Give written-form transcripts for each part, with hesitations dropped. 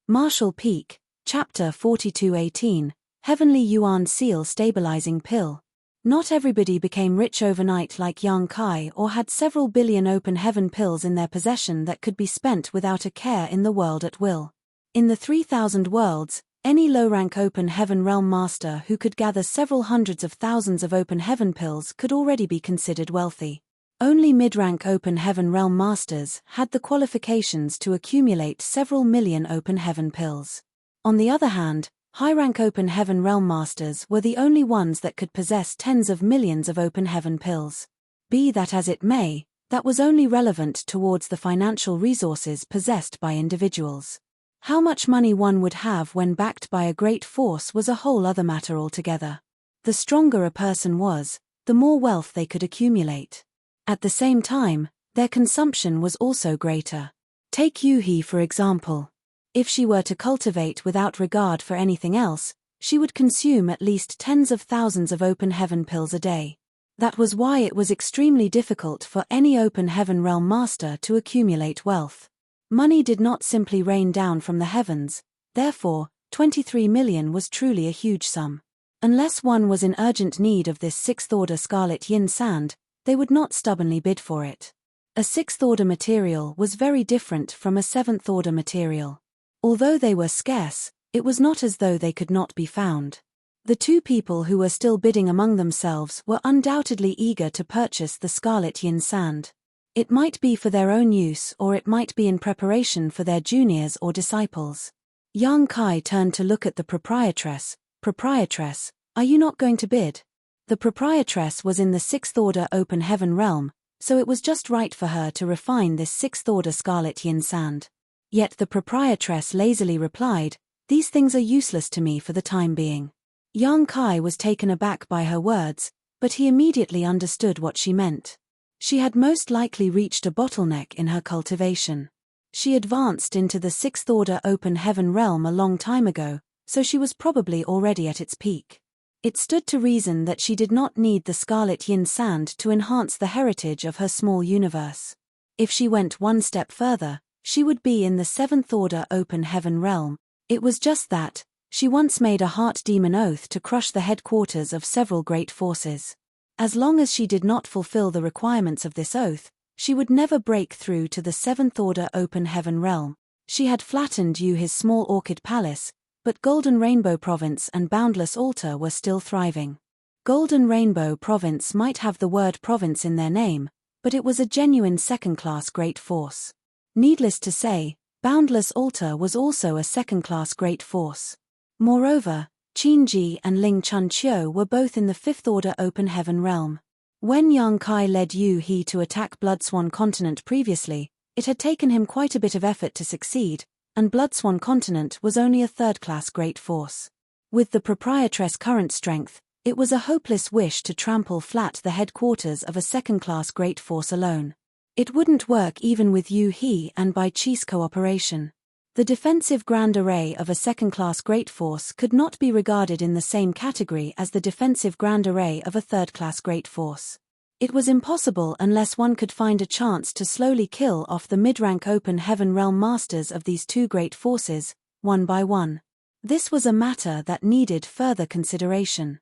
Marshall Peak, Chapter 4218, Heavenly Yuan Seal Stabilizing Pill. Not everybody became rich overnight like Yang Kai or had several billion open heaven pills in their possession that could be spent without a care in the world at will. In the 3,000 worlds, any low-rank open heaven realm master who could gather several hundreds of thousands of open heaven pills could already be considered wealthy. Only mid-rank open heaven realm masters had the qualifications to accumulate several million open heaven pills. On the other hand, high-rank open heaven realm masters were the only ones that could possess tens of millions of open heaven pills. Be that as it may, that was only relevant towards the financial resources possessed by individuals. How much money one would have when backed by a great force was a whole other matter altogether. The stronger a person was, the more wealth they could accumulate. At the same time, their consumption was also greater. Take Yuhi for example. If she were to cultivate without regard for anything else, she would consume at least tens of thousands of open heaven pills a day. That was why it was extremely difficult for any open heaven realm master to accumulate wealth. Money did not simply rain down from the heavens, therefore, 23 million was truly a huge sum. Unless one was in urgent need of this sixth-order scarlet yin sand, they would not stubbornly bid for it. A sixth-order material was very different from a seventh-order material. Although they were scarce, it was not as though they could not be found. The two people who were still bidding among themselves were undoubtedly eager to purchase the scarlet yin sand. It might be for their own use or it might be in preparation for their juniors or disciples. Yang Kai turned to look at the proprietress. Proprietress, are you not going to bid? The proprietress was in the sixth-order open heaven realm, so it was just right for her to refine this sixth-order scarlet yin sand. Yet the proprietress lazily replied, "These things are useless to me for the time being." Yang Kai was taken aback by her words, but he immediately understood what she meant. She had most likely reached a bottleneck in her cultivation. She advanced into the sixth-order open heaven realm a long time ago, so she was probably already at its peak. It stood to reason that she did not need the scarlet yin sand to enhance the heritage of her small universe. If she went one step further, she would be in the seventh-order open heaven realm. It was just that, she once made a heart demon oath to crush the headquarters of several great forces. As long as she did not fulfill the requirements of this oath, she would never break through to the seventh-order open heaven realm. She had flattened his small orchid palace, but Golden Rainbow Province and Boundless Altar were still thriving. Golden Rainbow Province might have the word province in their name, but it was a genuine second-class great force. Needless to say, Boundless Altar was also a second-class great force. Moreover, Qin Ji and Ling Chun Chiu were both in the fifth-order open heaven realm. When Yang Kai led Yu He to attack Bloodswan Continent previously, it had taken him quite a bit of effort to succeed, and Bloodswan Continent was only a third-class great force. With the proprietress' current strength, it was a hopeless wish to trample flat the headquarters of a second-class great force alone. It wouldn't work even with Yu He and Bai Chi's cooperation. The defensive grand array of a second-class great force could not be regarded in the same category as the defensive grand array of a third-class great force. It was impossible unless one could find a chance to slowly kill off the mid-rank open heaven realm masters of these two great forces, one by one. This was a matter that needed further consideration.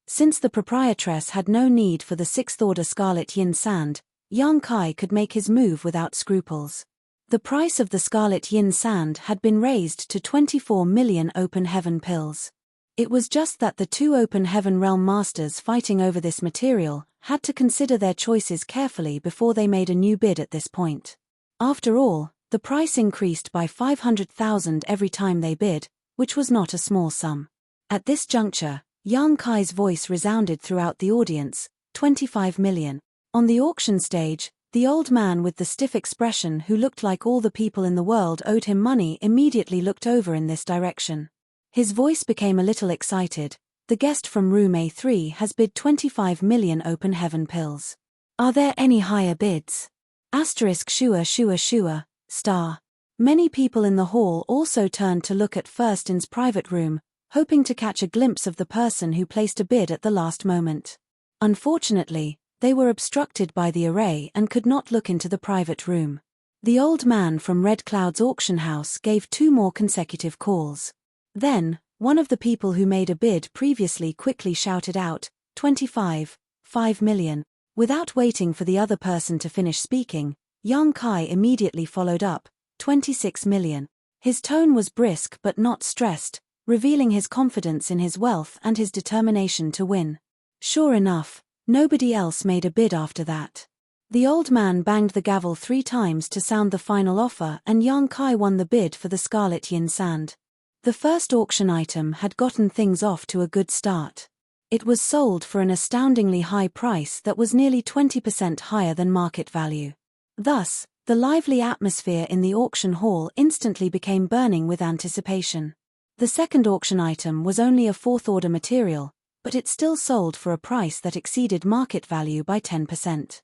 Since the proprietress had no need for the sixth-order scarlet yin sand, Yang Kai could make his move without scruples. The price of the scarlet yin sand had been raised to 24 million open heaven pills. It was just that the two open heaven realm masters fighting over this material had to consider their choices carefully before they made a new bid at this point. After all, the price increased by 500,000 every time they bid, which was not a small sum. At this juncture, Yang Kai's voice resounded throughout the audience, 25 million. On the auction stage, the old man with the stiff expression who looked like all the people in the world owed him money immediately looked over in this direction. His voice became a little excited. The guest from room A3 has bid 25 million open heaven pills. Are there any higher bids? Asterisk shua shua shua, star. Many people in the hall also turned to look at Firstin's private room, hoping to catch a glimpse of the person who placed a bid at the last moment. Unfortunately, they were obstructed by the array and could not look into the private room. The old man from Red Cloud's auction house gave 2 more consecutive calls. Then, one of the people who made a bid previously quickly shouted out, 25, 5 million. Without waiting for the other person to finish speaking, Yang Kai immediately followed up, 26 million. His tone was brisk but not stressed, revealing his confidence in his wealth and his determination to win. Sure enough, nobody else made a bid after that. The old man banged the gavel 3 times to sound the final offer, and Yang Kai won the bid for the scarlet yin sand. The first auction item had gotten things off to a good start. It was sold for an astoundingly high price that was nearly 20% higher than market value. Thus, the lively atmosphere in the auction hall instantly became burning with anticipation. The second auction item was only a 4th-order material, but it still sold for a price that exceeded market value by 10%.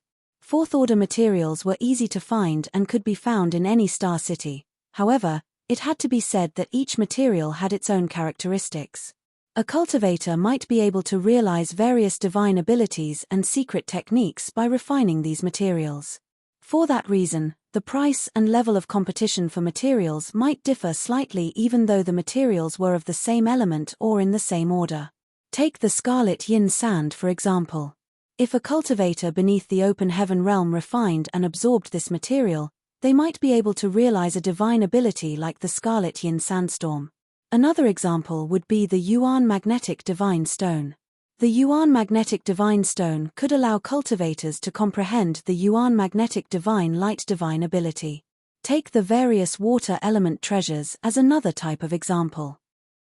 4th-order materials were easy to find and could be found in any star city. However, it had to be said that each material had its own characteristics. A cultivator might be able to realize various divine abilities and secret techniques by refining these materials. For that reason, the price and level of competition for materials might differ slightly even though the materials were of the same element or in the same order. Take the scarlet yin sand for example. If a cultivator beneath the open heaven realm refined and absorbed this material, they might be able to realize a divine ability like the scarlet yin sandstorm. Another example would be the Yuan magnetic divine stone. The Yuan magnetic divine stone could allow cultivators to comprehend the Yuan magnetic divine light divine ability. Take the various water element treasures as another type of example.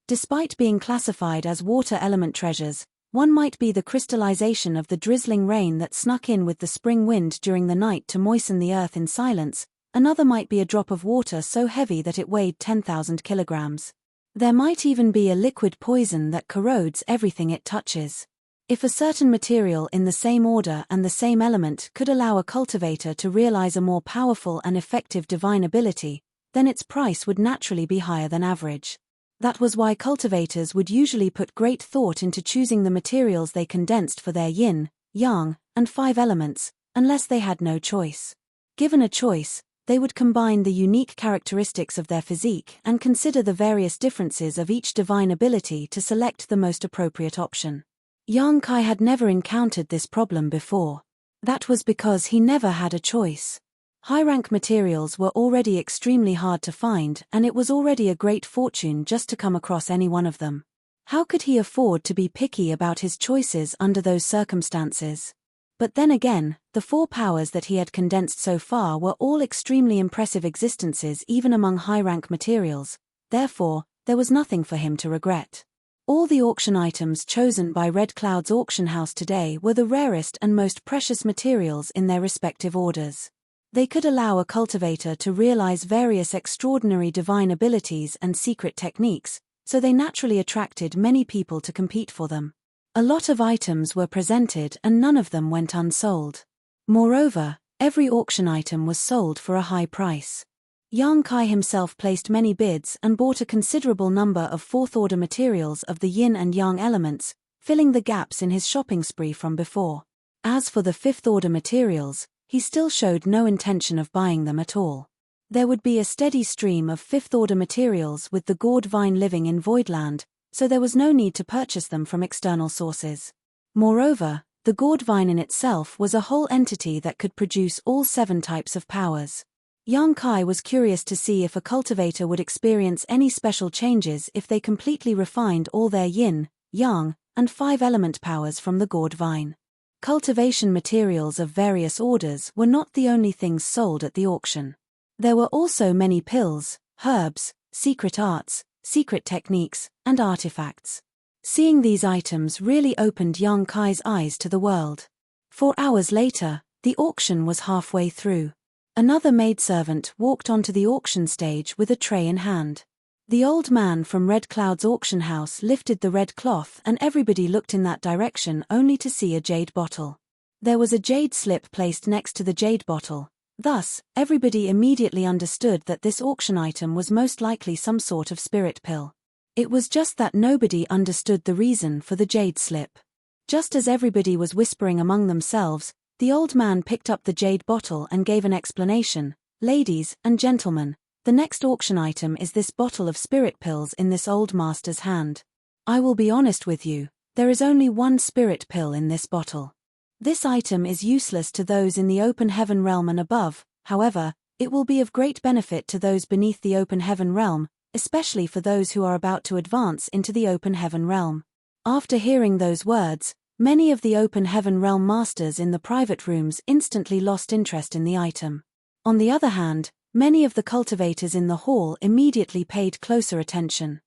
Despite being classified as water element treasures, one might be the crystallization of the drizzling rain that snuck in with the spring wind during the night to moisten the earth in silence. Another might be a drop of water so heavy that it weighed 10,000 kilograms. There might even be a liquid poison that corrodes everything it touches. If a certain material in the same order and the same element could allow a cultivator to realize a more powerful and effective divine ability, then its price would naturally be higher than average. That was why cultivators would usually put great thought into choosing the materials they condensed for their yin, yang, and 5 elements, unless they had no choice. Given a choice, they would combine the unique characteristics of their physique and consider the various differences of each divine ability to select the most appropriate option. Yang Kai had never encountered this problem before. That was because he never had a choice. High-rank materials were already extremely hard to find, and it was already a great fortune just to come across any one of them. How could he afford to be picky about his choices under those circumstances? But then again, the 4 powers that he had condensed so far were all extremely impressive existences even among high-rank materials, therefore, there was nothing for him to regret. All the auction items chosen by Red Cloud's auction house today were the rarest and most precious materials in their respective orders. They could allow a cultivator to realize various extraordinary divine abilities and secret techniques, so they naturally attracted many people to compete for them. A lot of items were presented and none of them went unsold. Moreover, every auction item was sold for a high price. Yang Kai himself placed many bids and bought a considerable number of 4th-order materials of the yin and yang elements, filling the gaps in his shopping spree from before. As for the 5th-order materials, he still showed no intention of buying them at all. There would be a steady stream of 5th-order materials with the gourd vine living in Voidland, so there was no need to purchase them from external sources. Moreover, the gourd vine in itself was a whole entity that could produce all 7 types of powers. Yang Kai was curious to see if a cultivator would experience any special changes if they completely refined all their yin, yang, and 5-element powers from the gourd vine. Cultivation materials of various orders were not the only things sold at the auction. There were also many pills, herbs, secret arts, secret techniques, and artifacts. Seeing these items really opened Yang Kai's eyes to the world. 4 hours later, the auction was halfway through. Another maidservant walked onto the auction stage with a tray in hand. The old man from Red Cloud's auction house lifted the red cloth and everybody looked in that direction only to see a jade bottle. There was a jade slip placed next to the jade bottle. Thus, everybody immediately understood that this auction item was most likely some sort of spirit pill. It was just that nobody understood the reason for the jade slip. Just as everybody was whispering among themselves, the old man picked up the jade bottle and gave an explanation, Ladies and gentlemen, the next auction item is this bottle of spirit pills in this old master's hand. I will be honest with you, there is only one spirit pill in this bottle. This item is useless to those in the open heaven realm and above, however, it will be of great benefit to those beneath the open heaven realm, especially for those who are about to advance into the open heaven realm. After hearing those words, many of the open heaven realm masters in the private rooms instantly lost interest in the item. On the other hand, many of the cultivators in the hall immediately paid closer attention.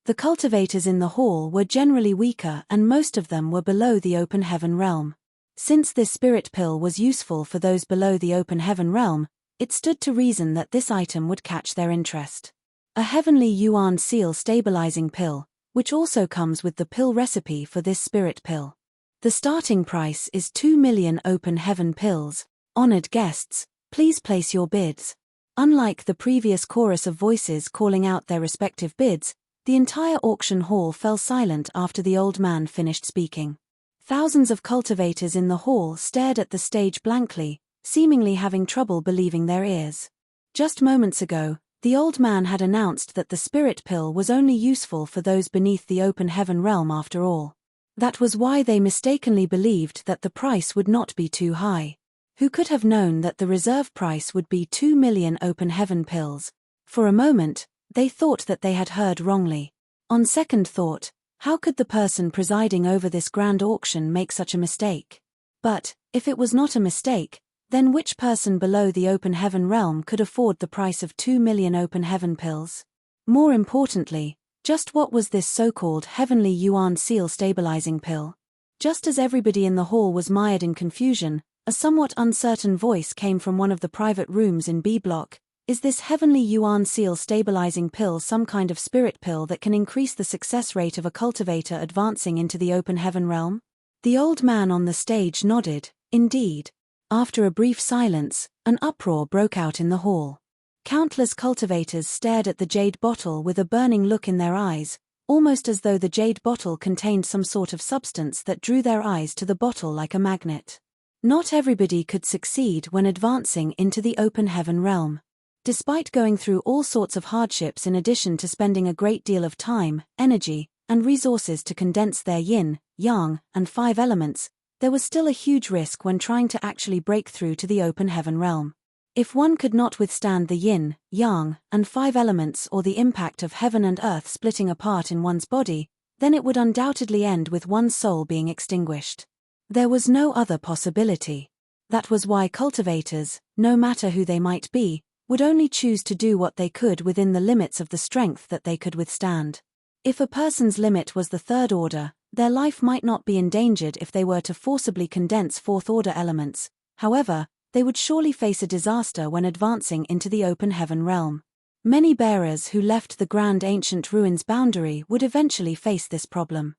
The cultivators in the hall were generally weaker and most of them were below the open heaven realm. Since this spirit pill was useful for those below the open heaven realm, it stood to reason that this item would catch their interest. A heavenly yuan seal stabilizing pill, which also comes with the pill recipe for this spirit pill. The starting price is 2 million open heaven pills. Honored guests, please place your bids. Unlike the previous chorus of voices calling out their respective bids, the entire auction hall fell silent after the old man finished speaking. Thousands of cultivators in the hall stared at the stage blankly, seemingly having trouble believing their ears. Just moments ago, the old man had announced that the spirit pill was only useful for those beneath the open heaven realm after all. That was why they mistakenly believed that the price would not be too high. Who could have known that the reserve price would be 2 million open heaven pills? For a moment, they thought that they had heard wrongly. On second thought, how could the person presiding over this grand auction make such a mistake? But, if it was not a mistake, then which person below the open heaven realm could afford the price of 2 million open heaven pills? More importantly, just what was this so-called heavenly yuan seal stabilizing pill? Just as everybody in the hall was mired in confusion, a somewhat uncertain voice came from one of the private rooms in B block. Is this heavenly yuan seal stabilizing pill some kind of spirit pill that can increase the success rate of a cultivator advancing into the open heaven realm? The old man on the stage nodded, indeed. After a brief silence, an uproar broke out in the hall. Countless cultivators stared at the jade bottle with a burning look in their eyes, almost as though the jade bottle contained some sort of substance that drew their eyes to the bottle like a magnet. Not everybody could succeed when advancing into the open heaven realm. Despite going through all sorts of hardships in addition to spending a great deal of time, energy, and resources to condense their yin, yang, and 5 elements, there was still a huge risk when trying to actually break through to the open heaven realm. If one could not withstand the yin, yang, and 5 elements or the impact of heaven and earth splitting apart in one's body, then it would undoubtedly end with one's soul being extinguished. There was no other possibility. That was why cultivators, no matter who they might be, would only choose to do what they could within the limits of the strength that they could withstand. If a person's limit was the 3rd order, their life might not be endangered if they were to forcibly condense 4th order elements, however, they would surely face a disaster when advancing into the open heaven realm. Many bearers who left the grand ancient ruins boundary would eventually face this problem.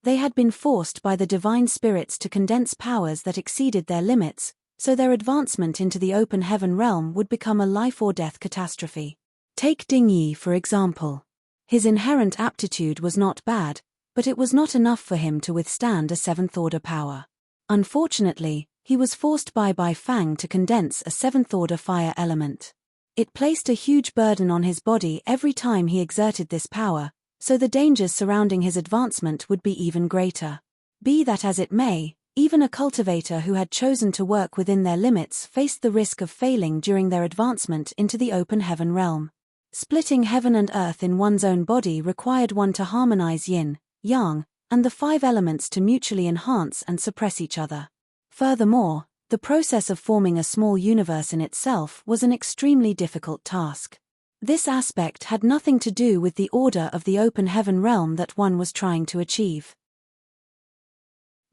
They had been forced by the divine spirits to condense powers that exceeded their limits, so their advancement into the open heaven realm would become a life-or-death catastrophe. Take Ding Yi for example. His inherent aptitude was not bad, but it was not enough for him to withstand a 7th-order power. Unfortunately, he was forced by Bai Fang to condense a 7th-order fire element. It placed a huge burden on his body every time he exerted this power, so the dangers surrounding his advancement would be even greater. Be that as it may, even a cultivator who had chosen to work within their limits faced the risk of failing during their advancement into the open heaven realm. Splitting heaven and earth in one's own body required one to harmonize yin, yang, and the 5 elements to mutually enhance and suppress each other. Furthermore, the process of forming a small universe in itself was an extremely difficult task. This aspect had nothing to do with the order of the open heaven realm that one was trying to achieve.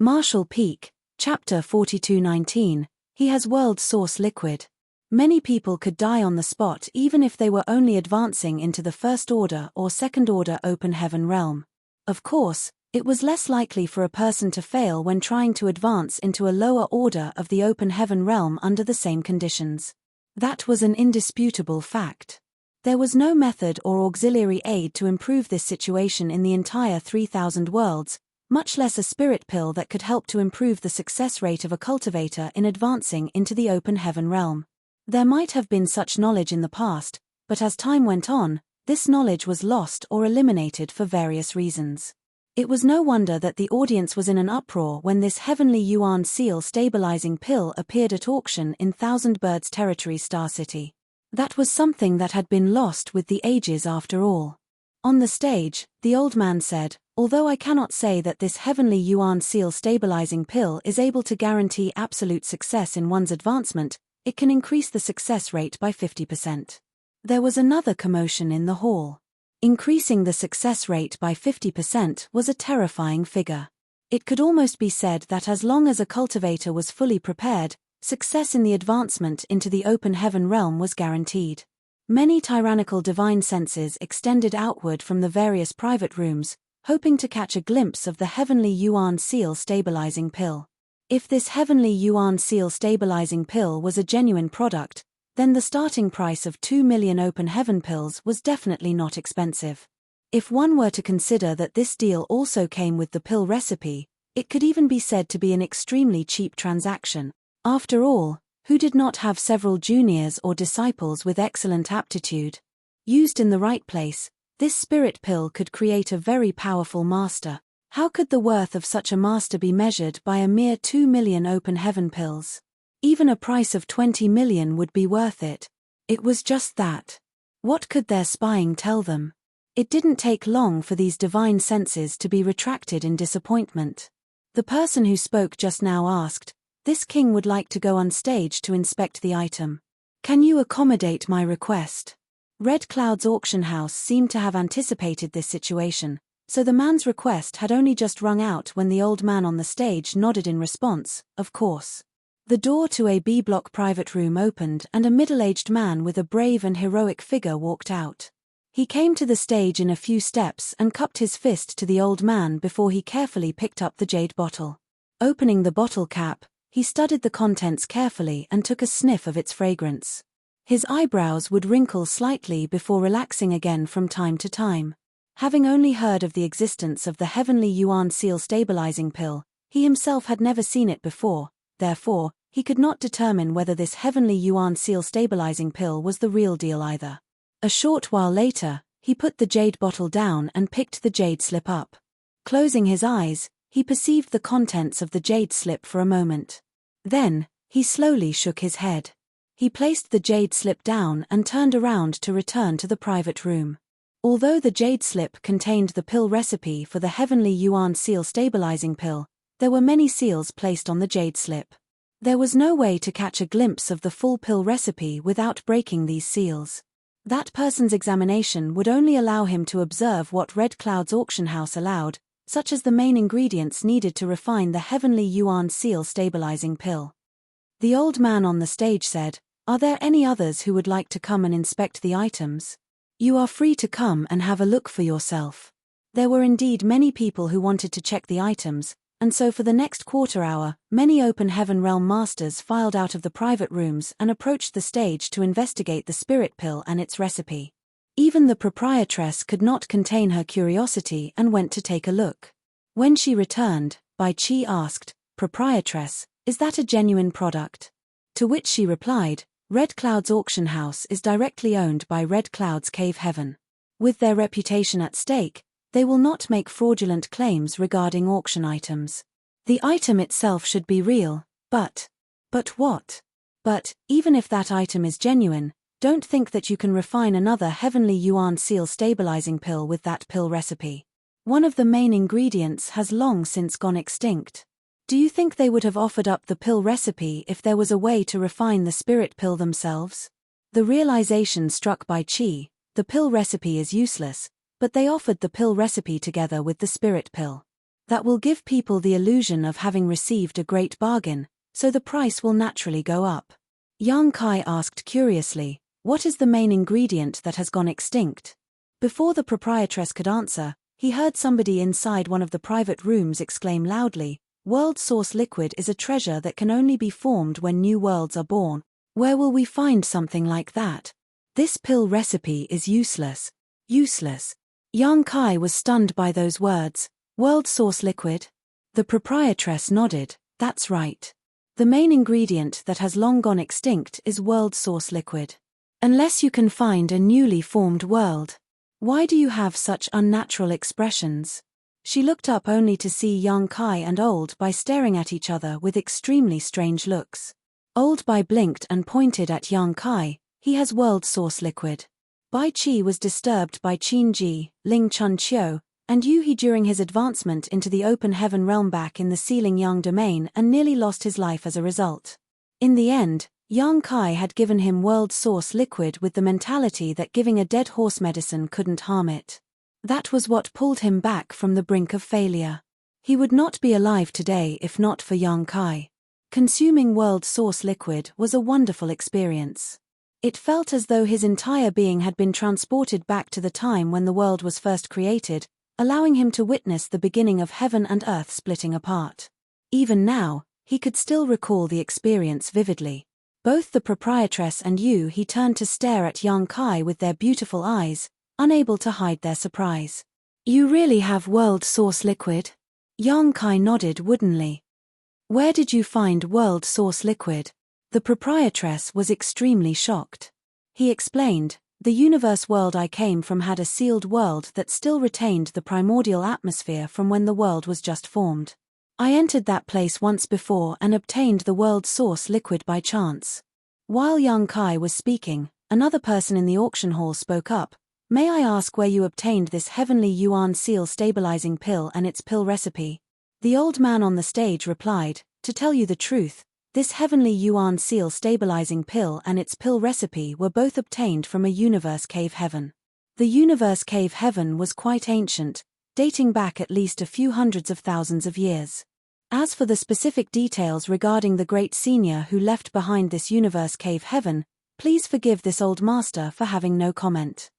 Marshall Peak, Chapter 42:19, he has world source liquid. Many people could die on the spot even if they were only advancing into the 1st order or 2nd order open heaven realm. Of course, it was less likely for a person to fail when trying to advance into a lower order of the open heaven realm under the same conditions. That was an indisputable fact. There was no method or auxiliary aid to improve this situation in the entire 3,000 worlds, much less a spirit pill that could help to improve the success rate of a cultivator in advancing into the open heaven realm. There might have been such knowledge in the past, but as time went on, this knowledge was lost or eliminated for various reasons. It was no wonder that the audience was in an uproar when this heavenly yuan seal stabilizing pill appeared at auction in Thousand Birds Territory, Star City. That was something that had been lost with the ages after all. On the stage, the old man said, "Although I cannot say that this heavenly yuan seal stabilizing pill is able to guarantee absolute success in one's advancement, it can increase the success rate by 50%. There was another commotion in the hall. Increasing the success rate by 50% was a terrifying figure. It could almost be said that as long as a cultivator was fully prepared, success in the advancement into the open heaven realm was guaranteed. Many tyrannical divine senses extended outward from the various private rooms, hoping to catch a glimpse of the heavenly yuan seal stabilizing pill. If this heavenly yuan seal stabilizing pill was a genuine product, then the starting price of 2 million open heaven pills was definitely not expensive. If one were to consider that this deal also came with the pill recipe, it could even be said to be an extremely cheap transaction. After all, who did not have several juniors or disciples with excellent aptitude? Used in the right place, this spirit pill could create a very powerful master. How could the worth of such a master be measured by a mere 2 million open heaven pills? Even a price of 20 million would be worth it. It was just that. What could their spying tell them? It didn't take long for these divine senses to be retracted in disappointment. The person who spoke just now asked, "This king would like to go on stage to inspect the item. Can you accommodate my request?" Red Cloud's auction house seemed to have anticipated this situation, so the man's request had only just rung out when the old man on the stage nodded in response, "Of course." The door to a B-block private room opened and a middle-aged man with a brave and heroic figure walked out. He came to the stage in a few steps and cupped his fist to the old man before he carefully picked up the jade bottle. Opening the bottle cap, he studied the contents carefully and took a sniff of its fragrance. His eyebrows would wrinkle slightly before relaxing again from time to time. Having only heard of the existence of the heavenly yuan seal stabilizing pill, he himself had never seen it before, therefore, he could not determine whether this heavenly yuan seal stabilizing pill was the real deal either. A short while later, he put the jade bottle down and picked the jade slip up. Closing his eyes, he perceived the contents of the jade slip for a moment. Then, he slowly shook his head. He placed the jade slip down and turned around to return to the private room. Although the jade slip contained the pill recipe for the heavenly yuan seal stabilizing pill, there were many seals placed on the jade slip. There was no way to catch a glimpse of the full pill recipe without breaking these seals. That person's examination would only allow him to observe what Red Cloud's auction house allowed, such as the main ingredients needed to refine the heavenly yuan seal stabilizing pill. The old man on the stage said, "Are there any others who would like to come and inspect the items? You are free to come and have a look for yourself." There were indeed many people who wanted to check the items, and so for the next quarter hour, many open heaven realm masters filed out of the private rooms and approached the stage to investigate the spirit pill and its recipe. Even the proprietress could not contain her curiosity and went to take a look. When she returned, Bai Chi asked, "Proprietress, is that a genuine product?" To which she replied, "Red Cloud's auction house is directly owned by Red Cloud's Cave Heaven. With their reputation at stake, they will not make fraudulent claims regarding auction items. The item itself should be real, but what? But, even if that item is genuine, don't think that you can refine another heavenly yuan seal stabilizing pill with that pill recipe. One of the main ingredients has long since gone extinct. Do you think they would have offered up the pill recipe if there was a way to refine the spirit pill themselves?" The realization struck by Qi, the pill recipe is useless, but they offered the pill recipe together with the spirit pill. That will give people the illusion of having received a great bargain, so the price will naturally go up. Yang Kai asked curiously, "What is the main ingredient that has gone extinct?" Before the proprietress could answer, he heard somebody inside one of the private rooms exclaim loudly, "World source liquid is a treasure that can only be formed when new worlds are born. Where will we find something like that? This pill recipe is useless." Useless. Yang Kai was stunned by those words. World source liquid? The proprietress nodded, "That's right. The main ingredient that has long gone extinct is world source liquid. Unless you can find a newly formed world. Why do you have such unnatural expressions? She looked up only to see young Kai and Old Bai staring at each other with extremely strange looks. Old Bai blinked and pointed at young Kai. He has world source liquid. Bai Qi was disturbed by Qin Ji, Ling Chun Chiu, and Yu He during his advancement into the open heaven realm back in the Sealing Yang domain and nearly lost his life as a result. In the end, Yang Kai had given him world source liquid with the mentality that giving a dead horse medicine couldn't harm it. That was what pulled him back from the brink of failure. He would not be alive today if not for Yang Kai. Consuming world source liquid was a wonderful experience. It felt as though his entire being had been transported back to the time when the world was first created, allowing him to witness the beginning of heaven and earth splitting apart. Even now, he could still recall the experience vividly. Both the proprietress and Yu He turned to stare at Yang Kai with their beautiful eyes, unable to hide their surprise. You really have world source liquid? Yang Kai nodded woodenly. Where did you find world source liquid? The proprietress was extremely shocked. He explained, the universe world I came from had a sealed world that still retained the primordial atmosphere from when the world was just formed. I entered that place once before and obtained the world source liquid by chance. While Yang Kai was speaking, another person in the auction hall spoke up. May I ask where you obtained this heavenly yuan seal stabilizing pill and its pill recipe? The old man on the stage replied, to tell you the truth, this heavenly yuan seal stabilizing pill and its pill recipe were both obtained from a universe cave heaven. The universe cave heaven was quite ancient, dating back at least a few hundreds of thousands of years. As for the specific details regarding the great senior who left behind this universe cave heaven, please forgive this old master for having no comment.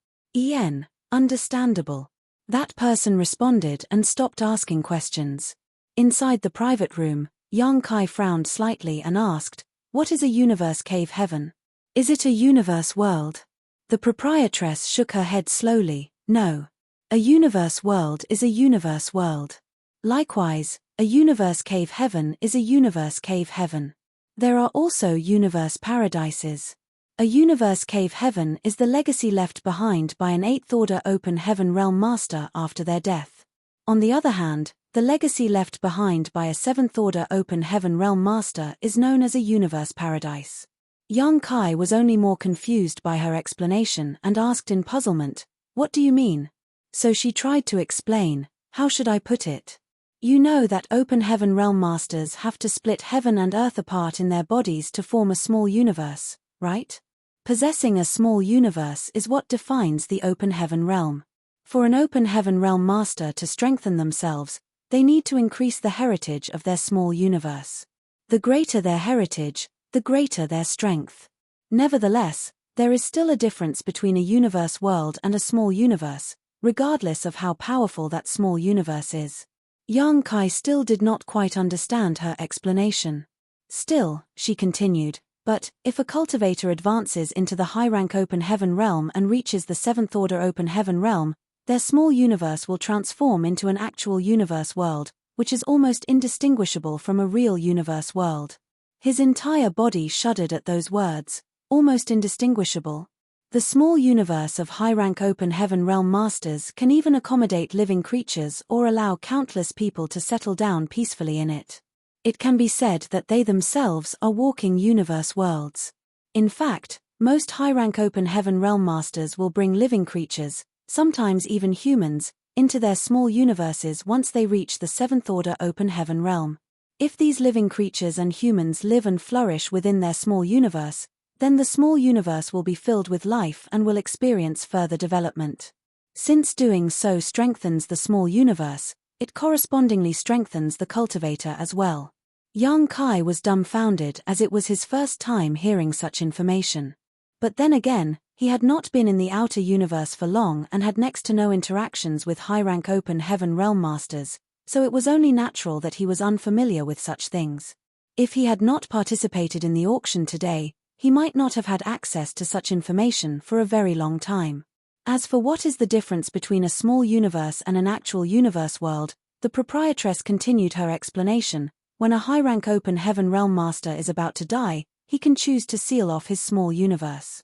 Understandable. That person responded and stopped asking questions. Inside the private room, Yang Kai frowned slightly and asked, what is a universe cave heaven? Is it a universe world? The proprietress shook her head slowly, no. A universe world is a universe world. Likewise, a universe cave heaven is a universe cave heaven. There are also universe paradises. A universe cave heaven is the legacy left behind by an 8th-order open heaven realm master after their death. On the other hand, the legacy left behind by a 7th-order open heaven realm master is known as a universe paradise. Yang Kai was only more confused by her explanation and asked in puzzlement, what do you mean? So she tried to explain, how should I put it? You know that open heaven realm masters have to split heaven and earth apart in their bodies to form a small universe, right? Possessing a small universe is what defines the open heaven realm. For an open heaven realm master to strengthen themselves, they need to increase the heritage of their small universe. The greater their heritage, the greater their strength. Nevertheless, there is still a difference between a universe world and a small universe, regardless of how powerful that small universe is. Yang Kai still did not quite understand her explanation. Still, she continued, but, if a cultivator advances into the high-rank open heaven realm and reaches the 7th-order open heaven realm, their small universe will transform into an actual universe world, which is almost indistinguishable from a real universe world. His entire body shuddered at those words, almost indistinguishable. The small universe of high-rank open heaven realm masters can even accommodate living creatures or allow countless people to settle down peacefully in it. It can be said that they themselves are walking universe worlds. In fact, most high-rank open heaven realm masters will bring living creatures, sometimes even humans, into their small universes once they reach the 7th-order open heaven realm. If these living creatures and humans live and flourish within their small universe, then the small universe will be filled with life and will experience further development. Since doing so strengthens the small universe, it correspondingly strengthens the cultivator as well. Yang Kai was dumbfounded as it was his first time hearing such information. But then again, he had not been in the outer universe for long and had next to no interactions with high-rank open heaven realm masters, so it was only natural that he was unfamiliar with such things. If he had not participated in the auction today, he might not have had access to such information for a very long time. As for what is the difference between a small universe and an actual universe world, the proprietress continued her explanation. When a high-rank open heaven realm master is about to die, he can choose to seal off his small universe.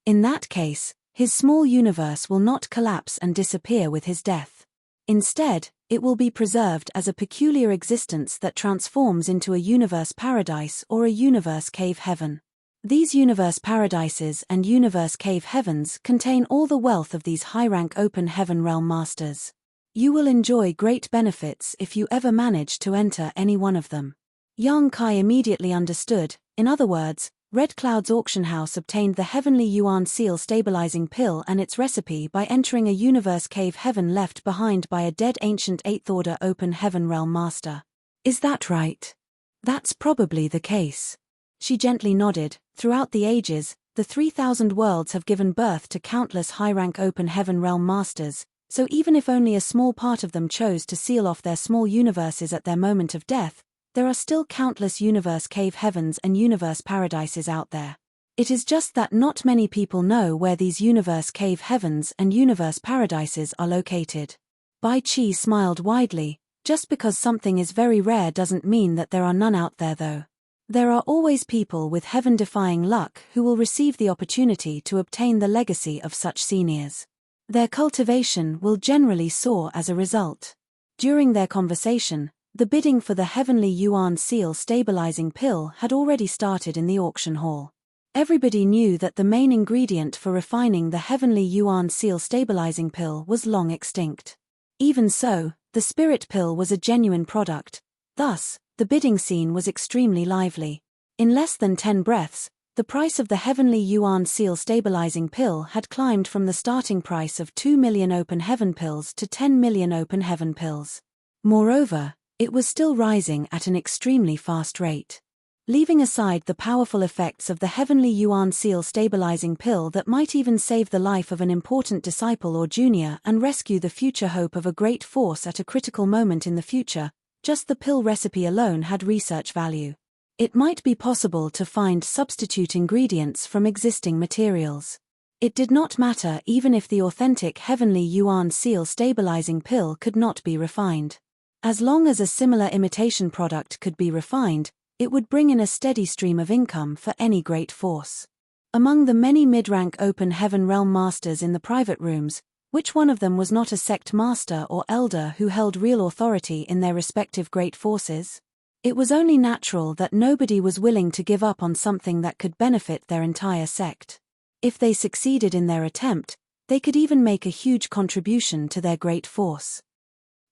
In that case, his small universe will not collapse and disappear with his death. Instead, it will be preserved as a peculiar existence that transforms into a universe paradise or a universe cave heaven. These universe paradises and universe cave heavens contain all the wealth of these high-rank open heaven realm masters. You will enjoy great benefits if you ever manage to enter any one of them. Yang Kai immediately understood. In other words, Red Cloud's auction house obtained the heavenly Yuan seal stabilizing pill and its recipe by entering a universe cave heaven left behind by a dead ancient 8th order open heaven realm master. Is that right? That's probably the case. She gently nodded. Throughout the ages, the 3,000 worlds have given birth to countless high-rank open heaven realm masters, so even if only a small part of them chose to seal off their small universes at their moment of death, there are still countless universe cave heavens and universe paradises out there. It is just that not many people know where these universe cave heavens and universe paradises are located. Bai Qi smiled widely. Just because something is very rare doesn't mean that there are none out there though. There are always people with heaven-defying luck who will receive the opportunity to obtain the legacy of such seniors. Their cultivation will generally soar as a result. During their conversation, the bidding for the heavenly Yuan seal stabilizing pill had already started in the auction hall. Everybody knew that the main ingredient for refining the heavenly Yuan seal stabilizing pill was long extinct. Even so, the spirit pill was a genuine product. Thus, the bidding scene was extremely lively. In less than 10 breaths, the price of the heavenly Yuan seal stabilizing pill had climbed from the starting price of 2 million open heaven pills to 10 million open heaven pills. Moreover, it was still rising at an extremely fast rate. Leaving aside the powerful effects of the heavenly Yuan seal stabilizing pill that might even save the life of an important disciple or junior and rescue the future hope of a great force at a critical moment in the future, just the pill recipe alone had research value. It might be possible to find substitute ingredients from existing materials. It did not matter even if the authentic heavenly Yuan seal stabilizing pill could not be refined. As long as a similar imitation product could be refined, it would bring in a steady stream of income for any great force. Among the many mid-rank open heaven realm masters in the private rooms, which one of them was not a sect master or elder who held real authority in their respective great forces? It was only natural that nobody was willing to give up on something that could benefit their entire sect. If they succeeded in their attempt, they could even make a huge contribution to their great force.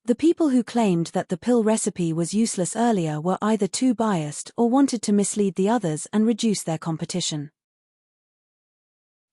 The people who claimed that the pill recipe was useless earlier were either too biased or wanted to mislead the others and reduce their competition.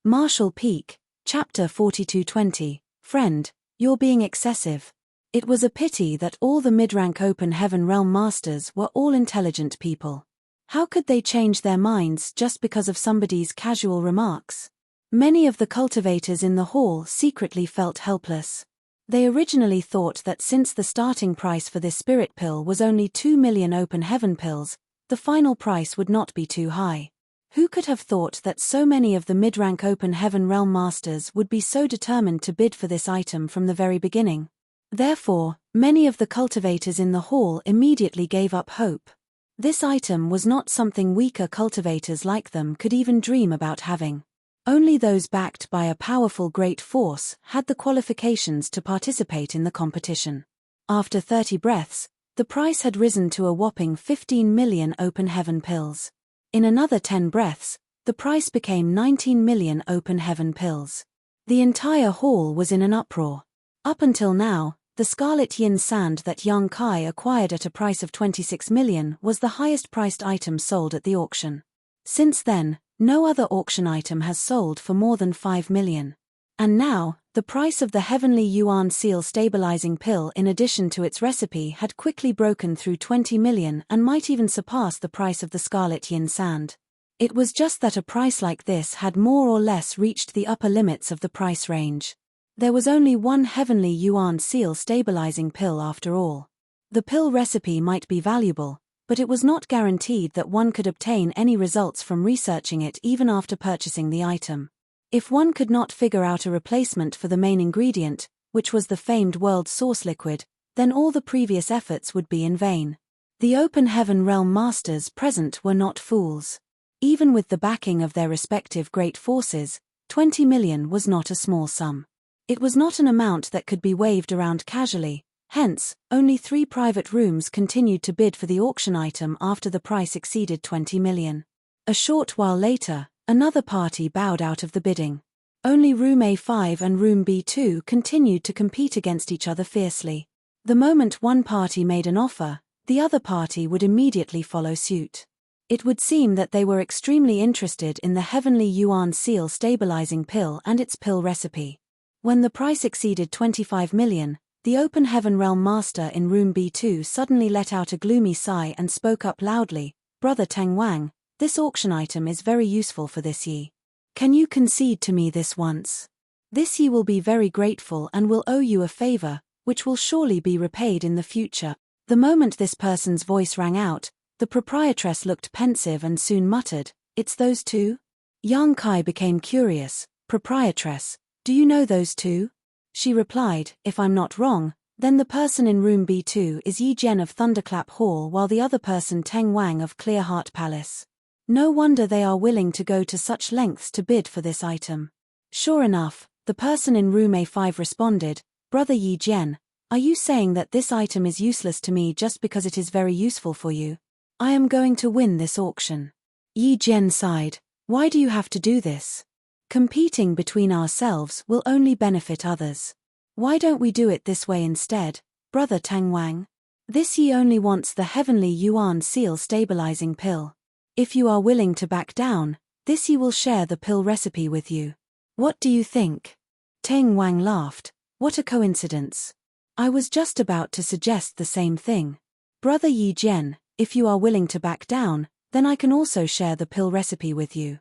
Marshall Peak, Chapter 4220, Friend, you're being excessive. It was a pity that all the mid-rank open heaven realm masters were all intelligent people. How could they change their minds just because of somebody's casual remarks? Many of the cultivators in the hall secretly felt helpless. They originally thought that since the starting price for this spirit pill was only 2 million open heaven pills, the final price would not be too high. Who could have thought that so many of the mid-rank open heaven realm masters would be so determined to bid for this item from the very beginning? Therefore, many of the cultivators in the hall immediately gave up hope. This item was not something weaker cultivators like them could even dream about having. Only those backed by a powerful great force had the qualifications to participate in the competition. After 30 breaths, the price had risen to a whopping 15 million open heaven pills. In another 10 breaths, the price became 19 million open heaven pills. The entire hall was in an uproar. Up until now, the scarlet yin sand that Yang Kai acquired at a price of 26 million was the highest priced item sold at the auction. Since then, no other auction item has sold for more than 5 million. And now, the price of the heavenly Yuan seal stabilizing pill in addition to its recipe had quickly broken through 20 million and might even surpass the price of the scarlet yin sand. It was just that a price like this had more or less reached the upper limits of the price range. There was only one heavenly Yuan seal stabilizing pill after all. The pill recipe might be valuable, but it was not guaranteed that one could obtain any results from researching it even after purchasing the item. If one could not figure out a replacement for the main ingredient, which was the famed world source liquid, then all the previous efforts would be in vain. The Open Heaven Realm Masters present were not fools. Even with the backing of their respective great forces, 20 million was not a small sum. It was not an amount that could be waved around casually, hence, only 3 private rooms continued to bid for the auction item after the price exceeded 20 million. A short while later, another party bowed out of the bidding. Only Room A5 and Room B2 continued to compete against each other fiercely. The moment one party made an offer, the other party would immediately follow suit. It would seem that they were extremely interested in the Heavenly Yuan Seal stabilizing pill and its pill recipe. When the price exceeded 25 million, the Open Heaven Realm Master in Room B2 suddenly let out a gloomy sigh and spoke up loudly, "Brother Teng Wang, this auction item is very useful for this ye. Can you concede to me this once? This ye will be very grateful and will owe you a favor, which will surely be repaid in the future." The moment this person's voice rang out, the proprietress looked pensive and soon muttered, "It's those two?" Yang Kai became curious. "Proprietress, do you know those two?" She replied, "If I'm not wrong, then the person in Room B2 is Yi Jian of Thunderclap Hall while the other person Teng Wang of Clearheart Palace. No wonder they are willing to go to such lengths to bid for this item." Sure enough, the person in Room A5 responded, "Brother Yi Jian, are you saying that this item is useless to me just because it is very useful for you? I am going to win this auction." Yi Jian sighed, "Why do you have to do this? Competing between ourselves will only benefit others. Why don't we do it this way instead, Brother Teng Wang? This ye only wants the Heavenly Yuan Seal stabilizing pill. If you are willing to back down, this ye will share the pill recipe with you. What do you think?" Teng Wang laughed. "What a coincidence. I was just about to suggest the same thing. Brother Yi Jian, if you are willing to back down, then I can also share the pill recipe with you."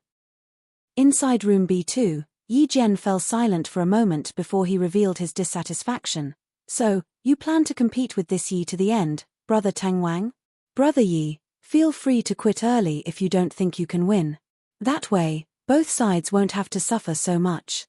Inside Room B2, Yi Jian fell silent for a moment before he revealed his dissatisfaction. "So, you plan to compete with this Yi to the end, Brother Teng Wang? Brother Yi, feel free to quit early if you don't think you can win. That way, both sides won't have to suffer so much."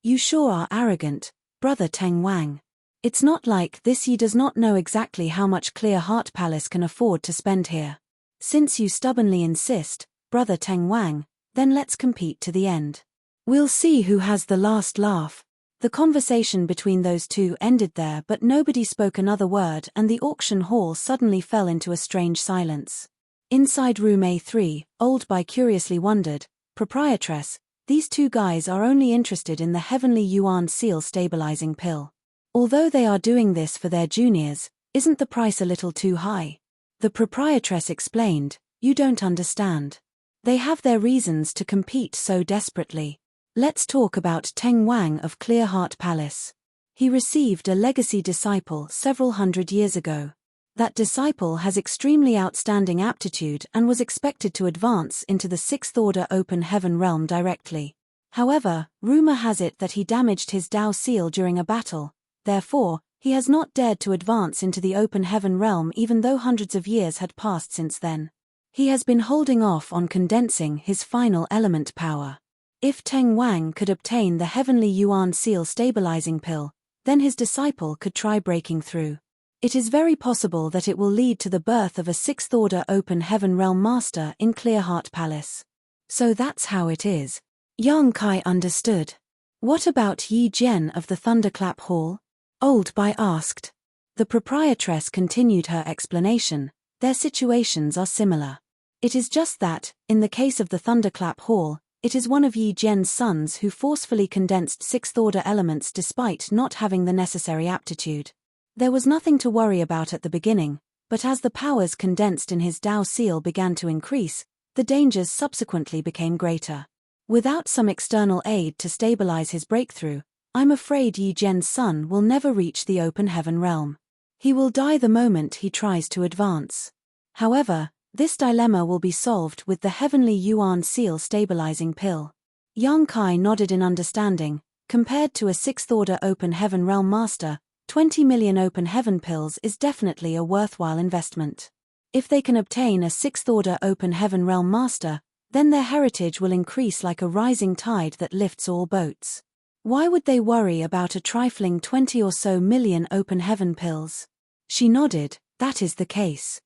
"You sure are arrogant, Brother Teng Wang. It's not like this Yi does not know exactly how much Clearheart Palace can afford to spend here. Since you stubbornly insist, Brother Teng Wang, then let's compete to the end. We'll see who has the last laugh." The conversation between those two ended there, but nobody spoke another word and the auction hall suddenly fell into a strange silence. Inside Room A3, Old Bai curiously wondered, "Proprietress, these two guys are only interested in the Heavenly Yuan Seal stabilizing pill. Although they are doing this for their juniors, isn't the price a little too high?" The proprietress explained, "You don't understand. They have their reasons to compete so desperately. Let's talk about Teng Wang of Clearheart Palace. He received a legacy disciple several hundred years ago. That disciple has extremely outstanding aptitude and was expected to advance into the 6th Order Open Heaven realm directly. However, rumor has it that he damaged his Dao seal during a battle. Therefore, he has not dared to advance into the Open Heaven realm even though hundreds of years had passed since then. He has been holding off on condensing his final element power. If Teng Wang could obtain the Heavenly Yuan Seal stabilizing pill, then his disciple could try breaking through. It is very possible that it will lead to the birth of a 6th Order Open Heaven realm master in Clearheart Palace. So that's how it is." Yang Kai understood. "What about Yi Jian of the Thunderclap Hall?" Old Bai asked. The proprietress continued her explanation. "Their situations are similar. It is just that, in the case of the Thunderclap Hall, it is one of Yi Jian's sons who forcefully condensed 6th Order elements despite not having the necessary aptitude. There was nothing to worry about at the beginning, but as the powers condensed in his Dao seal began to increase, the dangers subsequently became greater. Without some external aid to stabilize his breakthrough, I'm afraid Yi Jian's son will never reach the Open Heaven realm. He will die the moment he tries to advance. However, this dilemma will be solved with the Heavenly Yuan Seal stabilizing pill." Yang Kai nodded in understanding. Compared to a 6th Order Open Heaven realm master, 20 million Open Heaven pills is definitely a worthwhile investment. If they can obtain a 6th Order Open Heaven realm master, then their heritage will increase like a rising tide that lifts all boats. Why would they worry about a trifling 20 or so million Open Heaven pills? She nodded. that is the case.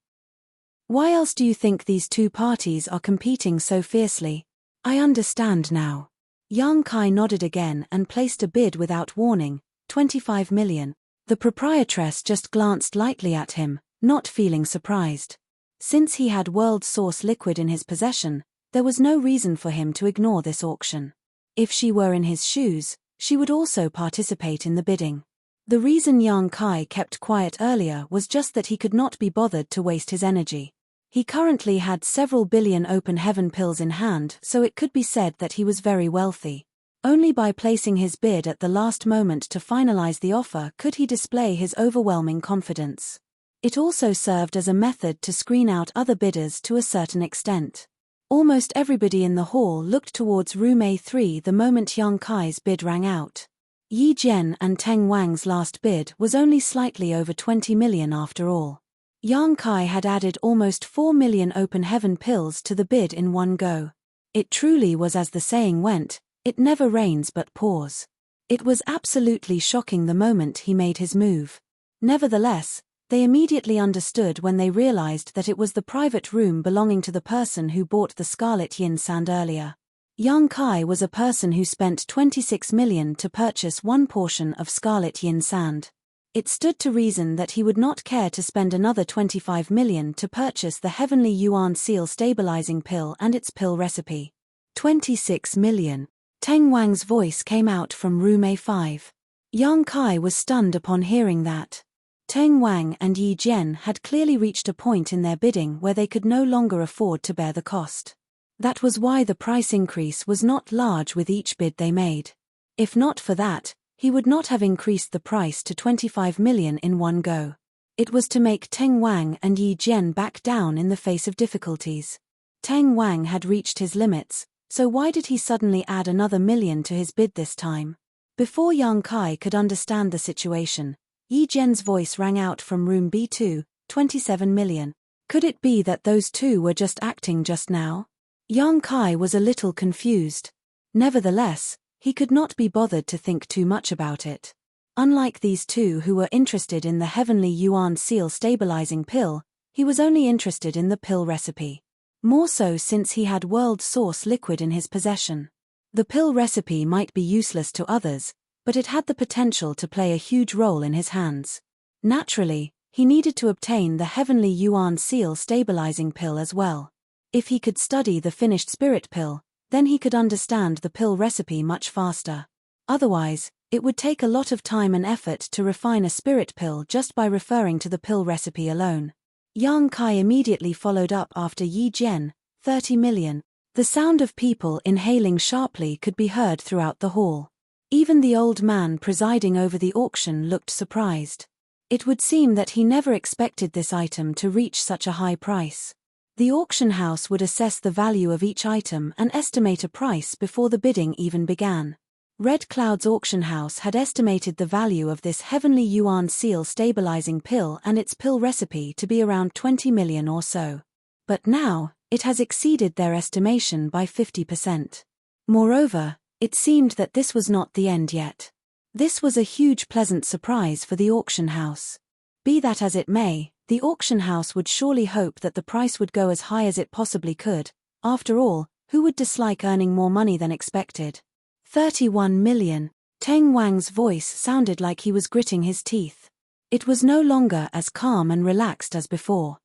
Why else do you think these two parties are competing so fiercely? I understand now. Yang Kai nodded again and placed a bid without warning, 25 million. The proprietress just glanced lightly at him, not feeling surprised. Since he had world source liquid in his possession, there was no reason for him to ignore this auction. If she were in his shoes, she would also participate in the bidding. The reason Yang Kai kept quiet earlier was just that he could not be bothered to waste his energy. He currently had several billion open heaven pills in hand, so it could be said that he was very wealthy. Only by placing his bid at the last moment to finalize the offer could he display his overwhelming confidence. It also served as a method to screen out other bidders to a certain extent. Almost everybody in the hall looked towards room A3 the moment Yang Kai's bid rang out. Yi Jian and Teng Wang's last bid was only slightly over 20 million after all. Yang Kai had added almost 4 million open heaven pills to the bid in one go. It truly was, as the saying went, it never rains but pours. It was absolutely shocking the moment he made his move. Nevertheless, they immediately understood when they realized that it was the private room belonging to the person who bought the Scarlet Yin Sand earlier. Yang Kai was a person who spent 26 million to purchase one portion of Scarlet Yin Sand. It stood to reason that he would not care to spend another 25 million to purchase the Heavenly Yuan Seal Stabilizing Pill and its pill recipe. 26 million. Teng Wang's voice came out from room A5. Yang Kai was stunned upon hearing that. Teng Wang and Yi Jian had clearly reached a point in their bidding where they could no longer afford to bear the cost. That was why the price increase was not large with each bid they made. If not for that, he would not have increased the price to 25 million in one go. It was to make Teng Wang and Yi Jian back down in the face of difficulties. Teng Wang had reached his limits, so why did he suddenly add another million to his bid this time? Before Yang Kai could understand the situation, Yi Jian's voice rang out from room B2, 27 million. Could it be that those two were just acting just now? Yang Kai was a little confused. Nevertheless, he could not be bothered to think too much about it. Unlike these two who were interested in the Heavenly Yuan Seal Stabilizing Pill, he was only interested in the pill recipe. More so since he had world source liquid in his possession. The pill recipe might be useless to others, but it had the potential to play a huge role in his hands. Naturally, he needed to obtain the Heavenly Yuan Seal Stabilizing Pill as well. If he could study the finished spirit pill, then he could understand the pill recipe much faster. Otherwise, it would take a lot of time and effort to refine a spirit pill just by referring to the pill recipe alone. Yang Kai immediately followed up after Yi Jian, 30 million. The sound of people inhaling sharply could be heard throughout the hall. Even the old man presiding over the auction looked surprised. It would seem that he never expected this item to reach such a high price. The auction house would assess the value of each item and estimate a price before the bidding even began. Red Cloud's auction house had estimated the value of this Heavenly Yuan Seal Stabilizing Pill and its pill recipe to be around 20 million or so. But now, it has exceeded their estimation by 50%. Moreover, it seemed that this was not the end yet. This was a huge pleasant surprise for the auction house. Be that as it may, the auction house would surely hope that the price would go as high as it possibly could. After all, who would dislike earning more money than expected? 31 million. Teng Wang's voice sounded like he was gritting his teeth. It was no longer as calm and relaxed as before.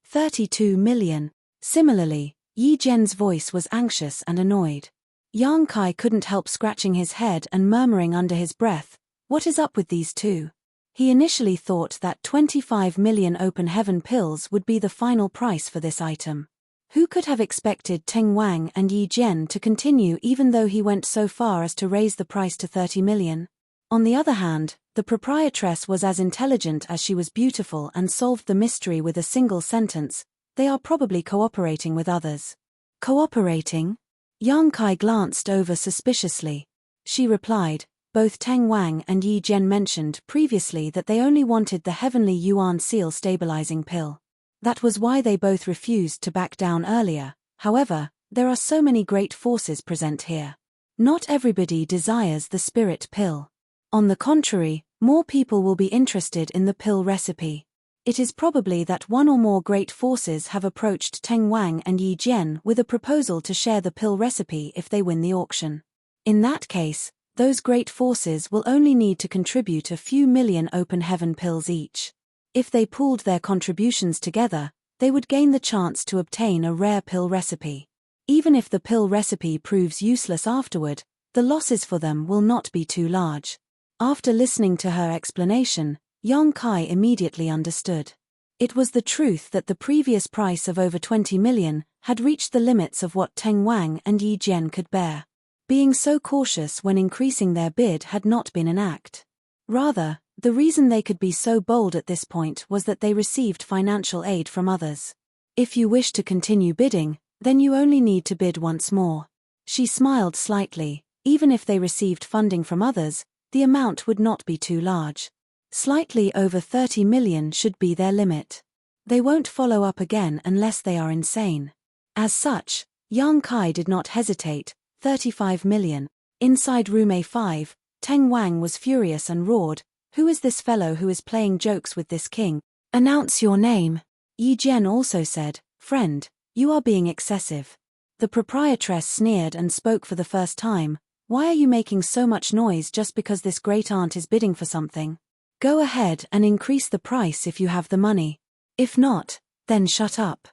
32 million. Similarly, Yi Jian's voice was anxious and annoyed. Yang Kai couldn't help scratching his head and murmuring under his breath, "What is up with these two?" He initially thought that 25 million open heaven pills would be the final price for this item. Who could have expected Teng Wang and Yi Jian to continue even though he went so far as to raise the price to 30 million? On the other hand, the proprietress was as intelligent as she was beautiful and solved the mystery with a single sentence: "They are probably cooperating with others." Cooperating? Yang Kai glanced over suspiciously. She replied, "Both Teng Wang and Yi Jian mentioned previously that they only wanted the Heavenly Yuan Seal Stabilizing Pill. That was why they both refused to back down earlier. However, there are so many great forces present here. Not everybody desires the spirit pill. On the contrary, more people will be interested in the pill recipe. It is probably that one or more great forces have approached Teng Wang and Yi Jian with a proposal to share the pill recipe if they win the auction. In that case, those great forces will only need to contribute a few million open heaven pills each. If they pooled their contributions together, they would gain the chance to obtain a rare pill recipe. Even if the pill recipe proves useless afterward, the losses for them will not be too large. After listening to her explanation, Yang Kai immediately understood. It was the truth that the previous price of over 20 million had reached the limits of what Teng Wang and Yi Jian could bear. Being so cautious when increasing their bid had not been an act. Rather, the reason they could be so bold at this point was that they received financial aid from others. If you wish to continue bidding, then you only need to bid once more. She smiled slightly. Even if they received funding from others, the amount would not be too large. Slightly over 30 million should be their limit. They won't follow up again unless they are insane. As such, Yang Kai did not hesitate. 35 million. Inside room A5, Teng Wang was furious and roared, "Who is this fellow who is playing jokes with this king? Announce your name." Yi Jian also said, "Friend, you are being excessive." The proprietress sneered and spoke for the first time. "Why are you making so much noise just because this great aunt is bidding for something? Go ahead and increase the price if you have the money. If not, then shut up.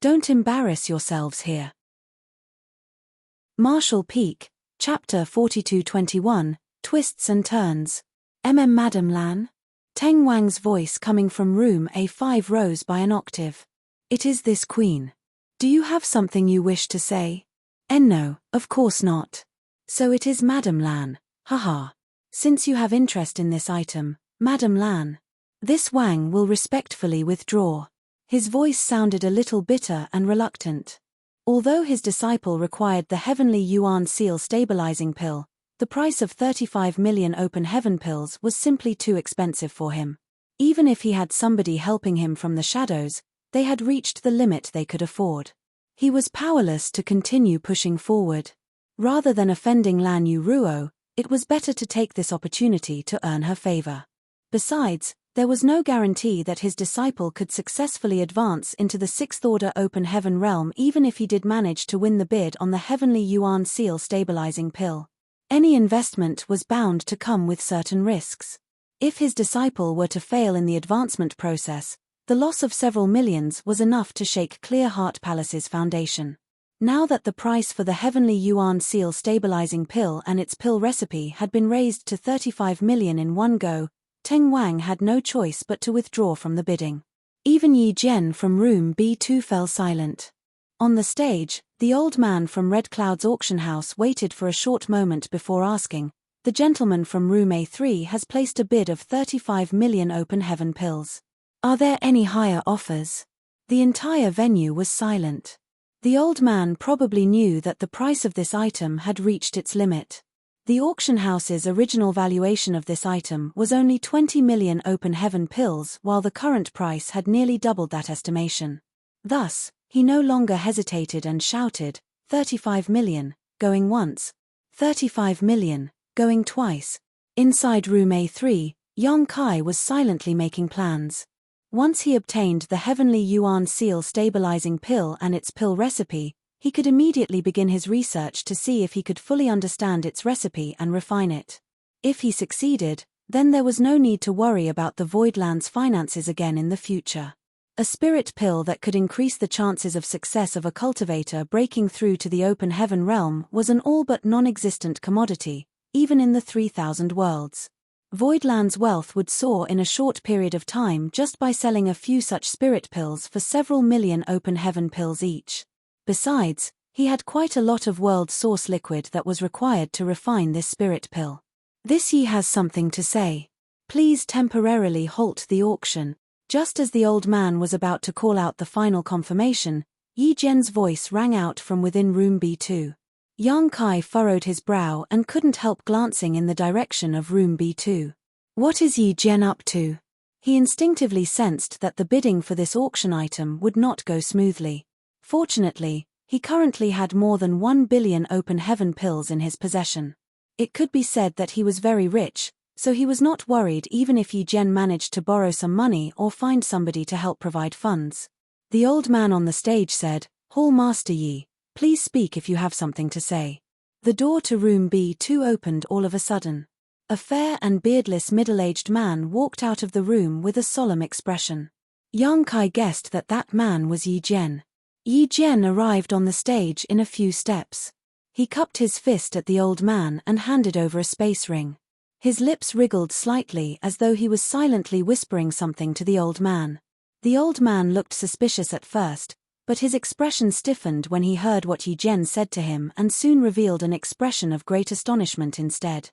Don't embarrass yourselves here." Marshall Peak, Chapter 4221, Twists and Turns. Madam Lan? Teng Wang's voice coming from room A5 rose by an octave. "It is this queen. Do you have something you wish to say?" "No, of course not. So it is Madam Lan, haha. Since you have interest in this item, Madam Lan. This Wang will respectfully withdraw." His voice sounded a little bitter and reluctant. Although his disciple required the heavenly yuan seal stabilizing pill, the price of 35 million open heaven pills was simply too expensive for him. Even if he had somebody helping him from the shadows, they had reached the limit they could afford. He was powerless to continue pushing forward. Rather than offending Lan Yuruo, it was better to take this opportunity to earn her favor. Besides, there was no guarantee that his disciple could successfully advance into the sixth-order open heaven realm even if he did manage to win the bid on the heavenly yuan seal stabilizing pill. Any investment was bound to come with certain risks. If his disciple were to fail in the advancement process, the loss of several millions was enough to shake Clearheart Palace's foundation. Now that the price for the heavenly yuan seal stabilizing pill and its pill recipe had been raised to 35 million in one go, Teng Wang had no choice but to withdraw from the bidding. Even Yi Jian from room B2 fell silent. On the stage, the old man from Red Cloud's auction house waited for a short moment before asking, "The gentleman from room A3 has placed a bid of 35 million open heaven pills. Are there any higher offers?" The entire venue was silent. The old man probably knew that the price of this item had reached its limit. The auction house's original valuation of this item was only 20 million open heaven pills, while the current price had nearly doubled that estimation. Thus, he no longer hesitated and shouted, 35 million, going once. 35 million, going twice. Inside room A3, Yang Kai was silently making plans. Once he obtained the heavenly yuan seal stabilizing pill and its pill recipe, he could immediately begin his research to see if he could fully understand its recipe and refine it. If he succeeded, then there was no need to worry about the Voidland's finances again in the future. A spirit pill that could increase the chances of success of a cultivator breaking through to the open heaven realm was an all but non-existent commodity, even in the 3,000 worlds. Voidland's wealth would soar in a short period of time just by selling a few such spirit pills for several million open heaven pills each. Besides, he had quite a lot of world source liquid that was required to refine this spirit pill. "This Yi has something to say. Please temporarily halt the auction." Just as the old man was about to call out the final confirmation, Yi Jian's voice rang out from within room B2. Yang Kai furrowed his brow and couldn't help glancing in the direction of room B2. What is Yi Jian up to? He instinctively sensed that the bidding for this auction item would not go smoothly. Fortunately, he currently had more than 1 billion open heaven pills in his possession. It could be said that he was very rich, So he was not worried even if Yi Jian managed to borrow some money or find somebody to help provide funds. The old man on the stage said, "Hall Master Yi, please speak if you have something to say." The door to room B2 opened all of a sudden. A fair and beardless middle-aged man walked out of the room with a solemn expression. Yang Kai guessed that that man was Yi Jian. Yi Jian arrived on the stage in a few steps. He cupped his fist at the old man and handed over a space ring. His lips wriggled slightly as though he was silently whispering something to the old man. The old man looked suspicious at first, but his expression stiffened when he heard what Yi Jian said to him and soon revealed an expression of great astonishment instead.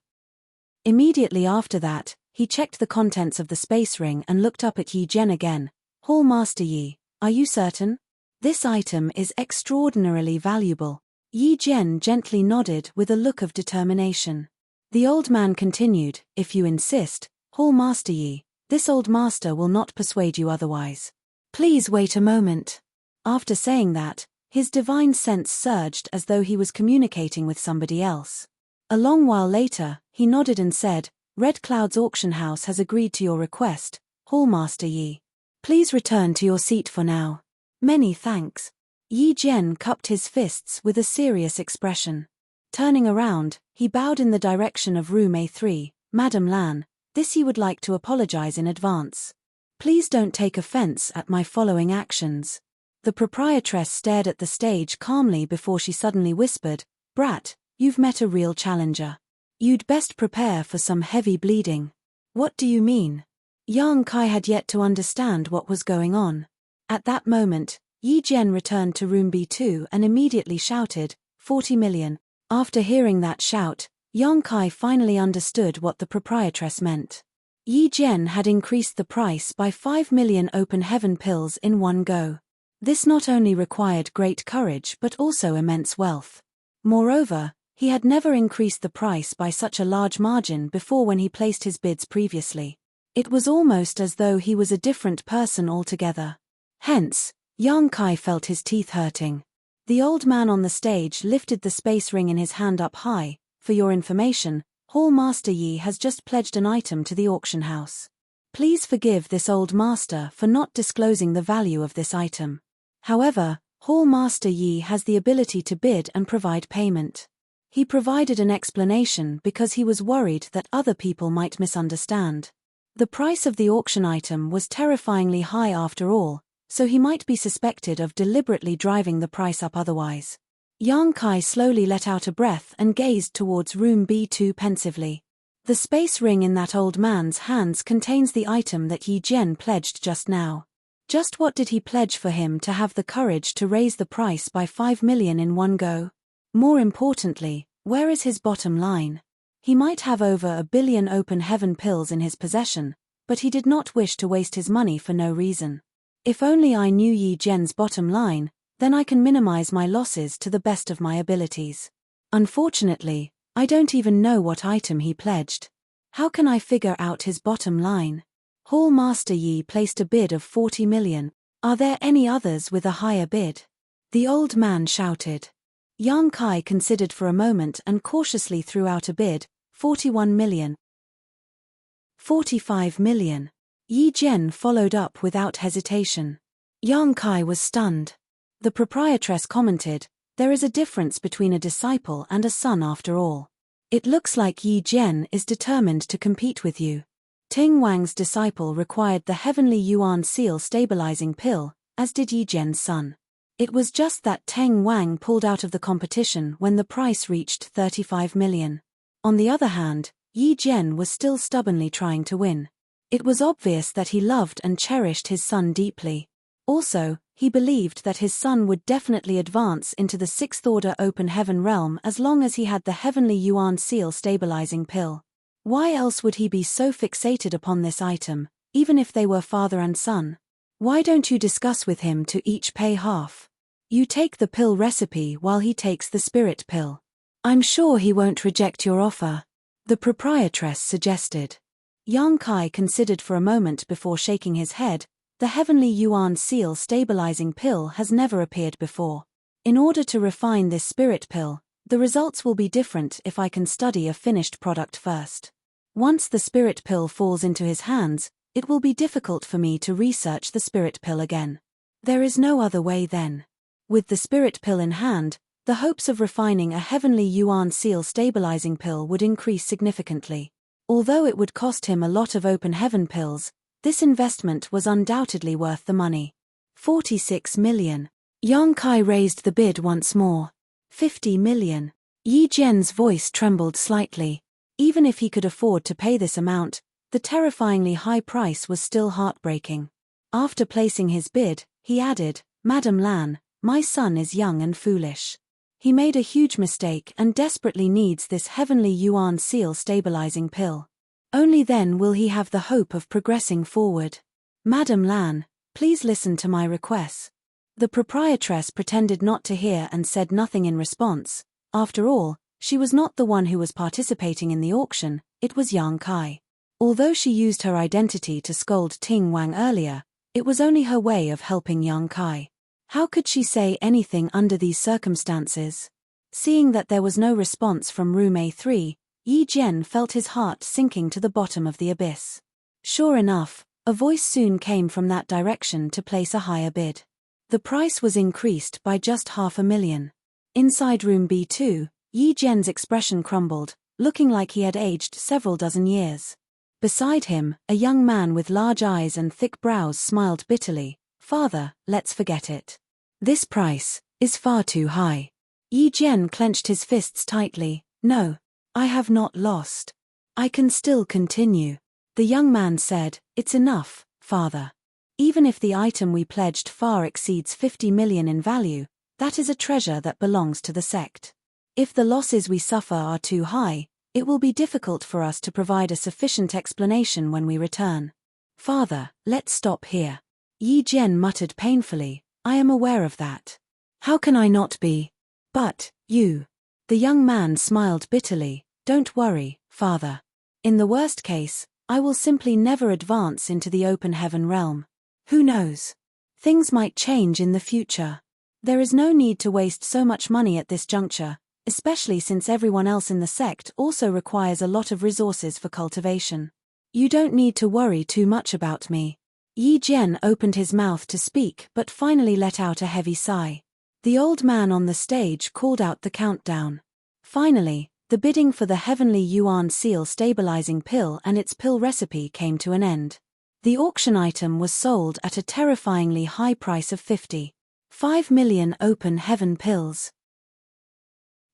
Immediately after that, he checked the contents of the space ring and looked up at Yi Jian again. "Hall Master Yi, are you certain? This item is extraordinarily valuable." Yi Jian gently nodded with a look of determination. The old man continued, "If you insist, Hall Master Yi, this old master will not persuade you otherwise. Please wait a moment." After saying that, his divine sense surged as though he was communicating with somebody else. A long while later, he nodded and said, "Red Cloud's auction house has agreed to your request, Hall Master Yi. Please return to your seat for now. Many thanks." Yi Jian cupped his fists with a serious expression. Turning around, he bowed in the direction of room A3. "Madam Lan, this he would like to apologize in advance. Please don't take offense at my following actions." The proprietress stared at the stage calmly before she suddenly whispered, "Brat, you've met a real challenger. You'd best prepare for some heavy bleeding." "What do you mean?" Yang Kai had yet to understand what was going on. At that moment, Yi Jian returned to room B2 and immediately shouted, 40 million. After hearing that shout, Yang Kai finally understood what the proprietress meant. Yi Jian had increased the price by 5 million open heaven pills in one go. This not only required great courage but also immense wealth. Moreover, he had never increased the price by such a large margin before when he placed his bids previously. It was almost as though he was a different person altogether. Hence, Yang Kai felt his teeth hurting. The old man on the stage lifted the space ring in his hand up high. "For your information, Hall Master Yi has just pledged an item to the auction house. Please forgive this old master for not disclosing the value of this item. However, Hall Master Yi has the ability to bid and provide payment." He provided an explanation because he was worried that other people might misunderstand. The price of the auction item was terrifyingly high after all, so he might be suspected of deliberately driving the price up otherwise. Yang Kai slowly let out a breath and gazed towards room B2 pensively. The space ring in that old man's hands contains the item that Yi Jian pledged just now. Just what did he pledge for him to have the courage to raise the price by 5 million in one go? More importantly, where is his bottom line? He might have over 1 billion open heaven pills in his possession, but he did not wish to waste his money for no reason. "If only I knew Yi Jian's bottom line, then I can minimize my losses to the best of my abilities. Unfortunately, I don't even know what item he pledged. How can I figure out his bottom line?" Hall Master Yi placed a bid of 40 million. "Are there any others with a higher bid?" the old man shouted. Yang Kai considered for a moment and cautiously threw out a bid, 41 million. 45 million. Yi Jian followed up without hesitation. Yang Kai was stunned. The proprietress commented, "There is a difference between a disciple and a son after all. It looks like Yi Jian is determined to compete with you." Ting Wang's disciple required the heavenly yuan seal stabilizing pill, as did Yi Jian's son. It was just that Teng Wang pulled out of the competition when the price reached 35 million. On the other hand, Yi Jian was still stubbornly trying to win. It was obvious that he loved and cherished his son deeply. Also, he believed that his son would definitely advance into the sixth order open heaven realm as long as he had the heavenly yuan seal stabilizing pill. Why else would he be so fixated upon this item, even if they were father and son? Why don't you discuss with him to each pay half? You take the pill recipe while he takes the spirit pill. I'm sure he won't reject your offer, the proprietress suggested. Yang Kai considered for a moment before shaking his head. The heavenly yuan seal stabilizing pill has never appeared before. In order to refine this spirit pill, the results will be different if I can study a finished product first. Once the spirit pill falls into his hands, it will be difficult for me to research the spirit pill again. There is no other way then. With the spirit pill in hand, the hopes of refining a heavenly yuan seal stabilizing pill would increase significantly. Although it would cost him a lot of open heaven pills, this investment was undoubtedly worth the money. 46 million. Yang Kai raised the bid once more. 50 million. Yi Jian's voice trembled slightly. Even if he could afford to pay this amount, the terrifyingly high price was still heartbreaking. After placing his bid, he added, Madam Lan, my son is young and foolish. He made a huge mistake and desperately needs this heavenly yuan seal stabilizing pill. Only then will he have the hope of progressing forward. Madam Lan, please listen to my request. The proprietress pretended not to hear and said nothing in response. After all, she was not the one who was participating in the auction, it was Yang Kai. Although she used her identity to scold Ting Wang earlier, it was only her way of helping Yang Kai. How could she say anything under these circumstances? Seeing that there was no response from room A3, Yi Jian felt his heart sinking to the bottom of the abyss. Sure enough, a voice soon came from that direction to place a higher bid. The price was increased by just 500,000. Inside room B2, Yi Jian's expression crumbled, looking like he had aged several dozen years. Beside him, a young man with large eyes and thick brows smiled bitterly. Father, let's forget it. This price is far too high. Yi Jian clenched his fists tightly. No, I have not lost. I can still continue. The young man said, It's enough, father. Even if the item we pledged far exceeds 50 million in value, that is a treasure that belongs to the sect. If the losses we suffer are too high, it will be difficult for us to provide a sufficient explanation when we return. Father, let's stop here. Yi Jian muttered painfully, I am aware of that. How can I not be? But, you. The young man smiled bitterly, Don't worry, father. In the worst case, I will simply never advance into the open heaven realm. Who knows? Things might change in the future. There is no need to waste so much money at this juncture, especially since everyone else in the sect also requires a lot of resources for cultivation. You don't need to worry too much about me. Yi Jian opened his mouth to speak but finally let out a heavy sigh. The old man on the stage called out the countdown. Finally, the bidding for the heavenly yuan seal stabilizing pill and its pill recipe came to an end. The auction item was sold at a terrifyingly high price of 55 million open heaven pills.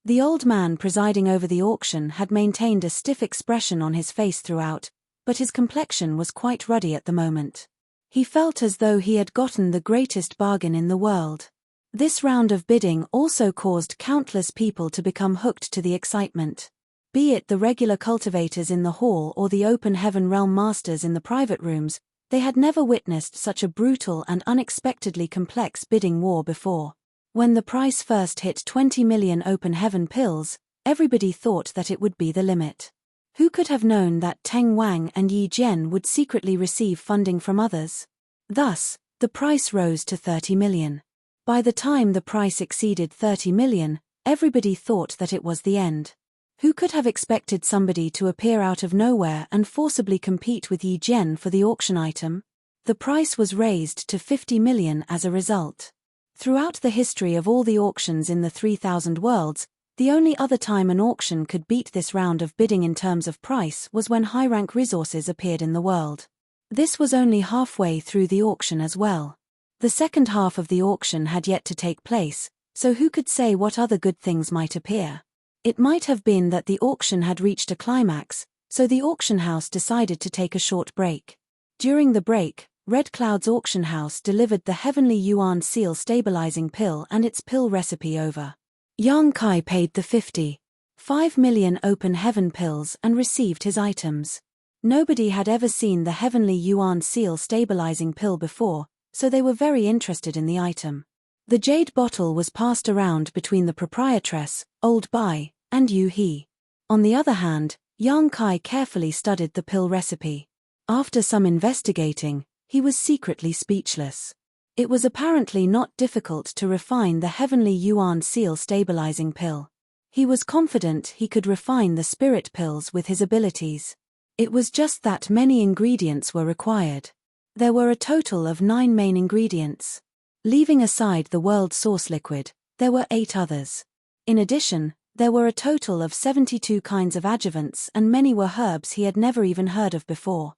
The old man presiding over the auction had maintained a stiff expression on his face throughout, but his complexion was quite ruddy at the moment. He felt as though he had gotten the greatest bargain in the world. This round of bidding also caused countless people to become hooked to the excitement. Be it the regular cultivators in the hall or the open heaven realm masters in the private rooms, they had never witnessed such a brutal and unexpectedly complex bidding war before. When the price first hit 20 million open heaven pills, everybody thought that it would be the limit. Who could have known that Teng Wang and Yi Jian would secretly receive funding from others? Thus, the price rose to 30 million. By the time the price exceeded 30 million, everybody thought that it was the end. Who could have expected somebody to appear out of nowhere and forcibly compete with Yi Jian for the auction item? The price was raised to 50 million as a result. Throughout the history of all the auctions in the 3000 worlds, the only other time an auction could beat this round of bidding in terms of price was when high-rank resources appeared in the world. This was only halfway through the auction as well. The second half of the auction had yet to take place, so who could say what other good things might appear? It might have been that the auction had reached a climax, so the auction house decided to take a short break. During the break, Red Cloud's auction house delivered the heavenly yuan seal stabilizing pill and its pill recipe over. Yang Kai paid the 55 million open heaven pills and received his items. Nobody had ever seen the heavenly yuan seal stabilizing pill before, so they were very interested in the item. The jade bottle was passed around between the proprietress, Old Bai, and Yu He. On the other hand, Yang Kai carefully studied the pill recipe. After some investigating, he was secretly speechless. It was apparently not difficult to refine the heavenly yuan seal stabilizing pill. He was confident he could refine the spirit pills with his abilities. It was just that many ingredients were required. There were a total of 9 main ingredients. Leaving aside the world source liquid, there were 8 others. In addition, there were a total of 72 kinds of adjuvants, and many were herbs he had never even heard of before.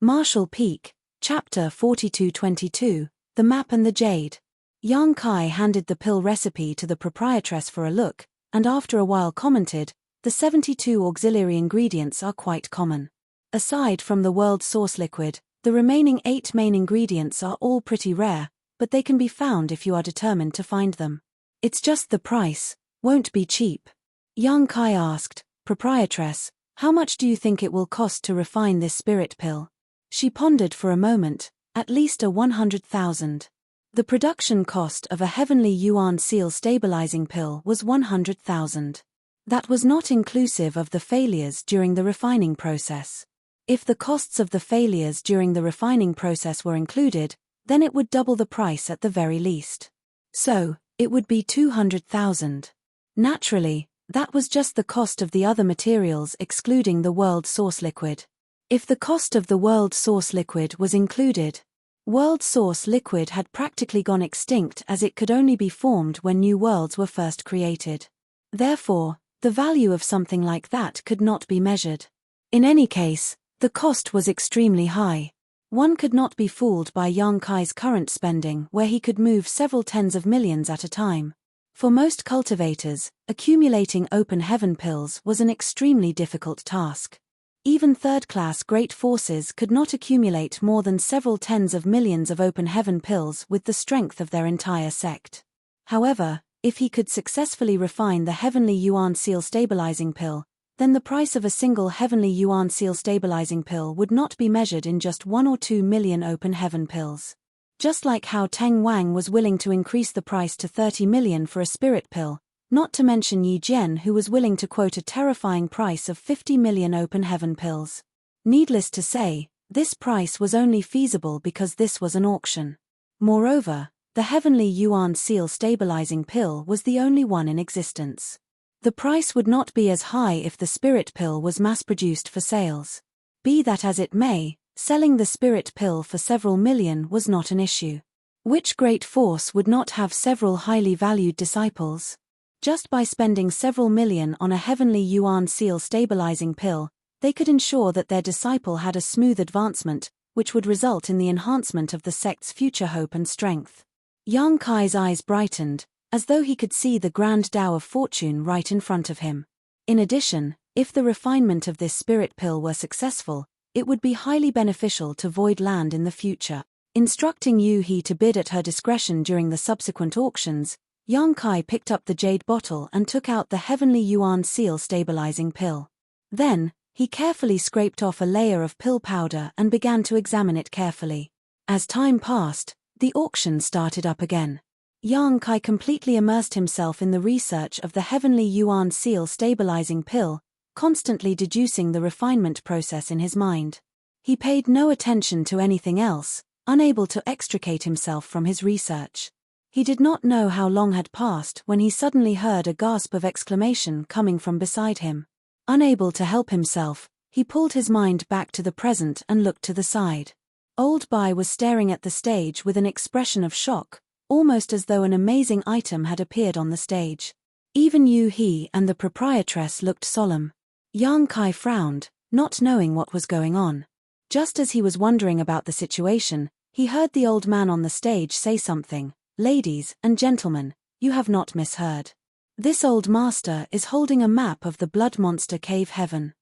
Marshall Peak, Chapter 4222, The Map and the Jade. Yang Kai handed the pill recipe to the proprietress for a look, and after a while commented, "The 72 auxiliary ingredients are quite common. Aside from the world source liquid, the remaining 8 main ingredients are all pretty rare, but they can be found if you are determined to find them. It's just the price, won't be cheap." Yang Kai asked, "Proprietress, how much do you think it will cost to refine this spirit pill?" She pondered for a moment. "At least 100,000. The production cost of a heavenly yuan seal stabilizing pill was 100,000. That was not inclusive of the failures during the refining process. If the costs of the failures during the refining process were included, then it would double the price at the very least. So, it would be 200,000. Naturally, that was just the cost of the other materials excluding the world source liquid. If the cost of the world source liquid was included, world source liquid had practically gone extinct as it could only be formed when new worlds were first created. Therefore, the value of something like that could not be measured. In any case, the cost was extremely high. One could not be fooled by Yang Kai's current spending, where he could move several tens of millions at a time. For most cultivators, accumulating open heaven pills was an extremely difficult task. Even third-class great forces could not accumulate more than several tens of millions of open heaven pills with the strength of their entire sect. However, if he could successfully refine the heavenly yuan seal stabilizing pill, then the price of a single heavenly yuan seal stabilizing pill would not be measured in just 1 or 2 million open heaven pills. Just like how Teng Wang was willing to increase the price to 30 million for a spirit pill, not to mention Yi Jian, who was willing to quote a terrifying price of 50 million open heaven pills. Needless to say, this price was only feasible because this was an auction. Moreover, the heavenly yuan seal stabilizing pill was the only one in existence. The price would not be as high if the spirit pill was mass-produced for sales. Be that as it may, selling the spirit pill for several million was not an issue. Which great force would not have several highly valued disciples? Just by spending several million on a heavenly yuan seal stabilizing pill, they could ensure that their disciple had a smooth advancement, which would result in the enhancement of the sect's future hope and strength. Yang Kai's eyes brightened, as though he could see the grand Tao of fortune right in front of him. In addition, if the refinement of this spirit pill were successful, it would be highly beneficial to Void Land in the future. Instructing Yu He to bid at her discretion during the subsequent auctions, Yang Kai picked up the jade bottle and took out the heavenly yuan seal stabilizing pill. Then, he carefully scraped off a layer of pill powder and began to examine it carefully. As time passed, the auction started up again. Yang Kai completely immersed himself in the research of the heavenly yuan seal stabilizing pill, constantly deducing the refinement process in his mind. He paid no attention to anything else, unable to extricate himself from his research. He did not know how long had passed when he suddenly heard a gasp of exclamation coming from beside him. Unable to help himself, he pulled his mind back to the present and looked to the side. Old Bai was staring at the stage with an expression of shock, almost as though an amazing item had appeared on the stage. Even Yu He and the proprietress looked solemn. Yang Kai frowned, not knowing what was going on. Just as he was wondering about the situation, he heard the old man on the stage say something. "Ladies and gentlemen, you have not misheard. This old master is holding a map of the Blood Monster Cave Heaven.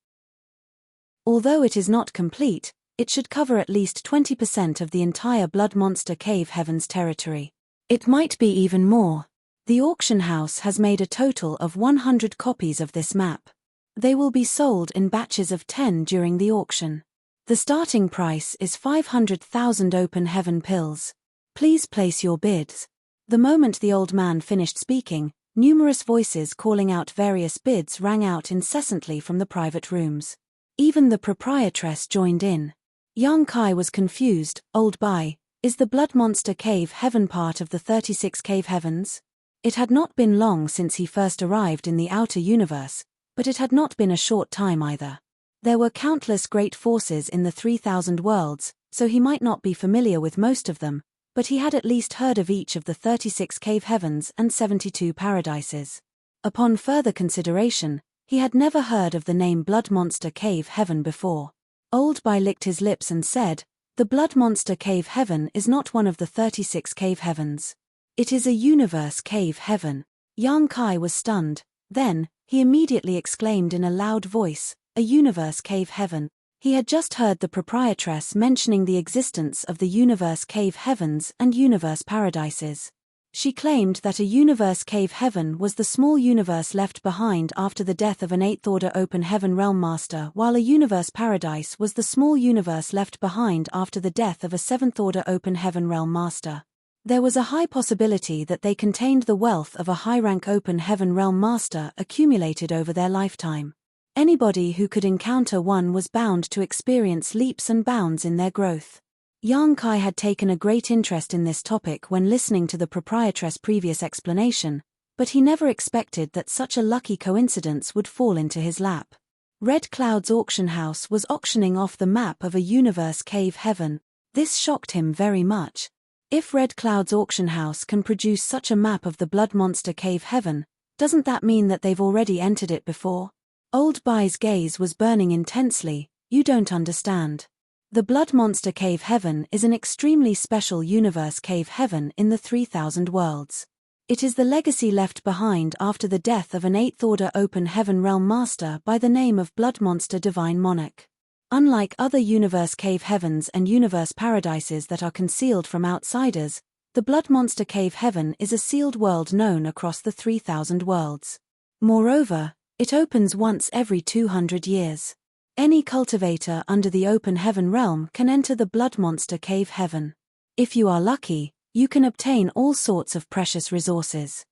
Although it is not complete, it should cover at least 20% of the entire Blood Monster Cave Heaven's territory. It might be even more. The auction house has made a total of 100 copies of this map. They will be sold in batches of 10 during the auction. The starting price is 500,000 open heaven pills. Please place your bids." The moment the old man finished speaking, numerous voices calling out various bids rang out incessantly from the private rooms. Even the proprietress joined in. Yang Kai was confused. "Old Bai, is the Blood Monster Cave Heaven part of the 36 cave heavens?" It had not been long since he first arrived in the outer universe, But it had not been a short time either. There were countless great forces in the 3,000 worlds, so he might not be familiar with most of them, but he had at least heard of each of the 36 cave heavens and 72 paradises. Upon further consideration, he had never heard of the name Blood Monster Cave Heaven before. Old Bai licked his lips and said, "The Blood Monster Cave Heaven is not one of the 36 cave heavens. It is a universe cave heaven." Yang Kai was stunned. Then, he immediately exclaimed in a loud voice, "A universe cave heaven." He had just heard the proprietress mentioning the existence of the universe cave heavens and universe paradises. She claimed that a universe cave heaven was the small universe left behind after the death of an 8th order open heaven realm master, while a universe paradise was the small universe left behind after the death of a 7th order open heaven realm master. There was a high possibility that they contained the wealth of a high-rank open heaven realm master accumulated over their lifetime. Anybody who could encounter one was bound to experience leaps and bounds in their growth. Yang Kai had taken a great interest in this topic when listening to the proprietress' previous explanation, but he never expected that such a lucky coincidence would fall into his lap. Red Cloud's auction house was auctioning off the map of a universe cave heaven. This shocked him very much. If Red Cloud's auction house can produce such a map of the Blood Monster Cave Heaven, doesn't that mean that they've already entered it before? Old Bai's gaze was burning intensely. "You don't understand. The Blood Monster Cave Heaven is an extremely special universe cave heaven in the 3,000 worlds. It is the legacy left behind after the death of an 8th order open heaven realm master by the name of Blood Monster Divine Monarch. Unlike other universe cave heavens and universe paradises that are concealed from outsiders, the Blood Monster Cave Heaven is a sealed world known across the 3,000 worlds. Moreover, it opens once every 200 years. Any cultivator under the open heaven realm can enter the Blood Monster Cave Heaven. If you are lucky, you can obtain all sorts of precious resources.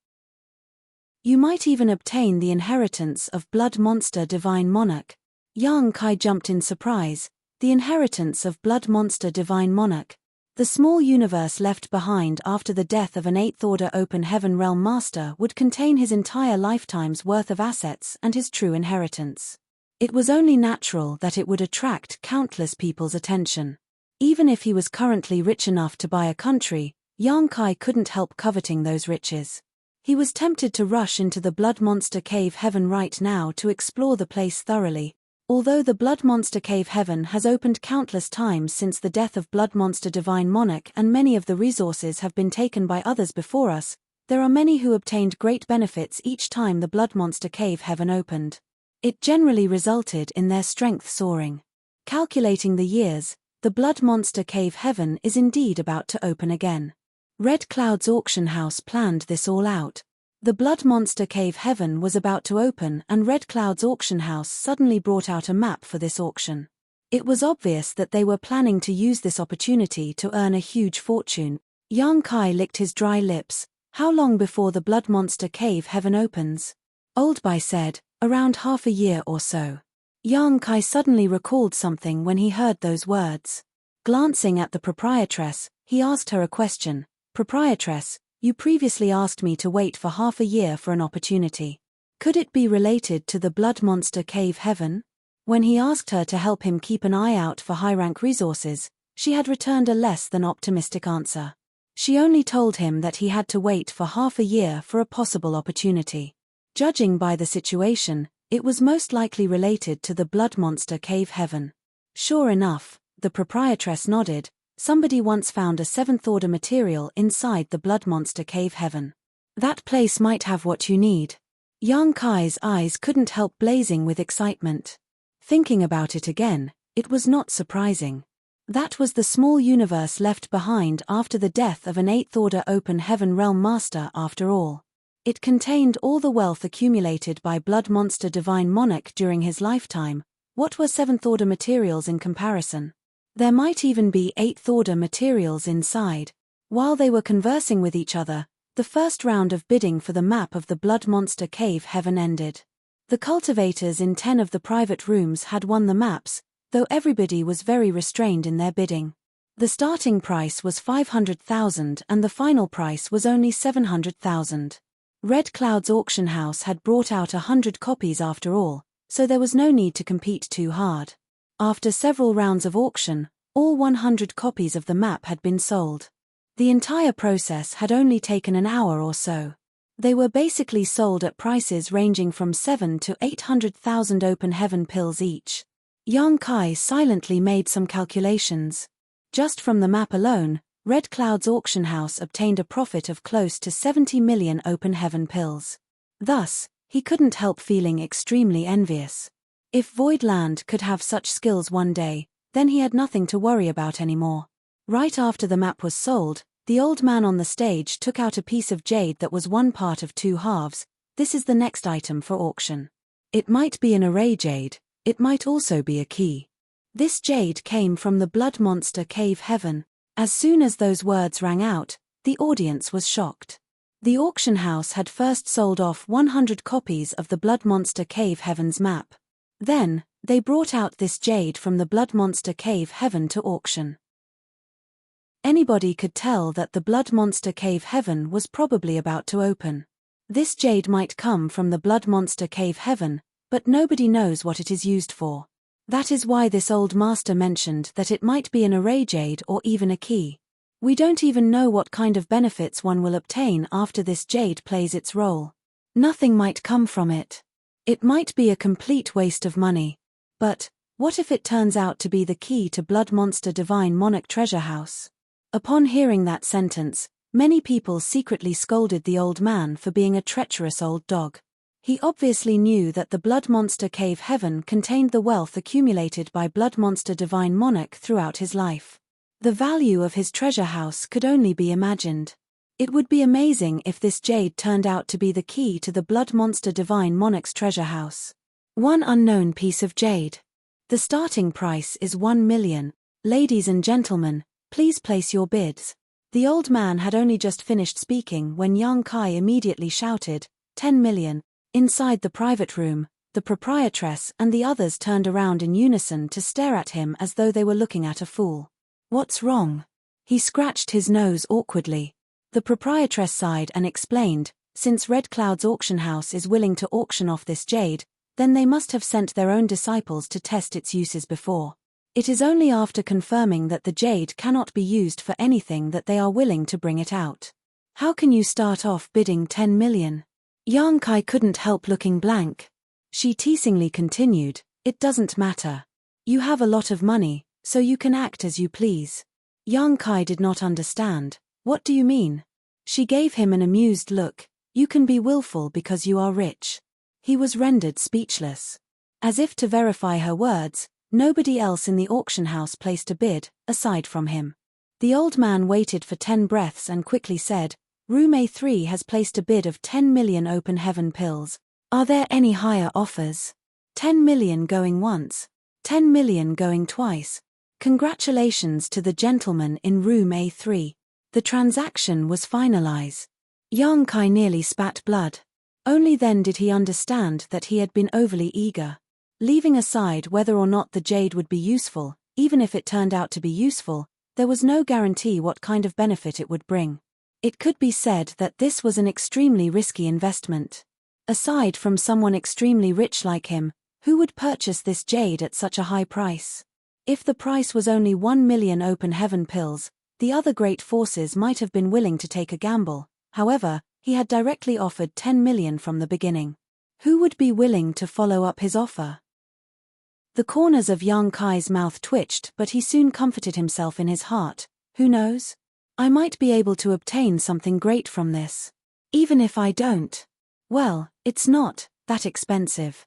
You might even obtain the inheritance of Blood Monster Divine Monarch." Yang Kai jumped in surprise. The inheritance of Blood Monster Divine Monarch. The small universe left behind after the death of an 8th order open heaven realm master would contain his entire lifetime's worth of assets and his true inheritance. It was only natural that it would attract countless people's attention. Even if he was currently rich enough to buy a country, Yang Kai couldn't help coveting those riches. He was tempted to rush into the Blood Monster Cave Heaven right now to explore the place thoroughly. Although the Blood Monster Cave Heaven has opened countless times since the death of Blood Monster Divine Monarch and many of the resources have been taken by others before us, there are many who obtained great benefits each time the Blood Monster Cave Heaven opened. It generally resulted in their strength soaring. Calculating the years, the Blood Monster Cave Heaven is indeed about to open again. Red Cloud's auction house planned this all out. The Blood Monster Cave Heaven was about to open and Red Cloud's auction house suddenly brought out a map for this auction. It was obvious that they were planning to use this opportunity to earn a huge fortune. Yang Kai licked his dry lips. "How long before the Blood Monster Cave Heaven opens?" Old Bai said, "Around half a year or so." Yang Kai suddenly recalled something when he heard those words. Glancing at the proprietress, he asked her a question. "Proprietress, you previously asked me to wait for half a year for an opportunity. Could it be related to the Blood Monster Cave Heaven?" When he asked her to help him keep an eye out for high-rank resources, she had returned a less than optimistic answer. She only told him that he had to wait for half a year for a possible opportunity. Judging by the situation, it was most likely related to the Blood Monster Cave Heaven. Sure enough, the proprietress nodded. Somebody once found a 7th order material inside the Blood Monster Cave Heaven. That place might have what you need. Yang Kai's eyes couldn't help blazing with excitement. Thinking about it again, it was not surprising. That was the small universe left behind after the death of an 8th order open heaven realm master after all. It contained all the wealth accumulated by Blood Monster Divine Monarch during his lifetime. What were 7th order materials in comparison? There might even be 8th order materials inside. While they were conversing with each other, the first round of bidding for the map of the Blood Monster Cave Heaven ended. The cultivators in 10 of the private rooms had won the maps, though everybody was very restrained in their bidding. The starting price was 500,000 and the final price was only 700,000. Red Cloud's auction house had brought out 100 copies after all, so there was no need to compete too hard. After several rounds of auction, all 100 copies of the map had been sold. The entire process had only taken an hour or so. They were basically sold at prices ranging from 7 to 800,000 open heaven pills each. Yang Kai silently made some calculations. Just from the map alone, Red Cloud's auction house obtained a profit of close to 70 million open heaven pills. Thus, he couldn't help feeling extremely envious. If Voidland could have such skills one day, then he had nothing to worry about anymore. Right after the map was sold, the old man on the stage took out a piece of jade that was one part of two halves. This is the next item for auction. It might be an array jade, it might also be a key. This jade came from the Blood Monster Cave Heaven. As soon as those words rang out, the audience was shocked. The auction house had first sold off 100 copies of the Blood Monster Cave Heaven's map. Then, they brought out this jade from the Blood Monster Cave Heaven to auction. Anybody could tell that the Blood Monster Cave Heaven was probably about to open. This jade might come from the Blood Monster Cave Heaven, but nobody knows what it is used for. That is why this old master mentioned that it might be an array jade or even a key. We don't even know what kind of benefits one will obtain after this jade plays its role. Nothing might come from it. It might be a complete waste of money. But, what if it turns out to be the key to Blood Monster Divine Monarch Treasure House? Upon hearing that sentence, many people secretly scolded the old man for being a treacherous old dog. He obviously knew that the Blood Monster Cave Heaven contained the wealth accumulated by Blood Monster Divine Monarch throughout his life. The value of his treasure house could only be imagined. It would be amazing if this jade turned out to be the key to the Blood Monster Divine Monarch's treasure house. One unknown piece of jade. The starting price is 1 million. Ladies and gentlemen, please place your bids. The old man had only just finished speaking when Yang Kai immediately shouted, 10 million. Inside the private room, the proprietress and the others turned around in unison to stare at him as though they were looking at a fool. What's wrong? He scratched his nose awkwardly. The proprietress sighed and explained, since Red Cloud's auction house is willing to auction off this jade, then they must have sent their own disciples to test its uses before. It is only after confirming that the jade cannot be used for anything that they are willing to bring it out. How can you start off bidding 10 million? Yang Kai couldn't help looking blank. She teasingly continued, it doesn't matter. You have a lot of money, so you can act as you please. Yang Kai did not understand. What do you mean? She gave him an amused look. You can be willful because you are rich. He was rendered speechless. As if to verify her words, nobody else in the auction house placed a bid, aside from him. The old man waited for 10 breaths and quickly said, Room A3 has placed a bid of 10 million open heaven pills. Are there any higher offers? 10 million going once. 10 million going twice. Congratulations to the gentleman in room A3. The transaction was finalized. Yang Kai nearly spat blood. Only then did he understand that he had been overly eager. Leaving aside whether or not the jade would be useful, even if it turned out to be useful, there was no guarantee what kind of benefit it would bring. It could be said that this was an extremely risky investment. Aside from someone extremely rich like him, who would purchase this jade at such a high price? If the price was only 1 million open heaven pills, the other great forces might have been willing to take a gamble. However, he had directly offered 10 million from the beginning. Who would be willing to follow up his offer? The corners of Yang Kai's mouth twitched, but he soon comforted himself in his heart. Who knows? I might be able to obtain something great from this. Even if I don't. Well, it's not that expensive.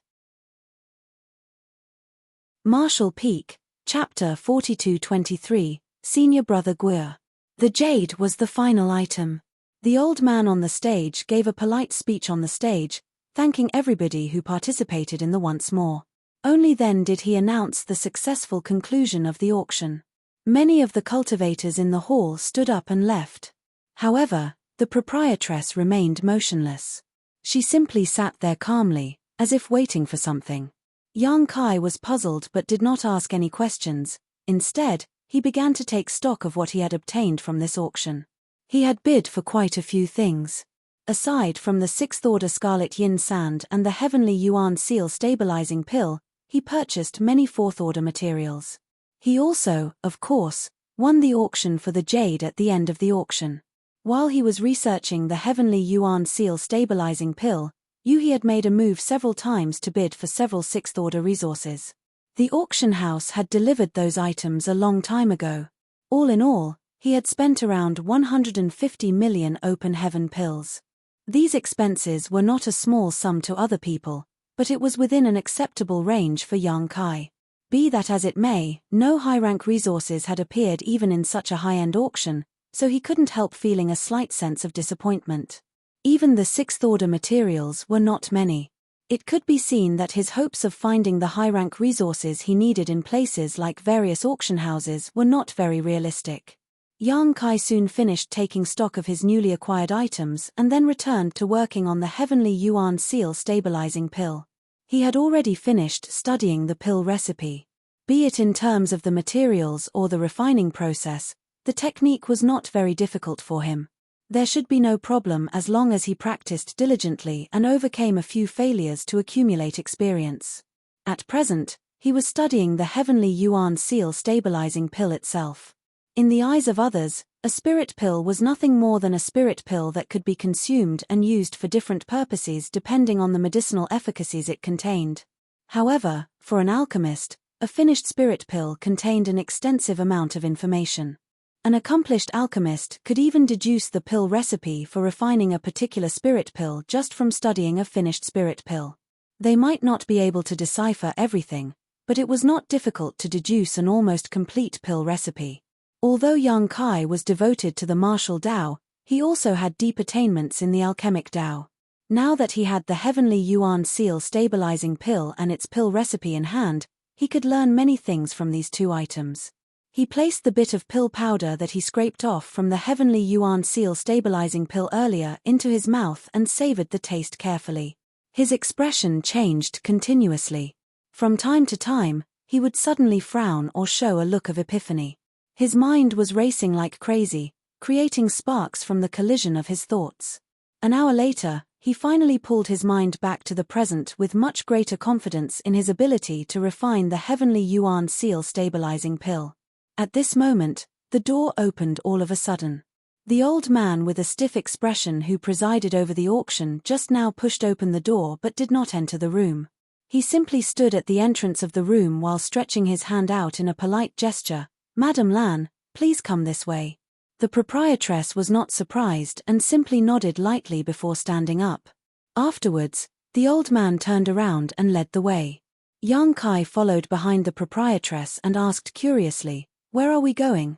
Marshall Peak, Chapter 42-23, Senior Brother Guir. The jade was the final item. The old man on the stage gave a polite speech on the stage, thanking everybody who participated in the once more. Only then did he announce the successful conclusion of the auction. Many of the cultivators in the hall stood up and left. However, the proprietress remained motionless. She simply sat there calmly, as if waiting for something. Yang Kai was puzzled but did not ask any questions. Instead, he began to take stock of what he had obtained from this auction. He had bid for quite a few things. Aside from the 6th order scarlet yin sand and the heavenly yuan seal stabilizing pill, he purchased many 4th order materials. He also, of course, won the auction for the jade at the end of the auction. While he was researching the heavenly yuan seal stabilizing pill, Yuhi had made a move several times to bid for several 6th order resources. The auction house had delivered those items a long time ago. All in all, he had spent around 150 million open heaven pills. These expenses were not a small sum to other people, but it was within an acceptable range for Yang Kai. Be that as it may, no high-rank resources had appeared even in such a high-end auction, so he couldn't help feeling a slight sense of disappointment. Even the 6th order materials were not many. It could be seen that his hopes of finding the high-rank resources he needed in places like various auction houses were not very realistic. Yang Kai soon finished taking stock of his newly acquired items and then returned to working on the heavenly yuan seal stabilizing pill. He had already finished studying the pill recipe. Be it in terms of the materials or the refining process, the technique was not very difficult for him. There should be no problem as long as he practiced diligently and overcame a few failures to accumulate experience. At present, he was studying the heavenly yuan seal stabilizing pill itself. In the eyes of others, a spirit pill was nothing more than a spirit pill that could be consumed and used for different purposes depending on the medicinal efficacies it contained. However, for an alchemist, a finished spirit pill contained an extensive amount of information. An accomplished alchemist could even deduce the pill recipe for refining a particular spirit pill just from studying a finished spirit pill. They might not be able to decipher everything, but it was not difficult to deduce an almost complete pill recipe. Although Yang Kai was devoted to the martial Tao, he also had deep attainments in the alchemic Tao. Now that he had the heavenly yuan seal stabilizing pill and its pill recipe in hand, he could learn many things from these two items. He placed the bit of pill powder that he scraped off from the heavenly yuan seal stabilizing pill earlier into his mouth and savored the taste carefully. His expression changed continuously. From time to time, he would suddenly frown or show a look of epiphany. His mind was racing like crazy, creating sparks from the collision of his thoughts. An hour later, he finally pulled his mind back to the present with much greater confidence in his ability to refine the heavenly yuan seal stabilizing pill. At this moment, the door opened all of a sudden. The old man with a stiff expression who presided over the auction just now pushed open the door but did not enter the room. He simply stood at the entrance of the room while stretching his hand out in a polite gesture. "Madam Lan, please come this way." The proprietress was not surprised and simply nodded lightly before standing up. Afterwards, the old man turned around and led the way. Yang Kai followed behind the proprietress and asked curiously, "Where are we going?"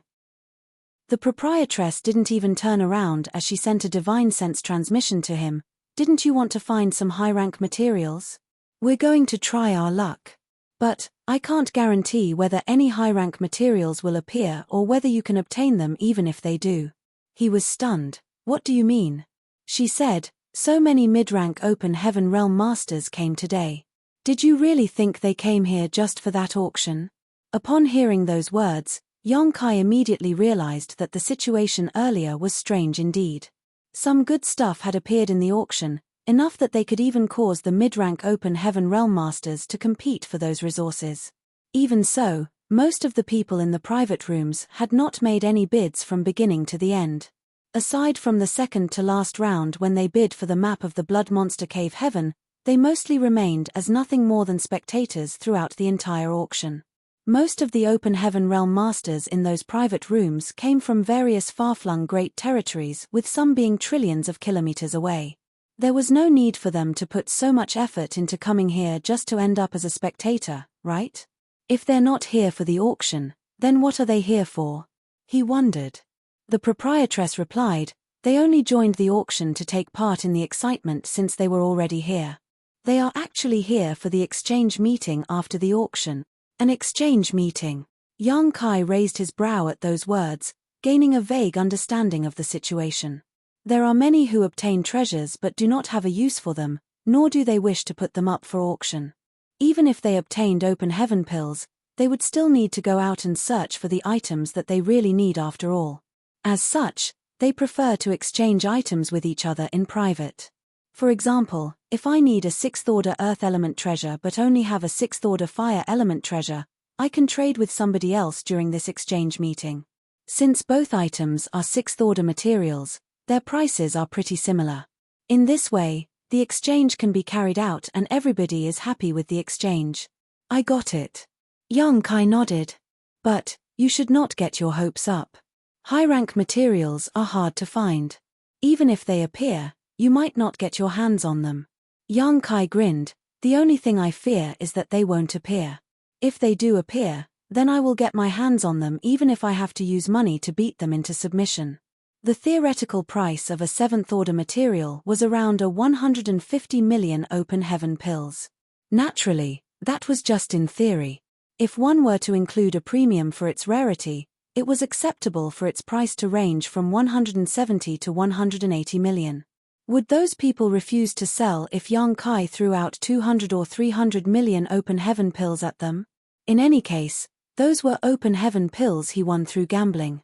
The proprietress didn't even turn around as she sent a divine sense transmission to him. "Didn't you want to find some high-rank materials? We're going to try our luck. But I can't guarantee whether any high-rank materials will appear or whether you can obtain them even if they do." He was stunned. "What do you mean?" She said, "So many mid-rank open heaven realm masters came today. Did you really think they came here just for that auction?" Upon hearing those words, Yang Kai immediately realized that the situation earlier was strange indeed. Some good stuff had appeared in the auction, enough that they could even cause the mid-rank open heaven realm masters to compete for those resources. Even so, most of the people in the private rooms had not made any bids from beginning to the end. Aside from the second to last round when they bid for the map of the Blood Monster Cave Heaven, they mostly remained as nothing more than spectators throughout the entire auction. Most of the open heaven realm masters in those private rooms came from various far-flung great territories, with some being trillions of kilometers away. There was no need for them to put so much effort into coming here just to end up as a spectator, right? If they're not here for the auction, then what are they here for? He wondered. The proprietress replied, "They only joined the auction to take part in the excitement since they were already here. They are actually here for the exchange meeting after the auction." An exchange meeting. Yang Kai raised his brow at those words, gaining a vague understanding of the situation. There are many who obtain treasures but do not have a use for them, nor do they wish to put them up for auction. Even if they obtained open heaven pills, they would still need to go out and search for the items that they really need after all. As such, They prefer to exchange items with each other in private. For example, if I need a 6th order earth element treasure but only have a 6th order fire element treasure, I can trade with somebody else during this exchange meeting. Since both items are 6th order materials, their prices are pretty similar. In this way, the exchange can be carried out and everybody is happy with the exchange. I got it. Young Kai nodded. But, you should not get your hopes up. High-rank materials are hard to find. Even if they appear, you might not get your hands on them. Young Kai grinned. The only thing I fear is that they won't appear. If they do appear, then I will get my hands on them even if I have to use money to beat them into submission. The theoretical price of a 7th order material was around a 150 million open heaven pills. Naturally, that was just in theory. If one were to include a premium for its rarity, it was acceptable for its price to range from 170 to 180 million. Would those people refuse to sell if Yang Kai threw out 200 or 300 million open heaven pills at them? In any case, those were open heaven pills he won through gambling.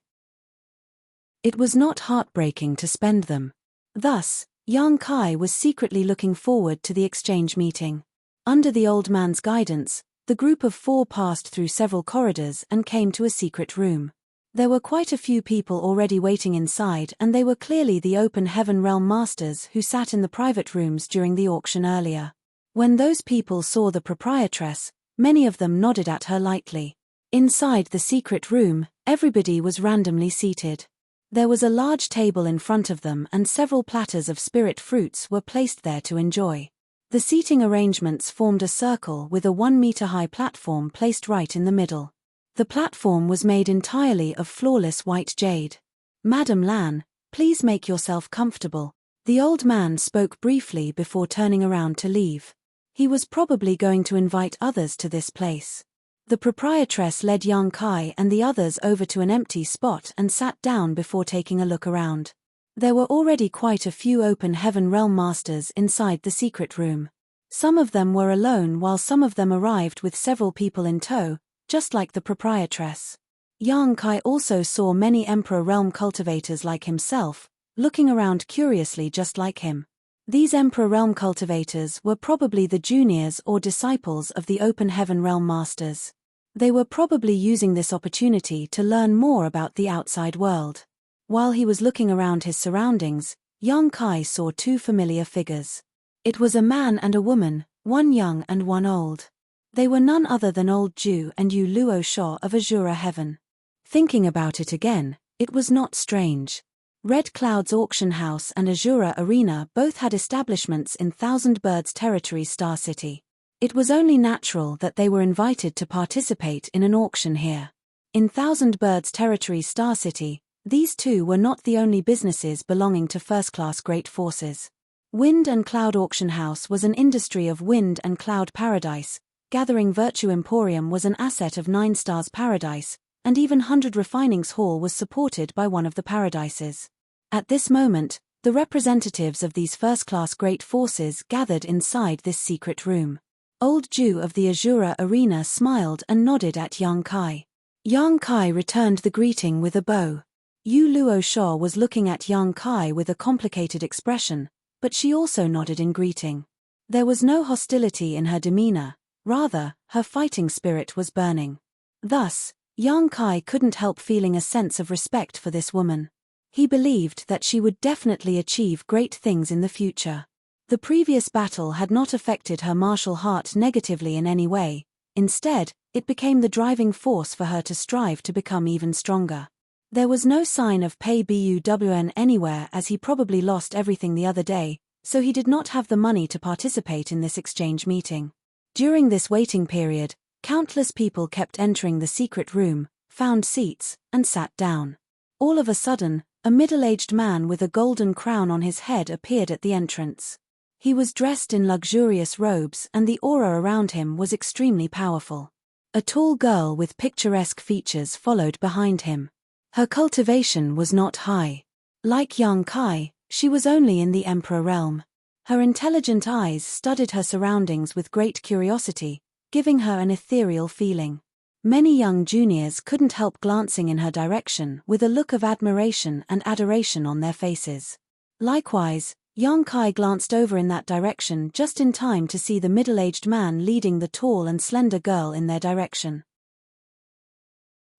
It was not heartbreaking to spend them. Thus, Yang Kai was secretly looking forward to the exchange meeting. Under the old man's guidance, the group of 4 passed through several corridors and came to a secret room. There were quite a few people already waiting inside and they were clearly the open heaven realm masters who sat in the private rooms during the auction earlier. When those people saw the proprietress, many of them nodded at her lightly. Inside the secret room, everybody was randomly seated. There was a large table in front of them and several platters of spirit fruits were placed there to enjoy. The seating arrangements formed a circle with a 1-meter-high platform placed right in the middle. The platform was made entirely of flawless white jade. Madam Lan, please make yourself comfortable. The old man spoke briefly before turning around to leave. He was probably going to invite others to this place. The proprietress led Yang Kai and the others over to an empty spot and sat down before taking a look around. There were already quite a few open heaven realm masters inside the secret room. Some of them were alone while some of them arrived with several people in tow, just like the proprietress. Yang Kai also saw many Emperor Realm cultivators like himself, looking around curiously just like him. These Emperor Realm cultivators were probably the juniors or disciples of the Open Heaven Realm Masters. They were probably using this opportunity to learn more about the outside world. While he was looking around his surroundings, Yang Kai saw 2 familiar figures. It was a man and a woman, one young and one old. They were none other than Old Ju and Yu Luo Sha of Azura Heaven. Thinking about it again, it was not strange. Red Cloud's auction house and Azura Arena both had establishments in Thousand Birds Territory Star City. It was only natural that they were invited to participate in an auction here. In Thousand Birds Territory Star City, these 2 were not the only businesses belonging to first-class great forces. Wind and Cloud Auction House was an industry of wind and cloud paradise. Gathering Virtue Emporium was an asset of 9 Stars Paradise, and even 100 Refinings Hall was supported by one of the paradises. At this moment, the representatives of these first-class great forces gathered inside this secret room. Old Ju of the Azura Arena smiled and nodded at Yang Kai. Yang Kai returned the greeting with a bow. Yu Luo Sha was looking at Yang Kai with a complicated expression, but she also nodded in greeting. There was no hostility in her demeanor. Rather, her fighting spirit was burning. Thus, Yang Kai couldn't help feeling a sense of respect for this woman. He believed that she would definitely achieve great things in the future. The previous battle had not affected her martial heart negatively in any way. Instead, it became the driving force for her to strive to become even stronger. There was no sign of Pei Buwn anywhere as he probably lost everything the other day, so he did not have the money to participate in this exchange meeting. During this waiting period, countless people kept entering the secret room, found seats, and sat down. All of a sudden, a middle-aged man with a golden crown on his head appeared at the entrance. He was dressed in luxurious robes and the aura around him was extremely powerful. A tall girl with picturesque features followed behind him. Her cultivation was not high. Like Yang Kai, she was only in the Emperor realm. Her intelligent eyes studied her surroundings with great curiosity, giving her an ethereal feeling. Many young juniors couldn't help glancing in her direction with a look of admiration and adoration on their faces. Likewise, young Kai glanced over in that direction just in time to see the middle-aged man leading the tall and slender girl in their direction.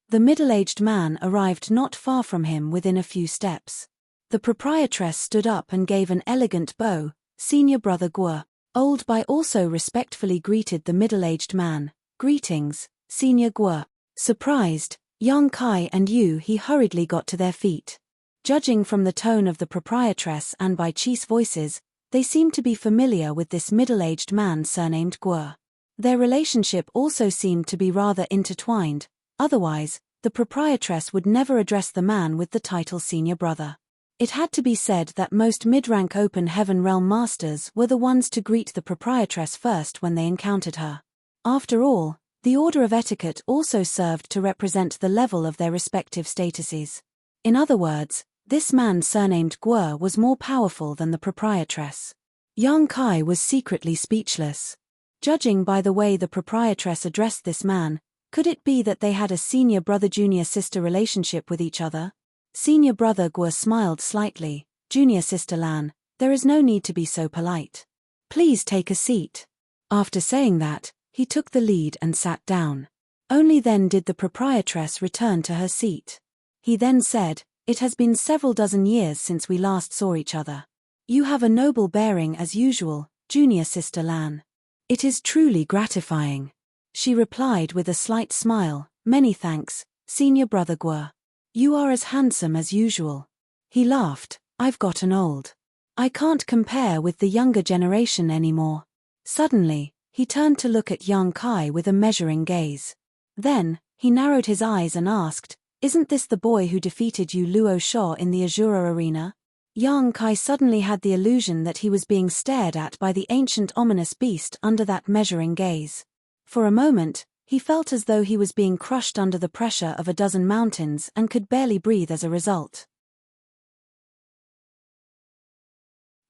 The middle-aged man arrived not far from him within a few steps. The proprietress stood up and gave an elegant bow. Senior brother Guo, Old Bai also respectfully greeted the middle-aged man. Greetings, Senior Guo. Surprised, young Kai and Yu He hurriedly got to their feet. Judging from the tone of the proprietress and Bai Chi's voices, they seemed to be familiar with this middle-aged man surnamed Guo. Their relationship also seemed to be rather intertwined, otherwise, the proprietress would never address the man with the title Senior Brother. It had to be said that most mid-rank open heaven realm masters were the ones to greet the proprietress first when they encountered her. After all, the order of etiquette also served to represent the level of their respective statuses. In other words, this man surnamed Guo was more powerful than the proprietress. Young Kai was secretly speechless. Judging by the way the proprietress addressed this man, could it be that they had a senior brother-junior sister relationship with each other? Senior brother Guo smiled slightly. Junior sister Lan, there is no need to be so polite. Please take a seat. After saying that, he took the lead and sat down. Only then did the proprietress return to her seat. He then said, "It has been several dozen years since we last saw each other. You have a noble bearing as usual, junior sister Lan. It is truly gratifying." She replied with a slight smile, "Many thanks, senior brother Guo. You are as handsome as usual." He laughed, "I've gotten old. I can't compare with the younger generation anymore." Suddenly, he turned to look at young Kai with a measuring gaze. Then, he narrowed his eyes and asked, "Isn't this the boy who defeated Yu Luo Sha in the Azura arena?" Young Kai suddenly had the illusion that he was being stared at by the ancient ominous beast under that measuring gaze. For a moment, he felt as though he was being crushed under the pressure of a dozen mountains and could barely breathe as a result.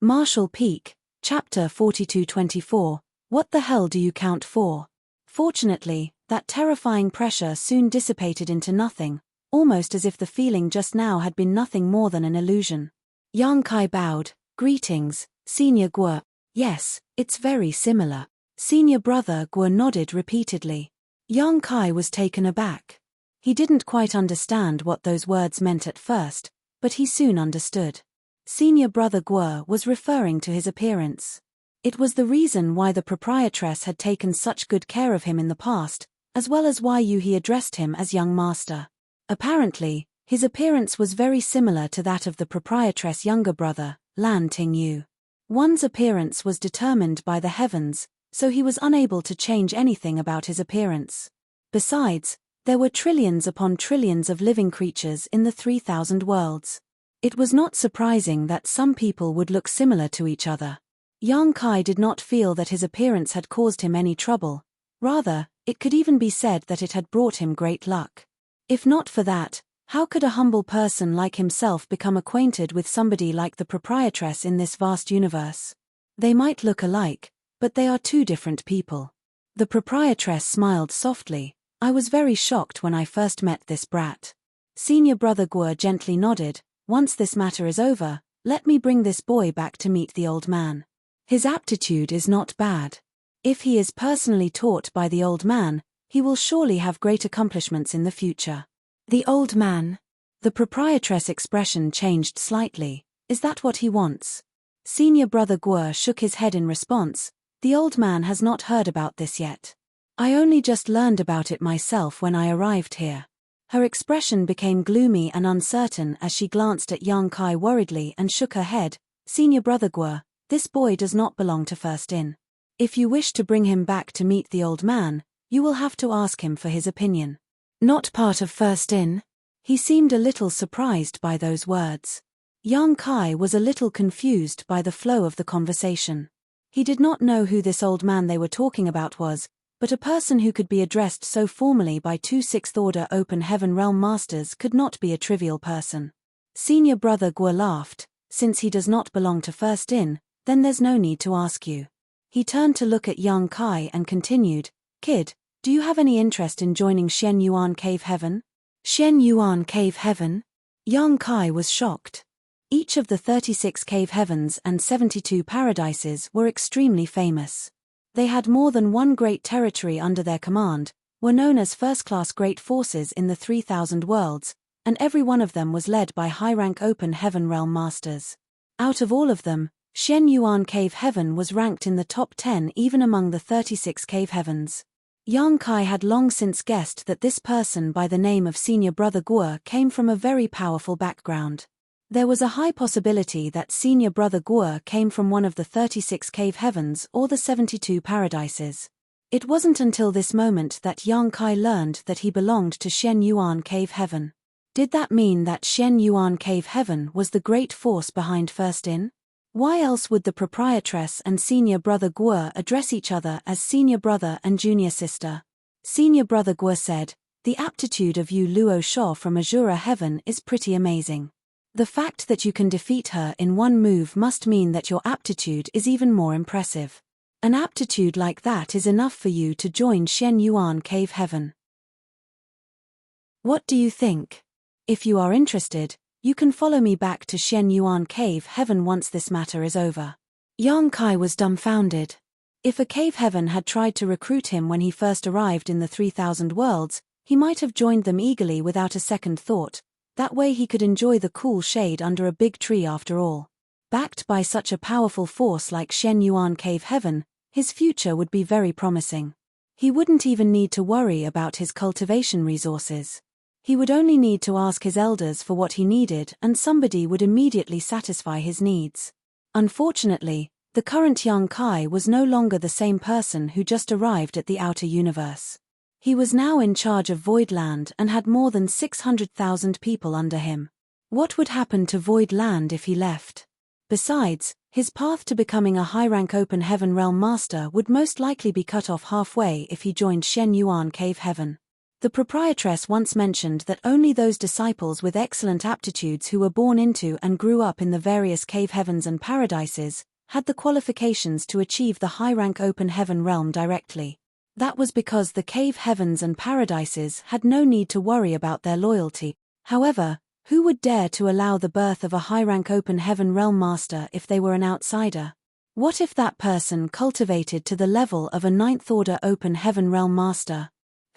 Marshall Peak, Chapter 42-24, What the hell do you count for? Fortunately, that terrifying pressure soon dissipated into nothing, almost as if the feeling just now had been nothing more than an illusion. Yang Kai bowed, "Greetings, Senior Guo." "Yes, it's very similar." Senior brother Guo nodded repeatedly. Young Kai was taken aback. He didn't quite understand what those words meant at first, but he soon understood. Senior brother Guo was referring to his appearance. It was the reason why the proprietress had taken such good care of him in the past, as well as why Yu He addressed him as young master. Apparently, his appearance was very similar to that of the proprietress' younger brother, Lan Tingyu. One's appearance was determined by the heavens, so he was unable to change anything about his appearance. Besides, there were trillions upon trillions of living creatures in the 3,000 worlds. It was not surprising that some people would look similar to each other. Yang Kai did not feel that his appearance had caused him any trouble. Rather, it could even be said that it had brought him great luck. If not for that, how could a humble person like himself become acquainted with somebody like the proprietress in this vast universe? They might look alike, but they are two different people. The proprietress smiled softly. "I was very shocked when I first met this brat." Senior brother Guo gently nodded. "Once this matter is over, let me bring this boy back to meet the old man. His aptitude is not bad. If he is personally taught by the old man, he will surely have great accomplishments in the future." "The old man?" The proprietress' expression changed slightly. "Is that what he wants?" Senior brother Guo shook his head in response. "The old man has not heard about this yet. I only just learned about it myself when I arrived here." Her expression became gloomy and uncertain as she glanced at young Kai worriedly and shook her head. "Senior brother Guo, this boy does not belong to First In. If you wish to bring him back to meet the old man, you will have to ask him for his opinion." "Not part of First In?" He seemed a little surprised by those words. Young Kai was a little confused by the flow of the conversation. He did not know who this old man they were talking about was, but a person who could be addressed so formally by two sixth-order open heaven realm masters could not be a trivial person. Senior brother Guo laughed. "Since he does not belong to First In, then there's no need to ask you." He turned to look at young Kai and continued, "Kid, Do you have any interest in joining Xian Yuan Cave Heaven? Xian Yuan Cave Heaven? Yang Kai was shocked. Each of the 36 cave heavens and 72 paradises were extremely famous. They had more than one great territory under their command, were known as first-class great forces in the 3,000 worlds, and every one of them was led by high-rank open heaven realm masters. Out of all of them, Xian Yuan Cave Heaven was ranked in the top 10 even among the 36 cave heavens. Yang Kai had long since guessed that this person by the name of Senior Brother Guo came from a very powerful background. There was a high possibility that Senior Brother Guo came from one of the 36 cave heavens or the 72 paradises. It wasn't until this moment that Yang Kai learned that he belonged to Xian Yuan Cave Heaven. Did that mean that Xian Yuan Cave Heaven was the great force behind First In? Why else would the proprietress and Senior Brother Guo address each other as Senior Brother and Junior Sister? Senior Brother Guo said, "The aptitude of Yu Luo Sho from Azura Heaven is pretty amazing. The fact that you can defeat her in one move must mean that your aptitude is even more impressive. An aptitude like that is enough for you to join Xian Yuan Cave Heaven. What do you think? If you are interested, you can follow me back to Xian Yuan Cave Heaven once this matter is over." Yang Kai was dumbfounded. If a cave heaven had tried to recruit him when he first arrived in the 3,000 worlds, he might have joined them eagerly without a second thought. That way he could enjoy the cool shade under a big tree after all. Backed by such a powerful force like Xian Yuan Cave Heaven, his future would be very promising. He wouldn't even need to worry about his cultivation resources. He would only need to ask his elders for what he needed and somebody would immediately satisfy his needs. Unfortunately, the current Yang Kai was no longer the same person who just arrived at the outer universe. He was now in charge of Void Land and had more than 600,000 people under him. What would happen to Void Land if he left? Besides, his path to becoming a high-rank open heaven realm master would most likely be cut off halfway if he joined Xian Yuan Cave Heaven. The proprietress once mentioned that only those disciples with excellent aptitudes who were born into and grew up in the various cave heavens and paradises had the qualifications to achieve the high-rank open heaven realm directly. That was because the cave heavens and paradises had no need to worry about their loyalty. However, who would dare to allow the birth of a high-rank open heaven realm master if they were an outsider? What if that person cultivated to the level of a 9th order open heaven realm master?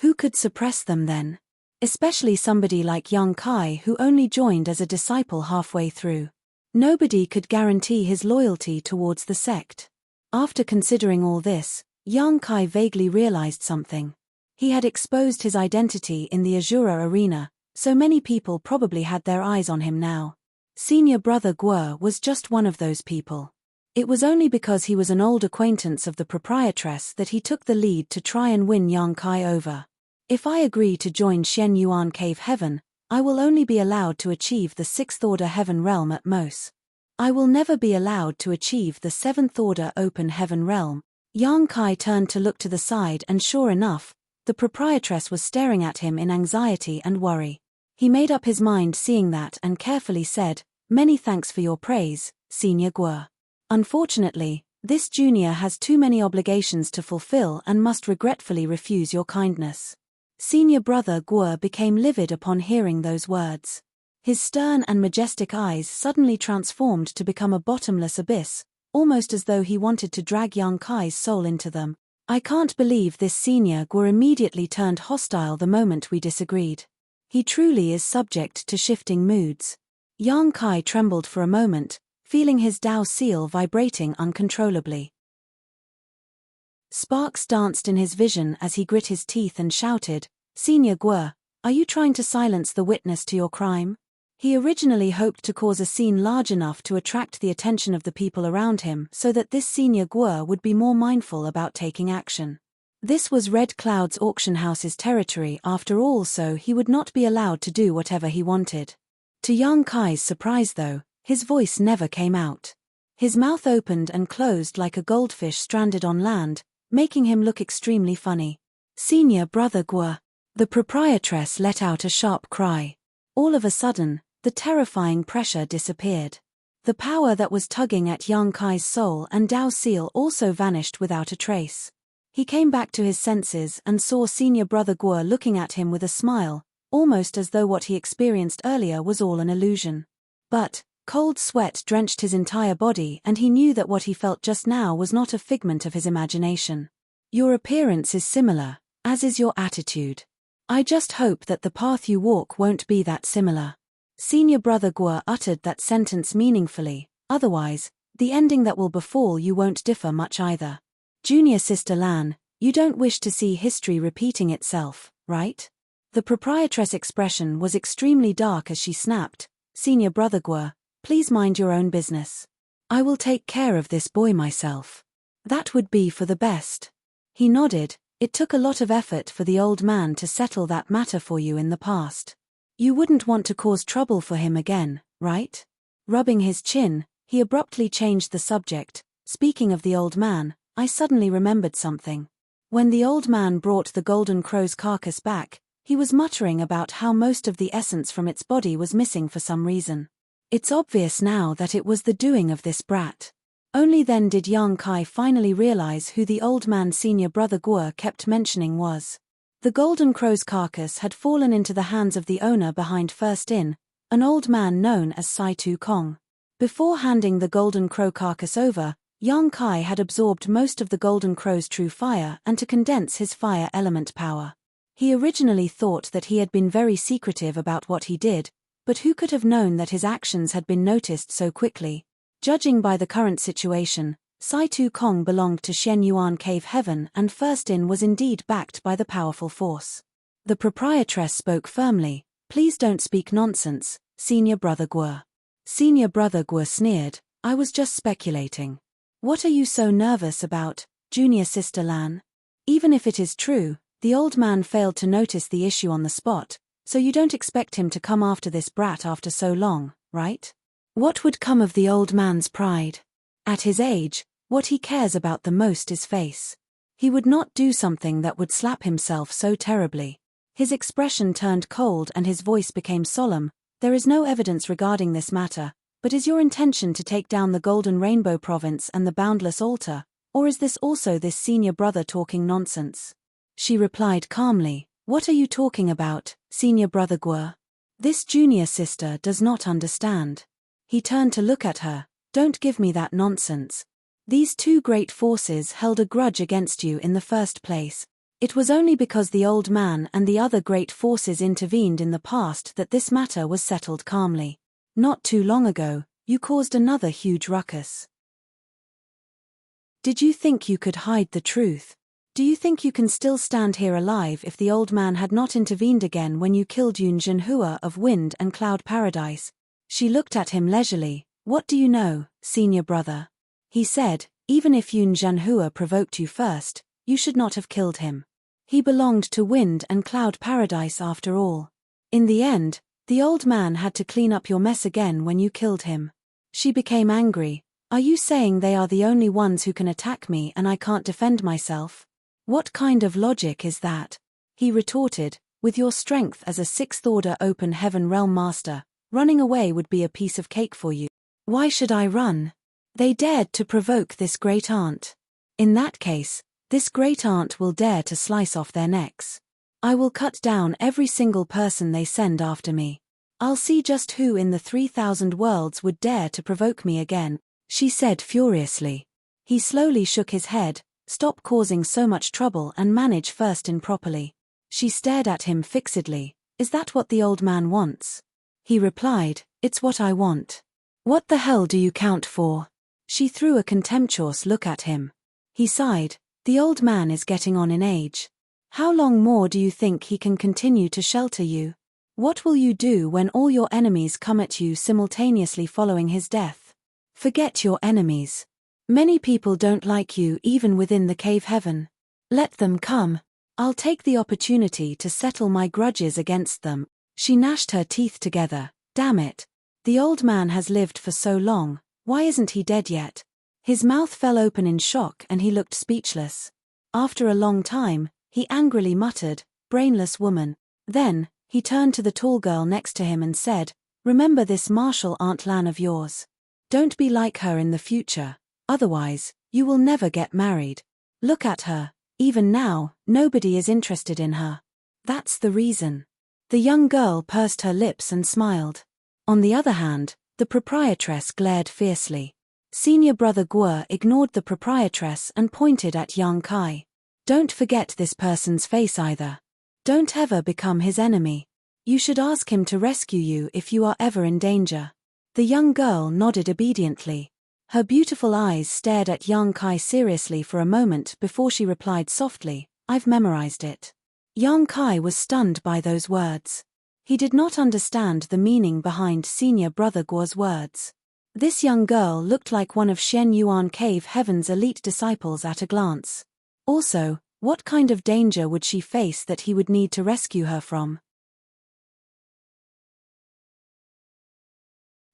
Who could suppress them then? Especially somebody like Yang Kai who only joined as a disciple halfway through. Nobody could guarantee his loyalty towards the sect. After considering all this, Yang Kai vaguely realized something. He had exposed his identity in the Azura arena, so many people probably had their eyes on him now. Senior Brother Guo was just one of those people. It was only because he was an old acquaintance of the proprietress that he took the lead to try and win Yang Kai over. If I agree to join Xian Yuan Cave Heaven, I will only be allowed to achieve the 6th order heaven realm at most. I will never be allowed to achieve the 7th order open heaven realm. Yang Kai turned to look to the side and sure enough, the proprietress was staring at him in anxiety and worry. He made up his mind seeing that and carefully said, "Many thanks for your praise, Senior Guo. Unfortunately, this junior has too many obligations to fulfill and must regretfully refuse your kindness." Senior Brother Guo became livid upon hearing those words. His stern and majestic eyes suddenly transformed to become a bottomless abyss, almost as though he wanted to drag Yang Kai's soul into them. "I can't believe this Senior Guo immediately turned hostile the moment we disagreed. He truly is subject to shifting moods." Yang Kai trembled for a moment, feeling his Dao seal vibrating uncontrollably. Sparks danced in his vision as he grit his teeth and shouted, "Senior Guo, are you trying to silence the witness to your crime?" He originally hoped to cause a scene large enough to attract the attention of the people around him so that this Senior Guo would be more mindful about taking action. This was Red Cloud's auction house's territory after all, so he would not be allowed to do whatever he wanted. To Yang Kai's surprise though, his voice never came out. His mouth opened and closed like a goldfish stranded on land, making him look extremely funny. "Senior Brother Guo." The proprietress let out a sharp cry. All of a sudden, the terrifying pressure disappeared. The power that was tugging at Yang Kai's soul and Dao seal also vanished without a trace. He came back to his senses and saw senior brother Guo looking at him with a smile, almost as though what he experienced earlier was all an illusion. But cold sweat drenched his entire body and he knew that what he felt just now was not a figment of his imagination. Your appearance is similar, as is your attitude. I just hope that the path you walk won't be that similar. Senior brother Guo uttered that sentence meaningfully, otherwise, the ending that will befall you won't differ much either. Junior sister Lan, you don't wish to see history repeating itself, right? The proprietress' expression was extremely dark as she snapped, Senior brother Guo, please mind your own business. I will take care of this boy myself. That would be for the best. He nodded. It took a lot of effort for the old man to settle that matter for you in the past. You wouldn't want to cause trouble for him again, right? Rubbing his chin, he abruptly changed the subject. Speaking of the old man, I suddenly remembered something. When the old man brought the golden crow's carcass back, he was muttering about how most of the essence from its body was missing for some reason. It's obvious now that it was the doing of this brat. Only then did Yang Kai finally realize who the old man senior brother Guo kept mentioning was. The golden crow's carcass had fallen into the hands of the owner behind First Inn, an old man known as Sai Tu Kong. Before handing the golden crow carcass over, Yang Kai had absorbed most of the golden crow's true fire and to condense his fire element power. He originally thought that he had been very secretive about what he did, but who could have known that his actions had been noticed so quickly? Judging by the current situation, Sai Tu Kong belonged to Shen Yuan Cave Heaven and First Inn was indeed backed by the powerful force. The proprietress spoke firmly, please don't speak nonsense, senior brother Guo. Senior brother Guo sneered, I was just speculating. What are you so nervous about, junior sister Lan? Even if it is true, the old man failed to notice the issue on the spot, so you don't expect him to come after this brat after so long, right? What would come of the old man's pride? At his age, what he cares about the most is face. He would not do something that would slap himself so terribly. His expression turned cold and his voice became solemn. There is no evidence regarding this matter, but is your intention to take down the Golden Rainbow Province and the Boundless Altar, or is this also this senior brother talking nonsense? She replied calmly, what are you talking about, senior brother Guo? This junior sister does not understand. He turned to look at her, don't give me that nonsense. These two great forces held a grudge against you in the first place. It was only because the old man and the other great forces intervened in the past that this matter was settled calmly. Not too long ago, you caused another huge ruckus. Did you think you could hide the truth? Do you think you can still stand here alive if the old man had not intervened again when you killed Yun Zhenhua of Wind and Cloud Paradise? She looked at him leisurely. What do you know, senior brother? He said, even if Yun Zhenhua provoked you first, you should not have killed him. He belonged to Wind and Cloud Paradise after all. In the end, the old man had to clean up your mess again when you killed him. She became angry. Are you saying they are the only ones who can attack me and I can't defend myself? What kind of logic is that? He retorted, with your strength as a sixth-order open heaven realm master, running away would be a piece of cake for you. Why should I run? They dared to provoke this great aunt. In that case, this great aunt will dare to slice off their necks. I will cut down every single person they send after me. I'll see just who in the 3,000 worlds would dare to provoke me again, she said furiously. He slowly shook his head, stop causing so much trouble and manage First Inn properly. She stared at him fixedly. Is that what the old man wants? He replied, it's what I want. What the hell do you count for? She threw a contemptuous look at him. He sighed, the old man is getting on in age. How long more do you think he can continue to shelter you? What will you do when all your enemies come at you simultaneously following his death? Forget your enemies. Many people don't like you even within the cave heaven. Let them come. I'll take the opportunity to settle my grudges against them. She gnashed her teeth together. Damn it. The old man has lived for so long, why isn't he dead yet? His mouth fell open in shock and he looked speechless. After a long time, he angrily muttered, brainless woman. Then, he turned to the tall girl next to him and said, remember this martial Aunt Lan of yours. Don't be like her in the future, otherwise, you will never get married. Look at her, Even now, nobody is interested in her. That's the reason. The young girl pursed her lips and smiled. On the other hand, the proprietress glared fiercely. Senior brother Guo ignored the proprietress and pointed at young Kai. Don't forget this person's face either. Don't ever become his enemy. You should ask him to rescue you if you are ever in danger. The young girl nodded obediently. Her beautiful eyes stared at young Kai seriously for a moment before she replied softly, I've memorized it. Young Kai was stunned by those words. He did not understand the meaning behind senior brother Guo's words. This young girl looked like one of Shen Yuan Cave Heaven's elite disciples at a glance. Also, what kind of danger would she face that he would need to rescue her from?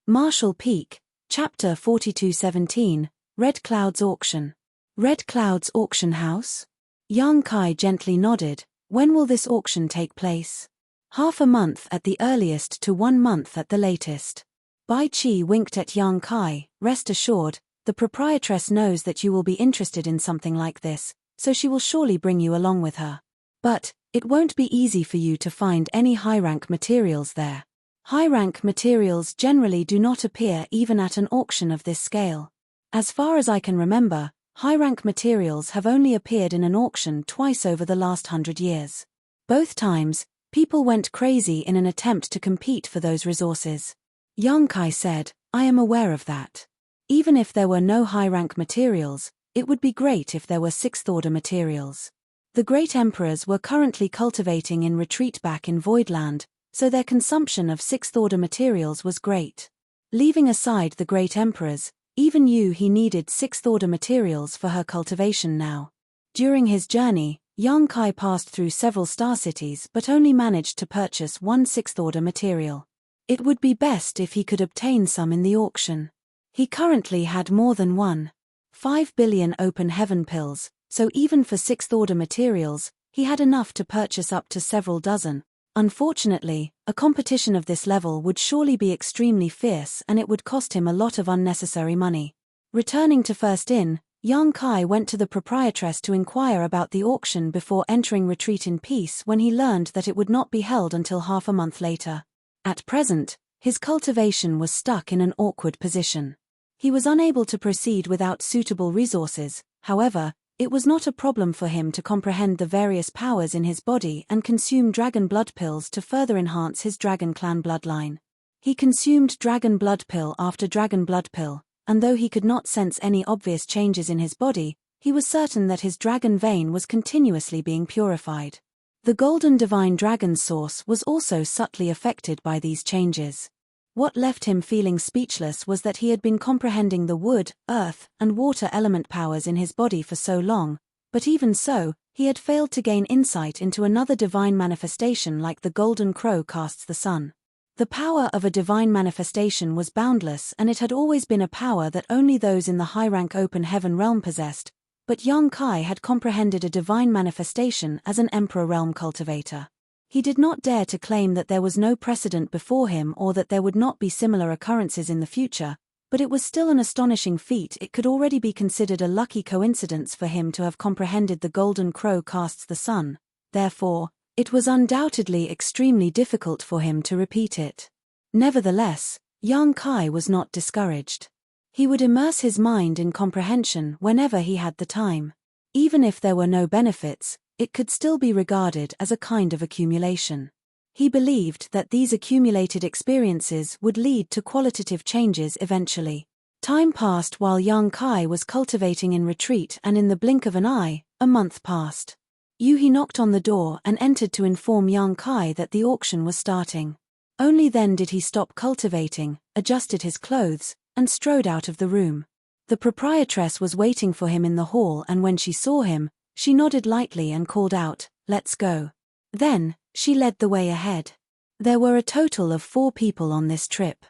Marshall Peak, Chapter 4217, Red Cloud's Auction. Red Cloud's Auction House? Young Kai gently nodded. When will this auction take place? Half a month at the earliest to 1 month at the latest. Bai Qi winked at young Kai. Rest assured, the proprietress knows that you will be interested in something like this, so she will surely bring you along with her. But, it won't be easy for you to find any high-rank materials there. High-rank materials generally do not appear even at an auction of this scale. As far as I can remember, high-rank materials have only appeared in an auction twice over the last 100 years. Both times, people went crazy in an attempt to compete for those resources. Young Kai said, I am aware of that. Even if there were no high-rank materials, it would be great if there were sixth-order materials. The great emperors were currently cultivating in retreat back in Voidland, so their consumption of sixth-order materials was great. Leaving aside the great emperors, even Yu He needed sixth-order materials for her cultivation now. During his journey, young Kai passed through several star cities but only managed to purchase one sixth-order material. It would be best if he could obtain some in the auction. He currently had more than 1.5 billion open heaven pills, so even for sixth-order materials, he had enough to purchase up to several dozen. Unfortunately, a competition of this level would surely be extremely fierce and it would cost him a lot of unnecessary money. Returning to First Inn, young Kai went to the proprietress to inquire about the auction before entering retreat in peace when he learned that it would not be held until half a month later. At present, his cultivation was stuck in an awkward position. He was unable to proceed without suitable resources. However, it was not a problem for him to comprehend the various powers in his body and consume dragon blood pills to further enhance his dragon clan bloodline. He consumed dragon blood pill after dragon blood pill, and though he could not sense any obvious changes in his body, he was certain that his dragon vein was continuously being purified. The golden divine dragon source was also subtly affected by these changes. What left him feeling speechless was that he had been comprehending the wood, earth, and water element powers in his body for so long, but even so, he had failed to gain insight into another divine manifestation like the golden crow casts the sun. The power of a divine manifestation was boundless and it had always been a power that only those in the high-rank open heaven realm possessed, but young Kai had comprehended a divine manifestation as an emperor realm cultivator. He did not dare to claim that there was no precedent before him or that there would not be similar occurrences in the future, but it was still an astonishing feat. It could already be considered a lucky coincidence for him to have comprehended the golden crow casts the sun. Therefore, it was undoubtedly extremely difficult for him to repeat it. Nevertheless, young Kai was not discouraged. He would immerse his mind in comprehension whenever he had the time. Even if there were no benefits, it could still be regarded as a kind of accumulation. He believed that these accumulated experiences would lead to qualitative changes eventually. Time passed while young Kai was cultivating in retreat, and in the blink of an eye, a month passed. Yuhi knocked on the door and entered to inform young Kai that the auction was starting. Only then did he stop cultivating, adjusted his clothes, and strode out of the room. The proprietress was waiting for him in the hall, and when she saw him, she nodded lightly and called out, "Let's go." Then, she led the way ahead. There were a total of 4 people on this trip.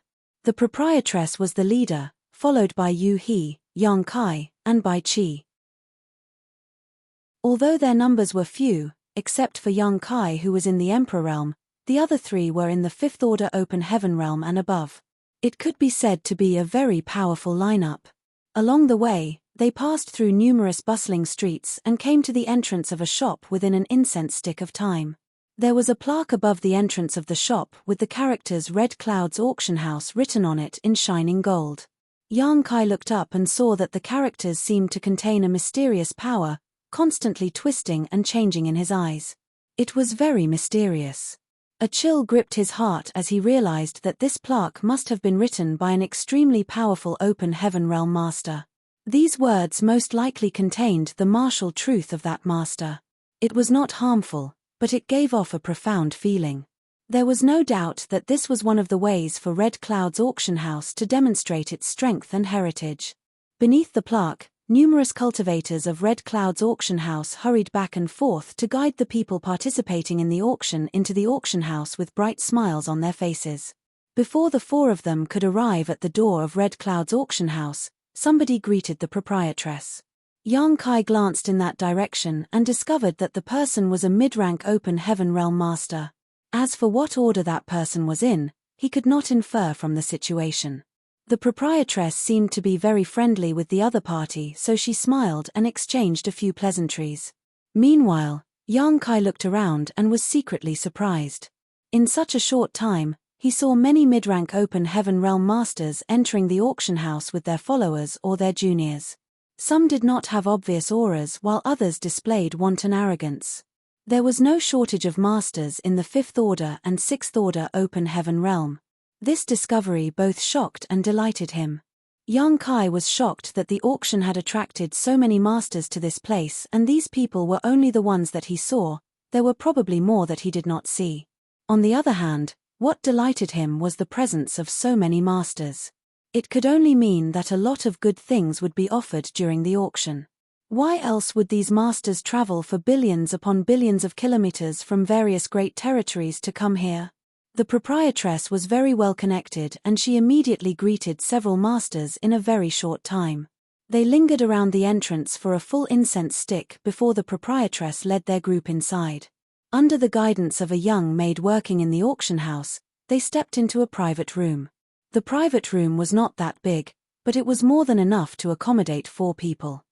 The proprietress was the leader, followed by Yu He, Young Kai, and Bai Qi. Although their numbers were few, except for Young Kai who was in the Emperor realm, the other 3 were in the 5th order open heaven realm and above. It could be said to be a very powerful lineup. Along the way, They passed through numerous bustling streets and came to the entrance of a shop within an incense stick of time. There was a plaque above the entrance of the shop with the characters Red Cloud's Auction House written on it in shining gold. Yang Kai looked up and saw that the characters seemed to contain a mysterious power, constantly twisting and changing in his eyes. It was very mysterious. A chill gripped his heart as he realized that this plaque must have been written by an extremely powerful open heaven realm master. These words most likely contained the martial truth of that master. It was not harmful, but it gave off a profound feeling. There was no doubt that this was one of the ways for Red Cloud's auction house to demonstrate its strength and heritage. Beneath the plaque, numerous cultivators of Red Cloud's auction house hurried back and forth to guide the people participating in the auction into the auction house with bright smiles on their faces. Before the four of them could arrive at the door of Red Cloud's auction house, somebody greeted the proprietress. Yang Kai glanced in that direction and discovered that the person was a mid-rank open heaven realm master. As for what order that person was in, he could not infer from the situation. The proprietress seemed to be very friendly with the other party, so she smiled and exchanged a few pleasantries. Meanwhile, Yang Kai looked around and was secretly surprised. In such a short time, he saw many mid-rank open heaven realm masters entering the auction house with their followers or their juniors. Some did not have obvious auras while others displayed wanton arrogance. There was no shortage of masters in the 5th order and 6th order open heaven realm. This discovery both shocked and delighted him. Yang Kai was shocked that the auction had attracted so many masters to this place, and these people were only the ones that he saw. There were probably more that he did not see. On the other hand, what delighted him was the presence of so many masters. It could only mean that a lot of good things would be offered during the auction. Why else would these masters travel for billions upon billions of kilometers from various great territories to come here? The proprietress was very well connected and she immediately greeted several masters in a very short time. They lingered around the entrance for a full incense stick before the proprietress led their group inside. Under the guidance of a young maid working in the auction house, they stepped into a private room. The private room was not that big, but it was more than enough to accommodate 4 people.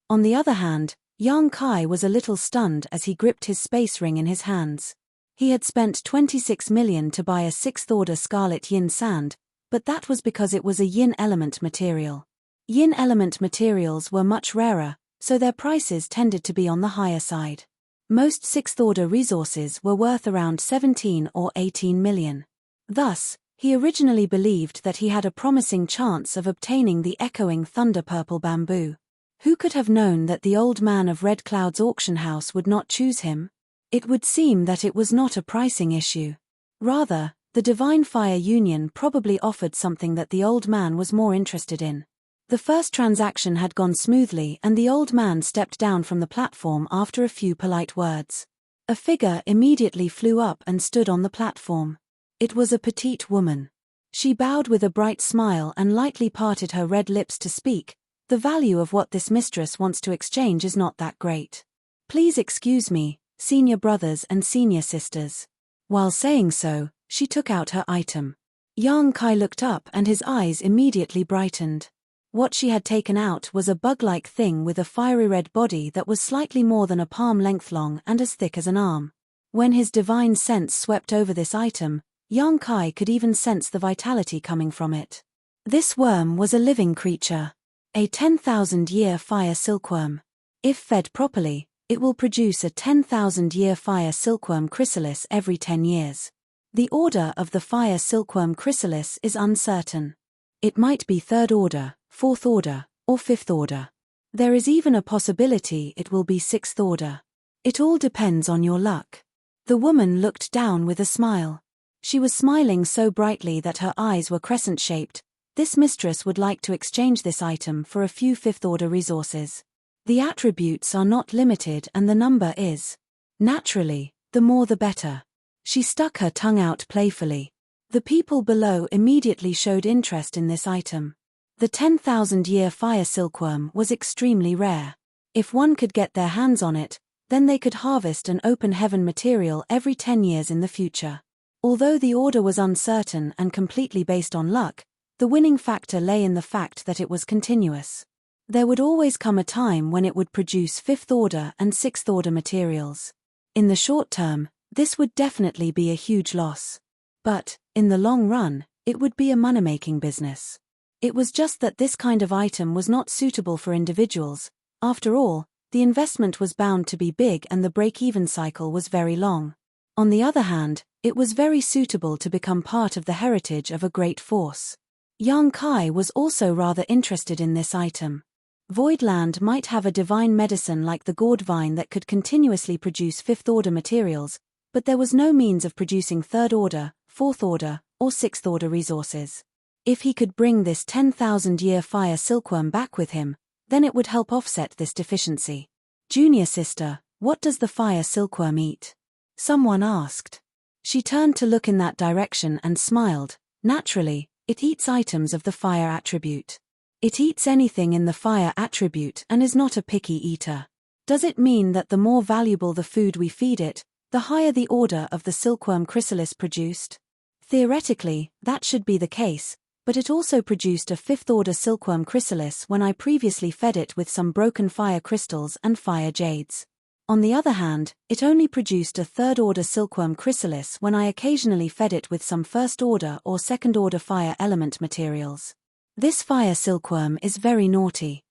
On the other hand, Yang Kai was a little stunned as he gripped his space ring in his hands. He had spent 26 million to buy a 6th order scarlet yin sand, but that was because it was a yin element material. Yin element materials were much rarer, so their prices tended to be on the higher side. Most 6th order resources were worth around 17 or 18 million. Thus, he originally believed that he had a promising chance of obtaining the echoing thunder purple bamboo. Who could have known that the old man of Red Cloud's auction house would not choose him? It would seem that it was not a pricing issue. Rather, the Divine Fire Union probably offered something that the old man was more interested in. The first transaction had gone smoothly and the old man stepped down from the platform after a few polite words. A figure immediately flew up and stood on the platform. It was a petite woman. She bowed with a bright smile and lightly parted her red lips to speak. The value of what this mistress wants to exchange is not that great. Please excuse me, senior brothers and senior sisters. While saying so, she took out her item. Yang Kai looked up and his eyes immediately brightened. What she had taken out was a bug-like thing with a fiery red body that was slightly more than a palm length long and as thick as an arm. When his divine sense swept over this item, Yang Kai could even sense the vitality coming from it. This worm was a living creature. A 10,000-year fire silkworm. If fed properly, it will produce a 10,000-year fire silkworm chrysalis every 10 years. The order of the fire silkworm chrysalis is uncertain. It might be 3rd order, 4th order, or 5th order. There is even a possibility it will be 6th order. It all depends on your luck. The woman looked down with a smile. She was smiling so brightly that her eyes were crescent-shaped. This mistress would like to exchange this item for a few 5th order resources. The attributes are not limited and the number is. Naturally, the more the better. She stuck her tongue out playfully. The people below immediately showed interest in this item. The 10,000-year fire silkworm was extremely rare. If one could get their hands on it, then they could harvest an open heaven material every 10 years in the future. Although the order was uncertain and completely based on luck, The winning factor lay in the fact that it was continuous. There would always come a time when it would produce 5th order and 6th order materials. In the short term, this would definitely be a huge loss. But, in the long run, it would be a money-making business. It was just that this kind of item was not suitable for individuals. After all, the investment was bound to be big and the break-even cycle was very long. On the other hand, it was very suitable to become part of the heritage of a great force. Yang Kai was also rather interested in this item. Voidland might have a divine medicine like the gourd vine that could continuously produce 5th order materials, but there was no means of producing 3rd order, 4th order, or 6th order resources. If he could bring this 10,000-year fire silkworm back with him, then it would help offset this deficiency. "Junior sister, what does the fire silkworm eat?" someone asked. She turned to look in that direction and smiled. Naturally, it eats items of the fire attribute. It eats anything in the fire attribute and is not a picky eater. Does it mean that the more valuable the food we feed it, the higher the order of the silkworm chrysalis produced? Theoretically, that should be the case, but it also produced a 5th order silkworm chrysalis when I previously fed it with some broken fire crystals and fire jades. On the other hand, it only produced a 3rd order silkworm chrysalis when I occasionally fed it with some 1st order or 2nd order fire element materials. This fire silkworm is very naughty.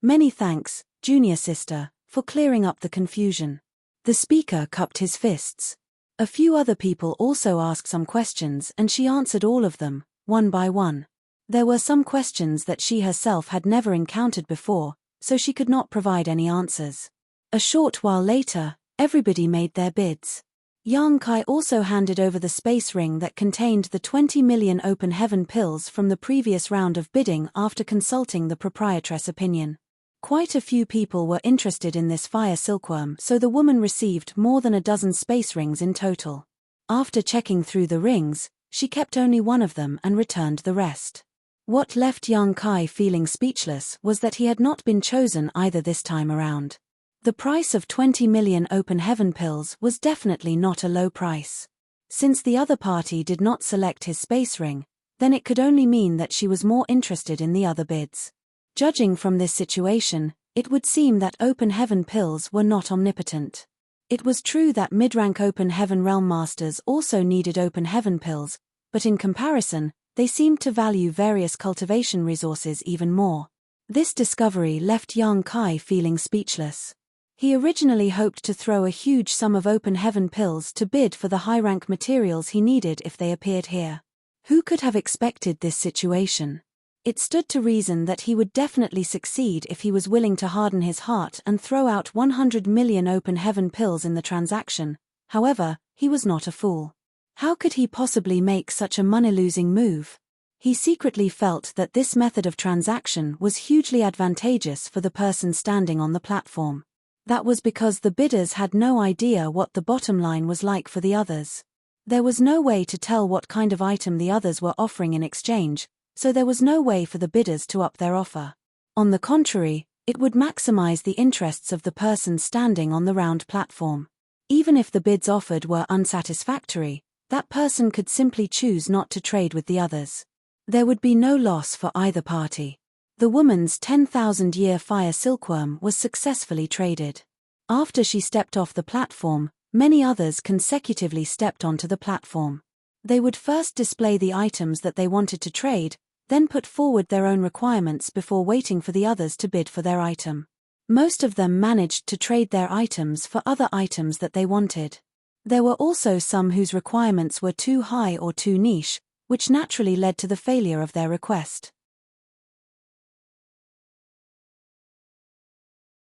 Many thanks, junior sister, for clearing up the confusion. The speaker cupped his fists. A few other people also asked some questions and she answered all of them, one by one. There were some questions that she herself had never encountered before, so she could not provide any answers. A short while later, everybody made their bids. Yang Kai also handed over the space ring that contained the 20 million open heaven pills from the previous round of bidding after consulting the proprietress' opinion. Quite a few people were interested in this fire silkworm, so the woman received more than a dozen space rings in total. After checking through the rings, she kept only one of them and returned the rest. What left Yang Kai feeling speechless was that he had not been chosen either this time around. The price of 20 million open heaven pills was definitely not a low price. Since the other party did not select his space ring, then it could only mean that she was more interested in the other bids. Judging from this situation, it would seem that open heaven pills were not omnipotent. It was true that mid-rank open heaven realm masters also needed open heaven pills, but in comparison, they seemed to value various cultivation resources even more. This discovery left Yang Kai feeling speechless. He originally hoped to throw a huge sum of open heaven pills to bid for the high-rank materials he needed if they appeared here. Who could have expected this situation? It stood to reason that he would definitely succeed if he was willing to harden his heart and throw out 100 million open heaven pills in the transaction. However, he was not a fool. How could he possibly make such a money-losing move? He secretly felt that this method of transaction was hugely advantageous for the person standing on the platform. That was because the bidders had no idea what the bottom line was like for the others. There was no way to tell what kind of item the others were offering in exchange, so there was no way for the bidders to up their offer. On the contrary, it would maximize the interests of the person standing on the round platform. Even if the bids offered were unsatisfactory, that person could simply choose not to trade with the others. There would be no loss for either party. The woman's 10,000-year fire silkworm was successfully traded. After she stepped off the platform, many others consecutively stepped onto the platform. They would first display the items that they wanted to trade, then put forward their own requirements before waiting for the others to bid for their item. Most of them managed to trade their items for other items that they wanted. There were also some whose requirements were too high or too niche, which naturally led to the failure of their request.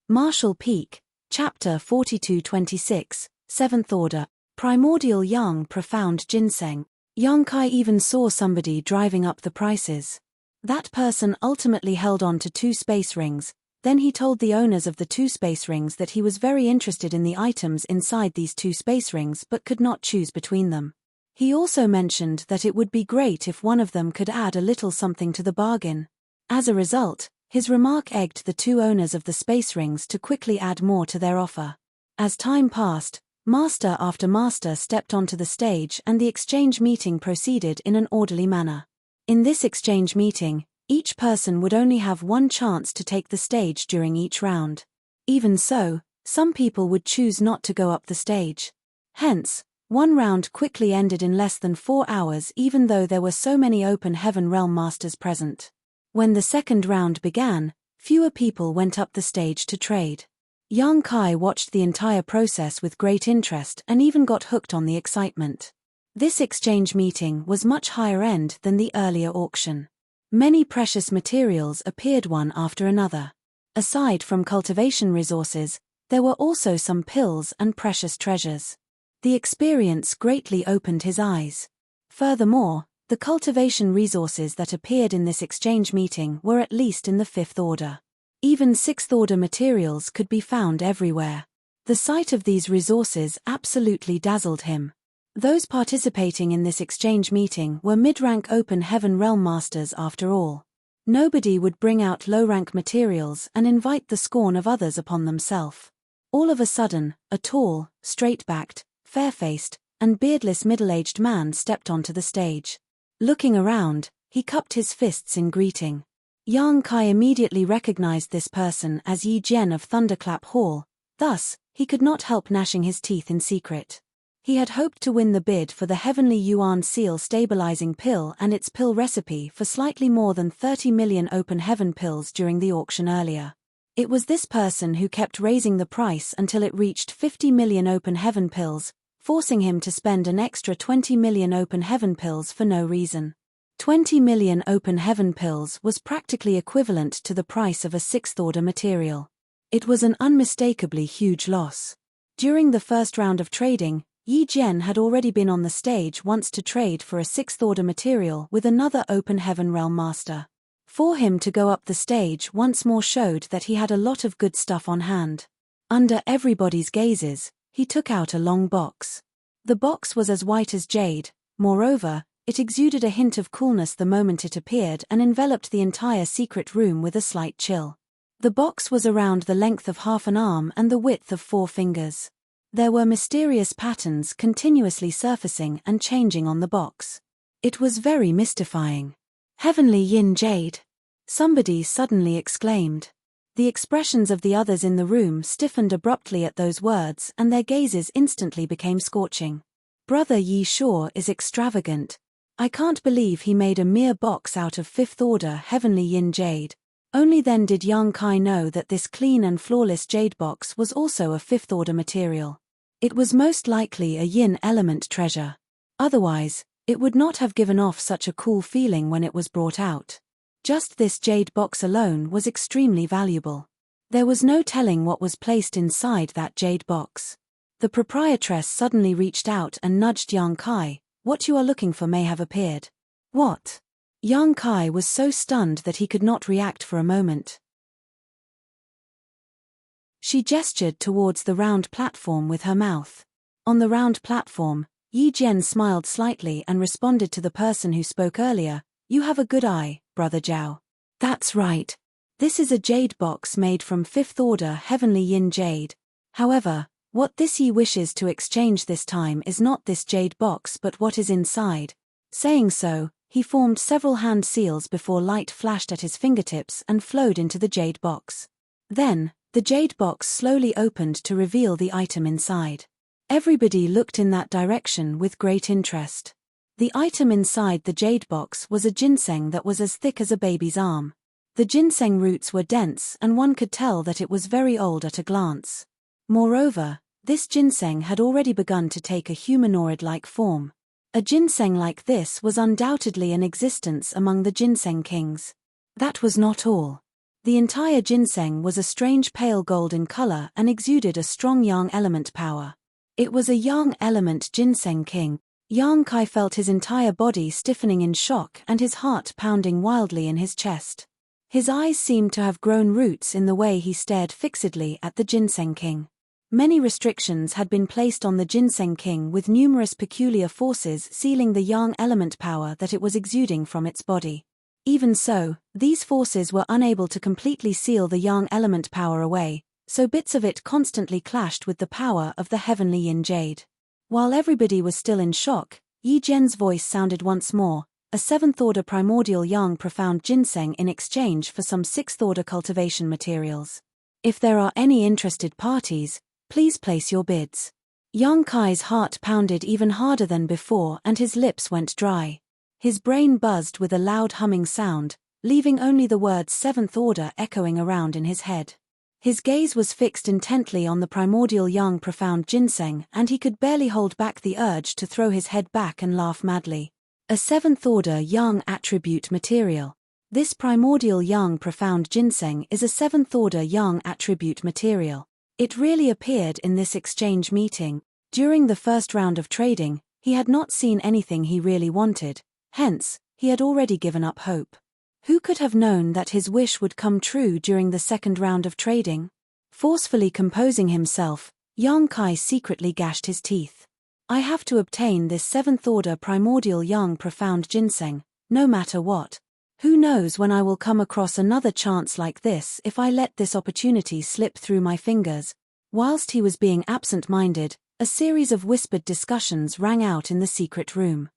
Martial Peak, Chapter 4226, 7th Order, Primordial Yang Profound Ginseng. Yang Kai even saw somebody driving up the prices. That person ultimately held on to 2 space rings, then he told the owners of the 2 space rings that he was very interested in the items inside these 2 space rings but could not choose between them. He also mentioned that it would be great if one of them could add a little something to the bargain. As a result, his remark egged the 2 owners of the space rings to quickly add more to their offer. As time passed, Master after master stepped onto the stage and the exchange meeting proceeded in an orderly manner. In this exchange meeting, each person would only have one chance to take the stage during each round. Even so, some people would choose not to go up the stage. Hence, one round quickly ended in less than 4 hours even though there were so many open heaven realm masters present. When the second round began, fewer people went up the stage to trade. Yang Kai watched the entire process with great interest and even got hooked on the excitement. This exchange meeting was much higher end than the earlier auction. Many precious materials appeared one after another. Aside from cultivation resources, there were also some pills and precious treasures. The experience greatly opened his eyes. Furthermore, the cultivation resources that appeared in this exchange meeting were at least in the 5th order. Even 6th order materials could be found everywhere. The sight of these resources absolutely dazzled him. Those participating in this exchange meeting were mid-rank open heaven realm masters after all. Nobody would bring out low-rank materials and invite the scorn of others upon themselves. All of a sudden, a tall, straight-backed, fair-faced, and beardless middle-aged man stepped onto the stage. Looking around, he cupped his fists in greeting. Yang Kai immediately recognized this person as Yi Jian of Thunderclap Hall, thus, he could not help gnashing his teeth in secret. He had hoped to win the bid for the Heavenly Yuan Seal Stabilizing Pill and its pill recipe for slightly more than 30 million open heaven pills during the auction earlier. It was this person who kept raising the price until it reached 50 million open heaven pills, forcing him to spend an extra 20 million open heaven pills for no reason. 20 million open heaven pills was practically equivalent to the price of a 6th order material. It was an unmistakably huge loss. During the first round of trading, Yi Jian had already been on the stage once to trade for a 6th order material with another open heaven realm master. For him to go up the stage once more showed that he had a lot of good stuff on hand. Under everybody's gazes, he took out a long box. The box was as white as jade, moreover, it exuded a hint of coolness the moment it appeared and enveloped the entire secret room with a slight chill. The box was around the length of half an arm and the width of 4 fingers. There were mysterious patterns continuously surfacing and changing on the box. It was very mystifying. Heavenly Yin Jade! Somebody suddenly exclaimed. The expressions of the others in the room stiffened abruptly at those words and their gazes instantly became scorching. Brother Yi Shaw is extravagant. I can't believe he made a mere box out of 5th order Heavenly Yin Jade. Only then did Yang Kai know that this clean and flawless jade box was also a 5th order material. It was most likely a yin element treasure. Otherwise, it would not have given off such a cool feeling when it was brought out. Just this jade box alone was extremely valuable. There was no telling what was placed inside that jade box. The proprietress suddenly reached out and nudged Yang Kai. What you are looking for may have appeared. What? Yang Kai was so stunned that he could not react for a moment. She gestured towards the round platform with her mouth. On the round platform, Yi Jian smiled slightly and responded to the person who spoke earlier. You have a good eye, Brother Zhao. That's right. This is a jade box made from 5th order Heavenly Yin Jade. However, what this Yi wishes to exchange this time is not this jade box but what is inside. Saying so, he formed several hand seals before light flashed at his fingertips and flowed into the jade box. Then, the jade box slowly opened to reveal the item inside. Everybody looked in that direction with great interest. The item inside the jade box was a ginseng that was as thick as a baby's arm. The ginseng roots were dense and one could tell that it was very old at a glance. Moreover, this ginseng had already begun to take a humanoid-like form. A ginseng like this was undoubtedly in existence among the ginseng kings. That was not all. The entire ginseng was a strange pale gold in color and exuded a strong yang element power. It was a yang element ginseng king. Yang Kai felt his entire body stiffening in shock and his heart pounding wildly in his chest. His eyes seemed to have grown roots in the way he stared fixedly at the ginseng king. Many restrictions had been placed on the ginseng king with numerous peculiar forces sealing the yang element power that it was exuding from its body. Even so, these forces were unable to completely seal the yang element power away, so bits of it constantly clashed with the power of the heavenly yin jade. While everybody was still in shock, Yi Jian's voice sounded once more, a 7th-order primordial yang profound ginseng in exchange for some 6th-order cultivation materials. If there are any interested parties, please place your bids. Yang Kai's heart pounded even harder than before and his lips went dry. His brain buzzed with a loud humming sound, leaving only the words 7th order echoing around in his head. His gaze was fixed intently on the primordial yang profound ginseng and he could barely hold back the urge to throw his head back and laugh madly. A 7th order yang attribute material. This primordial yang profound ginseng is a 7th order yang attribute material. It really appeared in this exchange meeting. During the first round of trading, he had not seen anything he really wanted, hence, he had already given up hope. Who could have known that his wish would come true during the second round of trading? Forcefully composing himself, Yang Kai secretly gashed his teeth. I have to obtain this 7th order primordial yang profound ginseng, no matter what. Who knows when I will come across another chance like this if I let this opportunity slip through my fingers. Whilst he was being absent-minded, a series of whispered discussions rang out in the secret room.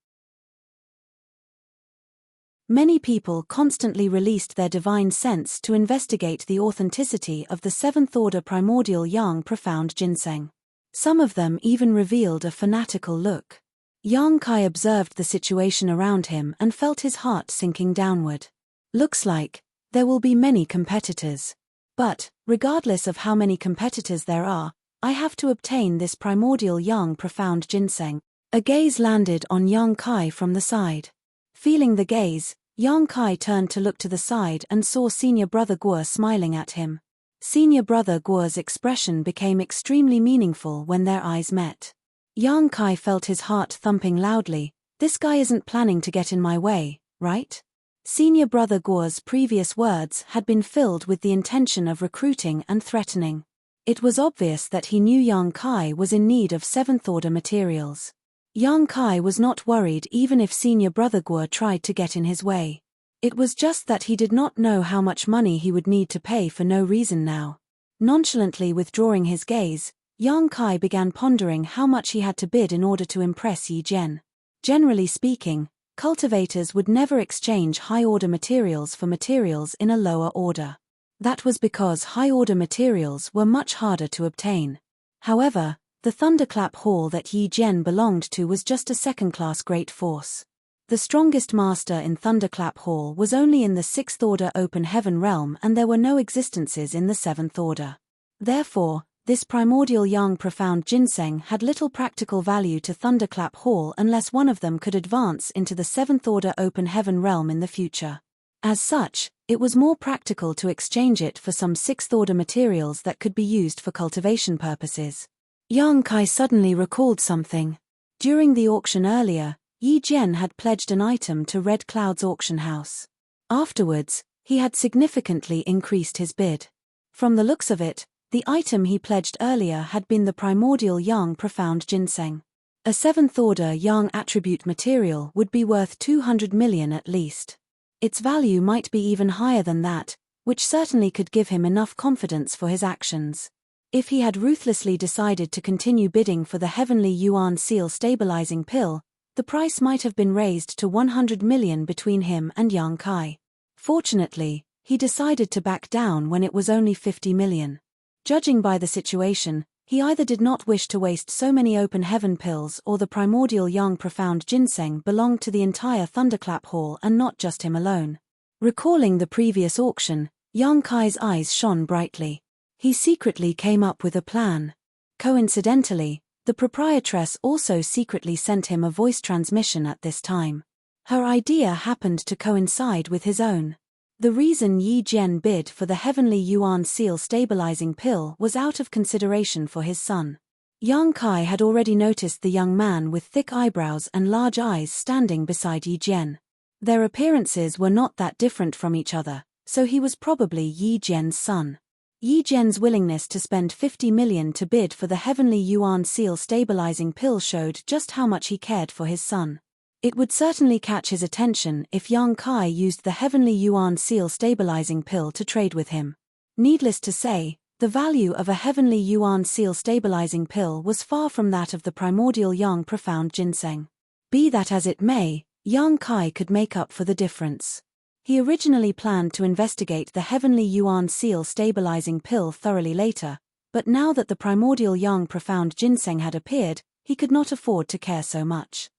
Many people constantly released their divine sense to investigate the authenticity of the 7th order primordial yang profound ginseng. Some of them even revealed a fanatical look. Yang Kai observed the situation around him and felt his heart sinking downward. Looks like there will be many competitors. But, regardless of how many competitors there are, I have to obtain this primordial yang profound ginseng. A gaze landed on Yang Kai from the side. Feeling the gaze, Yang Kai turned to look to the side and saw senior brother Guo smiling at him. Senior brother Guo's expression became extremely meaningful when their eyes met. Yang Kai felt his heart thumping loudly. This guy isn't planning to get in my way, right? Senior brother Guo's previous words had been filled with the intention of recruiting and threatening. It was obvious that he knew Yang Kai was in need of 7th order materials. Yang Kai was not worried even if senior brother Guo tried to get in his way. It was just that he did not know how much money he would need to pay for no reason now. Nonchalantly withdrawing his gaze, Yang Kai began pondering how much he had to bid in order to impress Yi Jian. Generally speaking, cultivators would never exchange high-order materials for materials in a lower order. That was because high-order materials were much harder to obtain. However, the Thunderclap Hall that Yi Jian belonged to was just a second-class great force. The strongest master in Thunderclap Hall was only in the 6th order open heaven realm and there were no existences in the 7th order. Therefore, this primordial yang profound ginseng had little practical value to Thunderclap Hall unless one of them could advance into the 7th order open heaven realm in the future. As such, it was more practical to exchange it for some 6th order materials that could be used for cultivation purposes. Yang Kai suddenly recalled something. During the auction earlier, Yi Jian had pledged an item to Red Cloud's auction house. Afterwards, he had significantly increased his bid. From the looks of it, the item he pledged earlier had been the primordial yang profound ginseng. A 7th order yang attribute material would be worth 200 million at least. Its value might be even higher than that, which certainly could give him enough confidence for his actions. If he had ruthlessly decided to continue bidding for the heavenly yuan seal stabilizing pill, the price might have been raised to 100 million between him and Yang Kai. Fortunately, he decided to back down when it was only 50 million. Judging by the situation, he either did not wish to waste so many open heaven pills or the primordial yang profound ginseng belonged to the entire Thunderclap Hall and not just him alone. Recalling the previous auction, Yang Kai's eyes shone brightly. He secretly came up with a plan. Coincidentally, the proprietress also secretly sent him a voice transmission at this time. Her idea happened to coincide with his own. The reason Yi Jian bid for the heavenly yuan seal stabilizing pill was out of consideration for his son. Yang Kai had already noticed the young man with thick eyebrows and large eyes standing beside Yi Jian. Their appearances were not that different from each other, so he was probably Yi Jian's son. Yi Jian's willingness to spend 50 million to bid for the heavenly yuan seal stabilizing pill showed just how much he cared for his son. It would certainly catch his attention if Yang Kai used the heavenly yuan seal stabilizing pill to trade with him. Needless to say, The value of a heavenly yuan seal stabilizing pill was far from that of the primordial yang profound ginseng. Be that as it may, Yang Kai could make up for the difference. He originally planned to investigate the heavenly yuan seal stabilizing pill thoroughly later, but now that the primordial yang profound ginseng had appeared, he could not afford to care so much.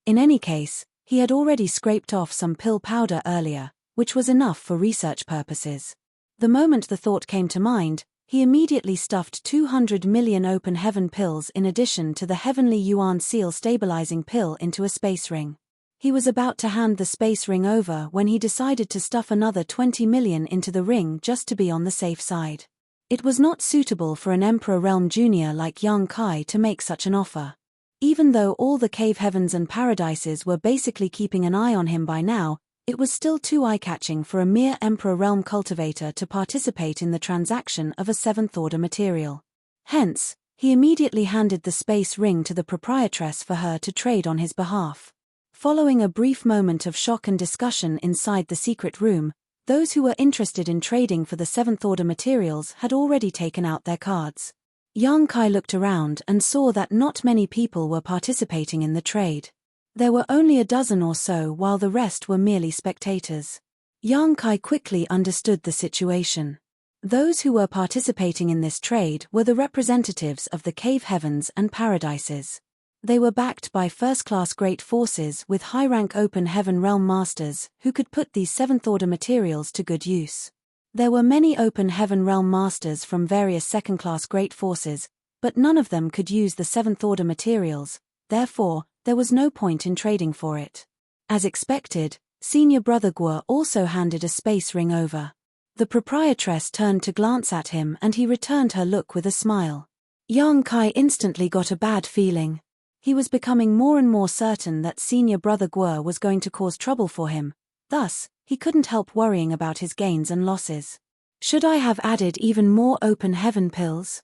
In any case, he had already scraped off some pill powder earlier, which was enough for research purposes. The moment the thought came to mind, he immediately stuffed 200 million open heaven pills in addition to the heavenly yuan seal stabilizing pill into a space ring. He was about to hand the space ring over when he decided to stuff another 20 million into the ring just to be on the safe side. It was not suitable for an Emperor Realm Junior like Yang Kai to make such an offer. Even though all the cave heavens and paradises were basically keeping an eye on him by now, it was still too eye-catching for a mere Emperor Realm cultivator to participate in the transaction of a seventh-order material. Hence, he immediately handed the space ring to the proprietress for her to trade on his behalf. Following a brief moment of shock and discussion inside the secret room, those who were interested in trading for the seventh-order materials had already taken out their cards. Yang Kai looked around and saw that not many people were participating in the trade. There were only a dozen or so, while the rest were merely spectators. Yang Kai quickly understood the situation. Those who were participating in this trade were the representatives of the cave heavens and paradises. They were backed by first-class great forces with high-rank open heaven realm masters who could put these seventh-order materials to good use. There were many open heaven realm masters from various second-class great forces, but none of them could use the seventh-order materials, therefore, there was no point in trading for it. As expected, Senior Brother Guo also handed a space ring over. The proprietress turned to glance at him and he returned her look with a smile. Yang Kai instantly got a bad feeling. He was becoming more and more certain that Senior Brother Guo was going to cause trouble for him, thus, he couldn't help worrying about his gains and losses. Should I have added even more open heaven pills?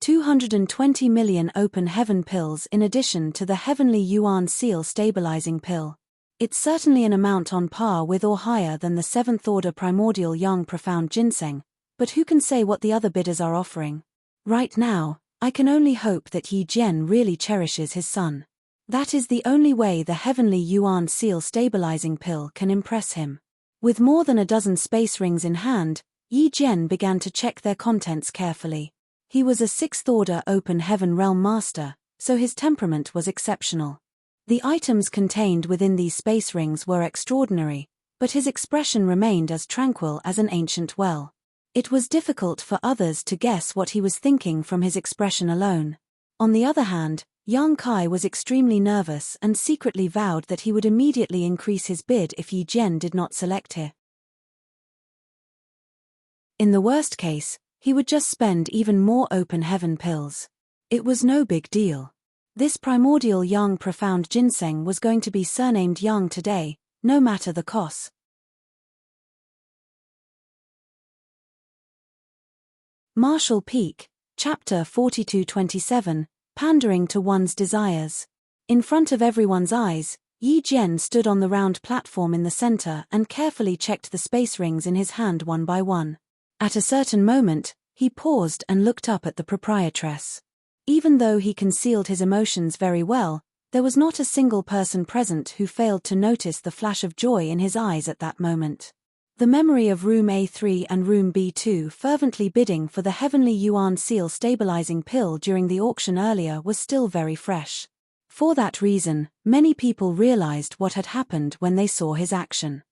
220 million open heaven pills in addition to the heavenly yuan seal stabilizing pill. It's certainly an amount on par with or higher than the 7th order primordial yang profound ginseng, but who can say what the other bidders are offering? Right now, I can only hope that Yi Jian really cherishes his son. That is the only way the heavenly yuan seal stabilizing pill can impress him. With more than a dozen space rings in hand, Yi Jian began to check their contents carefully. He was a 6th order open heaven realm master, so his temperament was exceptional. The items contained within these space rings were extraordinary, but his expression remained as tranquil as an ancient well. It was difficult for others to guess what he was thinking from his expression alone. On the other hand, Yang Kai was extremely nervous and secretly vowed that he would immediately increase his bid if Yi Jian did not select him. In the worst case, he would just spend even more open heaven pills. It was no big deal. This primordial yang profound ginseng was going to be surnamed Yang today, no matter the cost. Martial Peak, Chapter 4227, Pandering to One's Desires. In front of everyone's eyes, Yi Jian stood on the round platform in the center and carefully checked the space rings in his hand one by one. At a certain moment, he paused and looked up at the proprietress. Even though he concealed his emotions very well, there was not a single person present who failed to notice the flash of joy in his eyes at that moment. The memory of Room A3 and Room B2 fervently bidding for the heavenly yuan seal stabilizing pill during the auction earlier was still very fresh. For that reason, many people realized what had happened when they saw his action.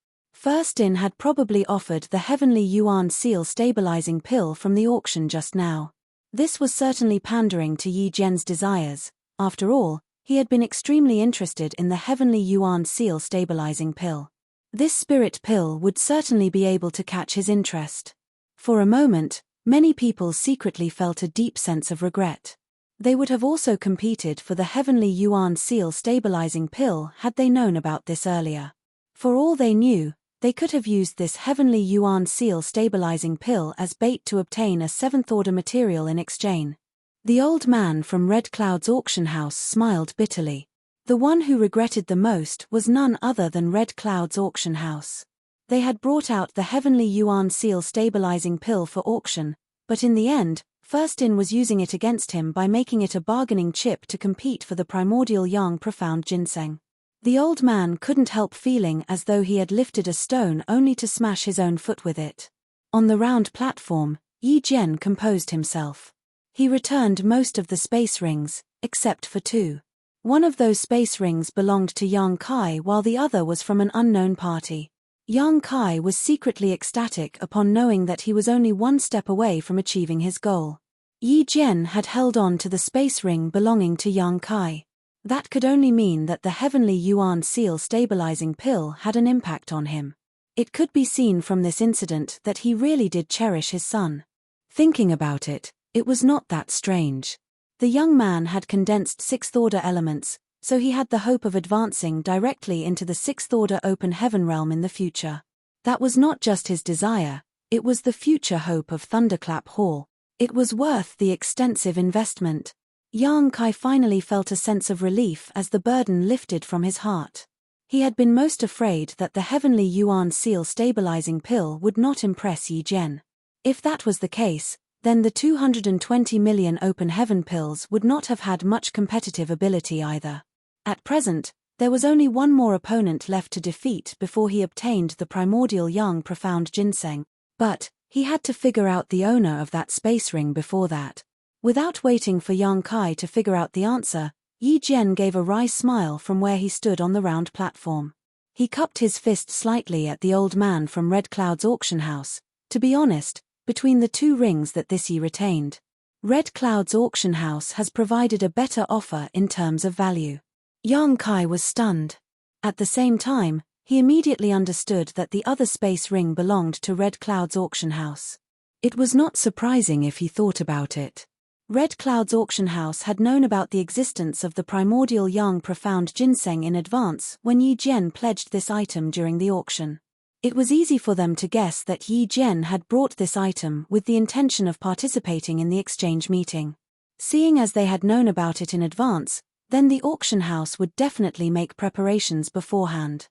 First In had probably offered the heavenly yuan seal stabilizing pill from the auction just now. This was certainly pandering to Yi Jian's desires. After all, he had been extremely interested in the heavenly yuan seal stabilizing pill. This spirit pill would certainly be able to catch his interest. For a moment, many people secretly felt a deep sense of regret. They would have also competed for the heavenly yuan seal stabilizing pill had they known about this earlier. For all they knew, they could have used this heavenly yuan seal stabilizing pill as bait to obtain a 7th order material in exchange. The old man from Red Cloud's auction house smiled bitterly. The one who regretted the most was none other than Red Cloud's auction house. They had brought out the heavenly yuan seal stabilizing pill for auction, but in the end, First In was using it against him by making it a bargaining chip to compete for the primordial yang profound ginseng. The old man couldn't help feeling as though he had lifted a stone only to smash his own foot with it. On the round platform, Yi Jian composed himself. He returned most of the space rings, except for 2. One of those space rings belonged to Yang Kai while the other was from an unknown party. Yang Kai was secretly ecstatic upon knowing that he was only one step away from achieving his goal. Yi Jian had held on to the space ring belonging to Yang Kai. That could only mean that the heavenly yuan seal stabilizing pill had an impact on him. It could be seen from this incident that he really did cherish his son. Thinking about it, it was not that strange. The young man had condensed sixth-order elements, so he had the hope of advancing directly into the sixth-order open heaven realm in the future. That was not just his desire, it was the future hope of Thunderclap Hall. It was worth the extensive investment. Yang Kai finally felt a sense of relief as the burden lifted from his heart. He had been most afraid that the heavenly yuan seal stabilizing pill would not impress Yi Jian. If that was the case, then the 220 million open heaven pills would not have had much competitive ability either. At present, there was only one more opponent left to defeat before he obtained the primordial yang profound ginseng, but he had to figure out the owner of that space ring before that. Without waiting for Yang Kai to figure out the answer, Yi Jian gave a wry smile from where he stood on the round platform. He cupped his fist slightly at the old man from Red Cloud's auction house. To be honest, between the 2 rings that this Yi retained, Red Cloud's auction house has provided a better offer in terms of value. Yang Kai was stunned. At the same time, he immediately understood that the other space ring belonged to Red Cloud's auction house. It was not surprising if he thought about it. Red Cloud's auction house had known about the existence of the primordial yang profound ginseng in advance when Yi Jian pledged this item during the auction. It was easy for them to guess that Yi Jian had brought this item with the intention of participating in the exchange meeting. Seeing as they had known about it in advance, then the auction house would definitely make preparations beforehand.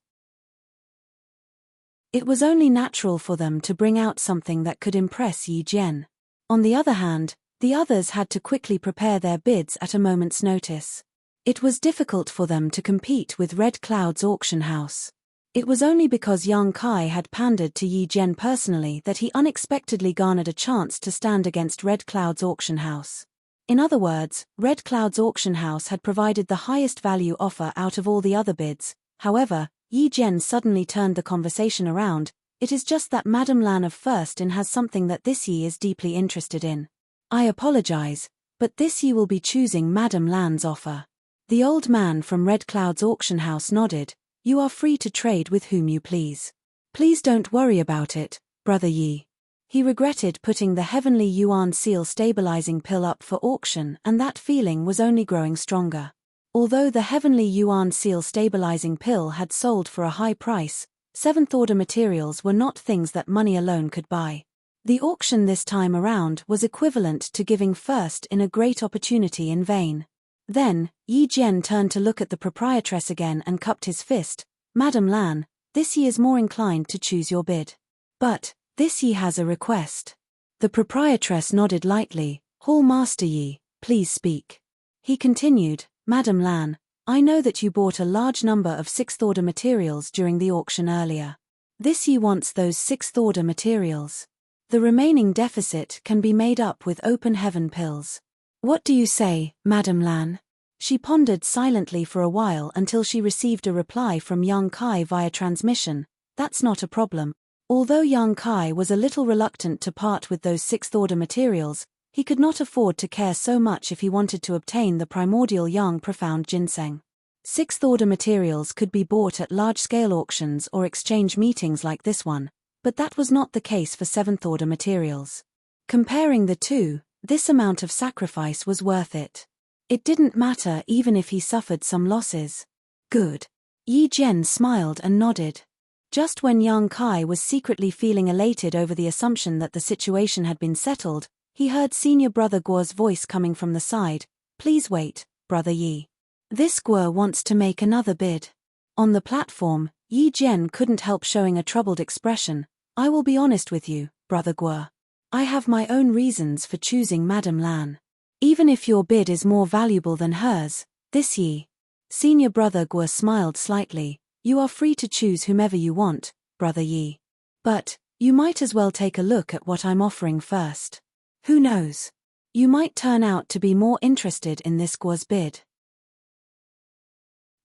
It was only natural for them to bring out something that could impress Yi Jian. On the other hand, the others had to quickly prepare their bids at a moment's notice. It was difficult for them to compete with Red Cloud's auction house. It was only because Yang Kai had pandered to Yi Jian personally that he unexpectedly garnered a chance to stand against Red Cloud's auction house. In other words, Red Cloud's auction house had provided the highest value offer out of all the other bids. However, Yi Jian suddenly turned the conversation around. It is just that Madame Lan of First In has something that this Yi is deeply interested in. I apologize, but this Yi will be choosing Madame Lan's offer. The old man from Red Cloud's auction house nodded. You are free to trade with whom you please. Please don't worry about it, Brother Yi. He regretted putting the heavenly yuan seal stabilizing pill up for auction, and that feeling was only growing stronger. Although the heavenly yuan seal stabilizing pill had sold for a high price, seventh-order materials were not things that money alone could buy. The auction this time around was equivalent to giving First In a great opportunity in vain. Then, Yi Jian turned to look at the proprietress again and cupped his fist. Madame Lan, this Yi is more inclined to choose your bid. But, this Yi has a request. The proprietress nodded lightly. Hall Master Yi, please speak. He continued, Madame Lan, I know that you bought a large number of sixth-order materials during the auction earlier. This Yi wants those sixth-order materials. The remaining deficit can be made up with open heaven pills. What do you say, Madame Lan? She pondered silently for a while until she received a reply from Yang Kai via transmission. That's not a problem. Although Yang Kai was a little reluctant to part with those sixth-order materials, he could not afford to care so much if he wanted to obtain the primordial yang profound ginseng. Sixth-order materials could be bought at large-scale auctions or exchange meetings like this one, but that was not the case for seventh-order materials. Comparing the two, this amount of sacrifice was worth it. It didn't matter even if he suffered some losses. Good. Yi Jian smiled and nodded. Just when Yang Kai was secretly feeling elated over the assumption that the situation had been settled, he heard senior brother Guo's voice coming from the side. Please wait, Brother Yi. This Guo wants to make another bid. On the platform, Yi Jian couldn't help showing a troubled expression. I will be honest with you, Brother Guo. I have my own reasons for choosing Madame Lan. Even if your bid is more valuable than hers, this Yi. Senior Brother Guo smiled slightly. You are free to choose whomever you want, Brother Yi. But, you might as well take a look at what I'm offering first. Who knows? You might turn out to be more interested in this Guo's bid.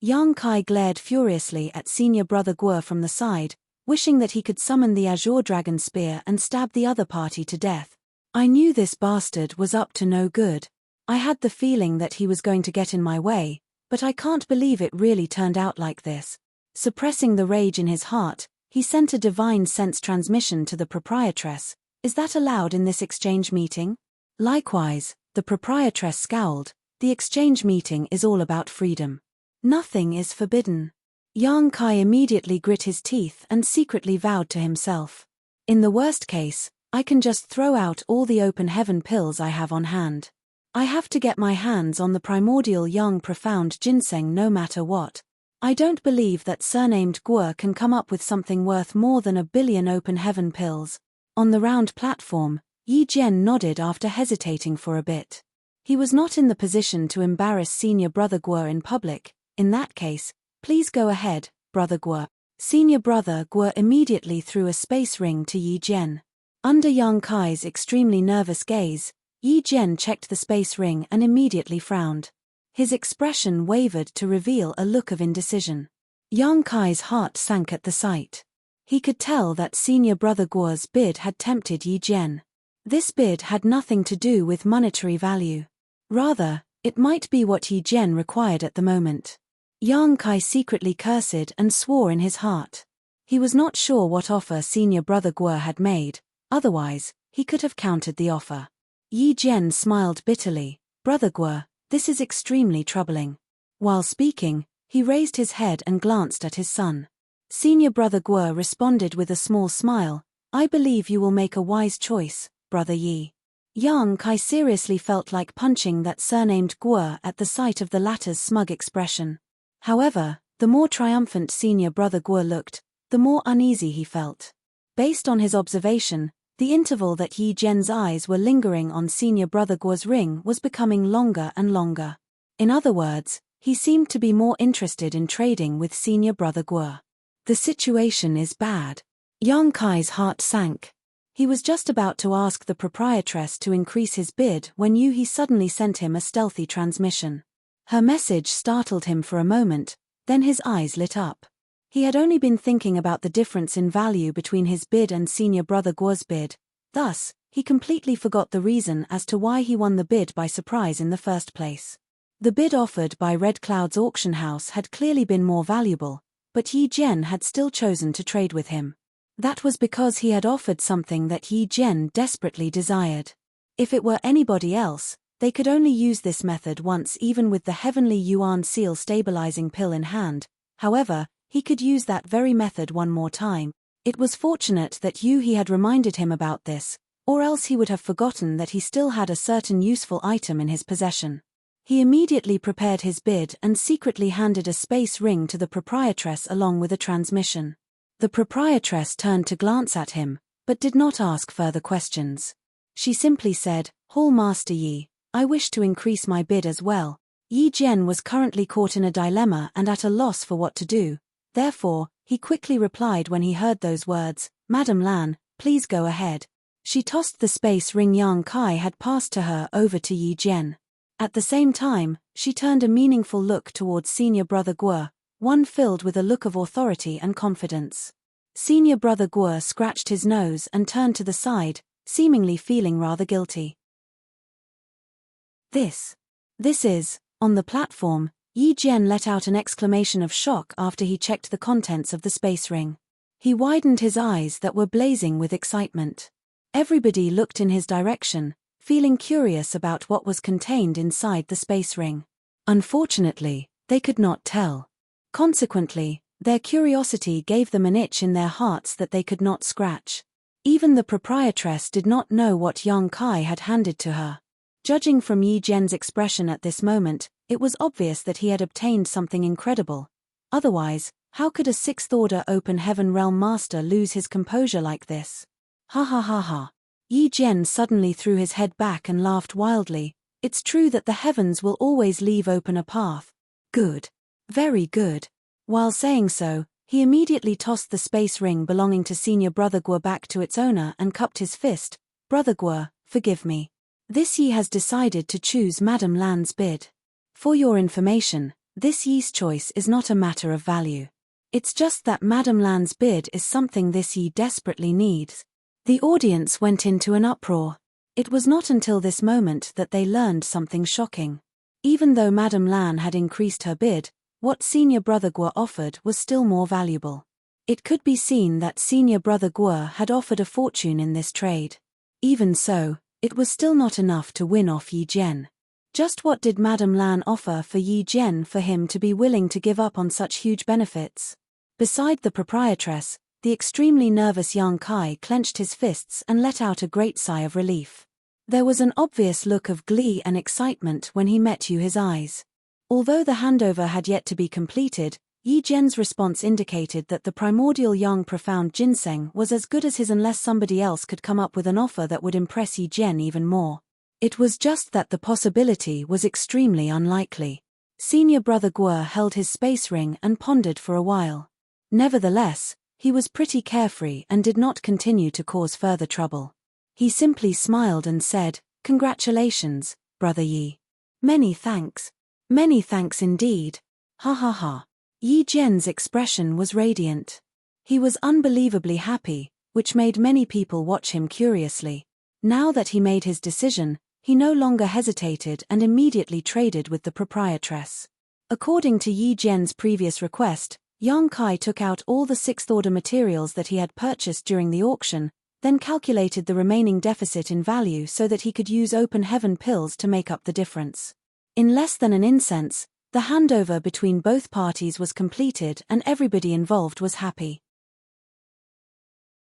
Yang Kai glared furiously at Senior Brother Guo from the side, wishing that he could summon the Azure Dragon Spear and stab the other party to death. I knew this bastard was up to no good. I had the feeling that he was going to get in my way, but I can't believe it really turned out like this. Suppressing the rage in his heart, he sent a divine sense transmission to the proprietress. Is that allowed in this exchange meeting? Likewise, the proprietress scowled. The exchange meeting is all about freedom. Nothing is forbidden. Yang Kai immediately grit his teeth and secretly vowed to himself. In the worst case, I can just throw out all the open heaven pills I have on hand. I have to get my hands on the primordial young profound ginseng no matter what. I don't believe that surnamed Guo can come up with something worth more than 1 billion open heaven pills. On the round platform, Yi Jian nodded after hesitating for a bit. He was not in the position to embarrass Senior Brother Guo in public. In that case, please go ahead, Brother Guo. Senior Brother Guo immediately threw a space ring to Yi Jian. Under Yang Kai's extremely nervous gaze, Yi Jian checked the space ring and immediately frowned. His expression wavered to reveal a look of indecision. Yang Kai's heart sank at the sight. He could tell that Senior Brother Guo's bid had tempted Yi Jian. This bid had nothing to do with monetary value. Rather, it might be what Yi Jian required at the moment. Yang Kai secretly cursed and swore in his heart. He was not sure what offer Senior Brother Guo had made, otherwise, he could have countered the offer. Yi Jian smiled bitterly. Brother Guo, this is extremely troubling. While speaking, he raised his head and glanced at his son. Senior Brother Guo responded with a small smile. I believe you will make a wise choice, Brother Yi. Yang Kai seriously felt like punching that surnamed Guo at the sight of the latter's smug expression. However, the more triumphant Senior Brother Guo looked, the more uneasy he felt. Based on his observation, the interval that Yi Jian's eyes were lingering on Senior Brother Guo's ring was becoming longer and longer. In other words, he seemed to be more interested in trading with Senior Brother Guo. The situation is bad. Yang Kai's heart sank. He was just about to ask the proprietress to increase his bid when He suddenly sent him a stealthy transmission. Her message startled him for a moment, then his eyes lit up. He had only been thinking about the difference in value between his bid and Senior Brother Guo's bid. Thus, he completely forgot the reason as to why he won the bid by surprise in the first place. The bid offered by Red Cloud's auction house had clearly been more valuable, but Yi Jian had still chosen to trade with him. That was because he had offered something that Yi Jian desperately desired. If it were anybody else, they could only use this method once even with the heavenly yuan seal stabilizing pill in hand. However, he could use that very method one more time. It was fortunate that He had reminded him about this, or else he would have forgotten that he still had a certain useful item in his possession. He immediately prepared his bid and secretly handed a space ring to the proprietress along with a transmission. The proprietress turned to glance at him, but did not ask further questions. She simply said, Hall Master Yi, I wish to increase my bid as well. Yi Jian was currently caught in a dilemma and at a loss for what to do. Therefore, he quickly replied when he heard those words, Madame Lan, please go ahead. She tossed the space ring Yang Kai had passed to her over to Yi Jian. At the same time, she turned a meaningful look towards Senior Brother Guo, one filled with a look of authority and confidence. Senior Brother Guo scratched his nose and turned to the side, seemingly feeling rather guilty. This is, on the platform, Yi Jian let out an exclamation of shock after he checked the contents of the space ring. He widened his eyes that were blazing with excitement. Everybody looked in his direction, feeling curious about what was contained inside the space ring. Unfortunately, they could not tell. Consequently, their curiosity gave them an itch in their hearts that they could not scratch. Even the proprietress did not know what Yang Kai had handed to her. Judging from Yi Jian's expression at this moment, it was obvious that he had obtained something incredible. Otherwise, How could a sixth-order open heaven realm master lose his composure like this? Ha ha ha ha. Yi Jian suddenly threw his head back and laughed wildly. It's true that the heavens will always leave open a path. Good. Very good. While saying so, he immediately tossed the space ring belonging to senior brother Guo back to its owner and cupped his fist. Brother Guo, forgive me. This Yi has decided to choose Madame Lan's bid. For your information, this Yi's choice is not a matter of value. It's just that Madame Lan's bid is something this Yi desperately needs. The audience went into an uproar. It was not until this moment that they learned something shocking. Even though Madame Lan had increased her bid, what senior brother Guo offered was still more valuable. It could be seen that senior brother Guo had offered a fortune in this trade. Even so, it was still not enough to win off Yi Jian. Just what did Madame Lan offer for Yi Jian for him to be willing to give up on such huge benefits? Beside the proprietress, the extremely nervous young Kai clenched his fists and let out a great sigh of relief. There was an obvious look of glee and excitement when he met Yu's eyes. Although the handover had yet to be completed, Yi Jian's response indicated that the primordial young profound ginseng was as good as his unless somebody else could come up with an offer that would impress Yi Jian even more. It was just that the possibility was extremely unlikely. Senior brother Guo held his space ring and pondered for a while. Nevertheless, he was pretty carefree and did not continue to cause further trouble. He simply smiled and said, "Congratulations, brother Yi. Many thanks. Many thanks indeed. Ha ha ha." Yi Jian's expression was radiant. He was unbelievably happy, which made many people watch him curiously. Now that he made his decision, he no longer hesitated and immediately traded with the proprietress. According to Yi Jian's previous request, Yang Kai took out all the sixth-order materials that he had purchased during the auction, then calculated the remaining deficit in value so that he could use open heaven pills to make up the difference. In less than an instant, the handover between both parties was completed and everybody involved was happy.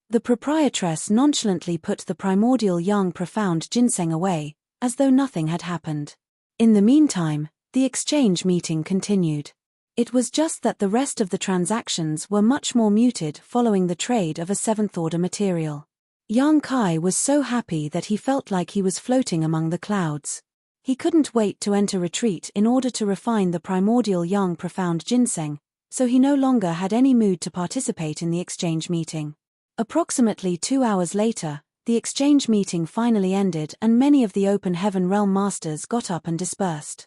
The proprietress nonchalantly put the primordial young profound ginseng away, as though nothing had happened. In the meantime, the exchange meeting continued. It was just that the rest of the transactions were much more muted following the trade of a seventh-order material. Yang Kai was so happy that he felt like he was floating among the clouds. He couldn't wait to enter retreat in order to refine the primordial young profound ginseng, so he no longer had any mood to participate in the exchange meeting. Approximately 2 hours later, the exchange meeting finally ended and many of the open heaven realm masters got up and dispersed.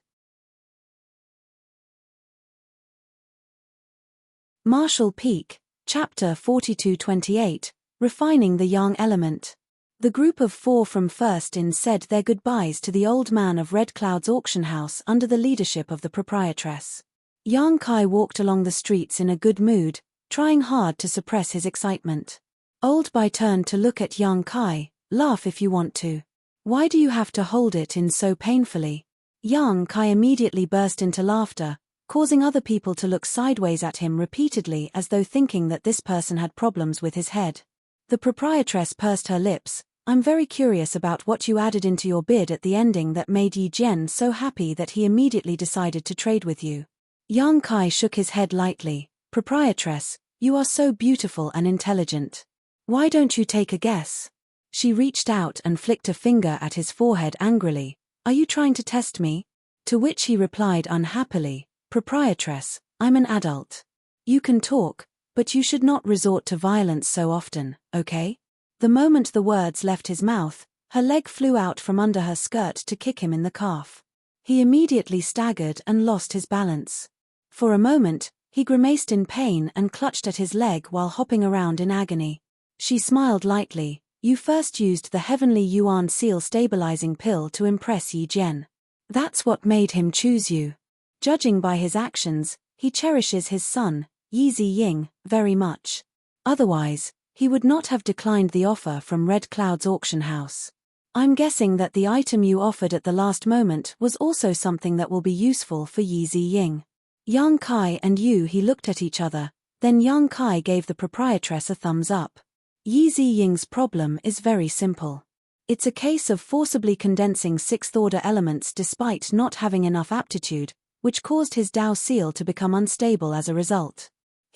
Martial Peak, Chapter 4228, Refining the Young Element. The group of 4 from First In said their goodbyes to the old man of Red Cloud's auction house under the leadership of the proprietress. Yang Kai walked along the streets in a good mood, trying hard to suppress his excitement. Old Bai turned to look at Yang Kai. "Laugh if you want to. Why do you have to hold it in so painfully?" Yang Kai immediately burst into laughter, causing other people to look sideways at him repeatedly as though thinking that this person had problems with his head. The proprietress pursed her lips. "I'm very curious about what you added into your bid at the ending that made Yi Jian so happy that he immediately decided to trade with you." Yang Kai shook his head lightly. "Proprietress, you are so beautiful and intelligent. Why don't you take a guess?" She reached out and flicked a finger at his forehead angrily. "Are you trying to test me?" To which he replied unhappily, "Proprietress, I'm an adult. You can talk, but you should not resort to violence so often, okay?" The moment the words left his mouth, her leg flew out from under her skirt to kick him in the calf. He immediately staggered and lost his balance. For a moment, he grimaced in pain and clutched at his leg while hopping around in agony. She smiled lightly. "You first used the heavenly yuan seal stabilizing pill to impress Yi Jian. That's what made him choose you. Judging by his actions, he cherishes his son, Yi Ziying, very much. Otherwise, he would not have declined the offer from Red Cloud's auction house. I'm guessing that the item you offered at the last moment was also something that will be useful for Yi Ziying." Yang Kai and He looked at each other, then Yang Kai gave the proprietress a thumbs up. Yi Ziying's problem is very simple. It's a case of forcibly condensing sixth-order elements despite not having enough aptitude, which caused his Dao seal to become unstable as a result.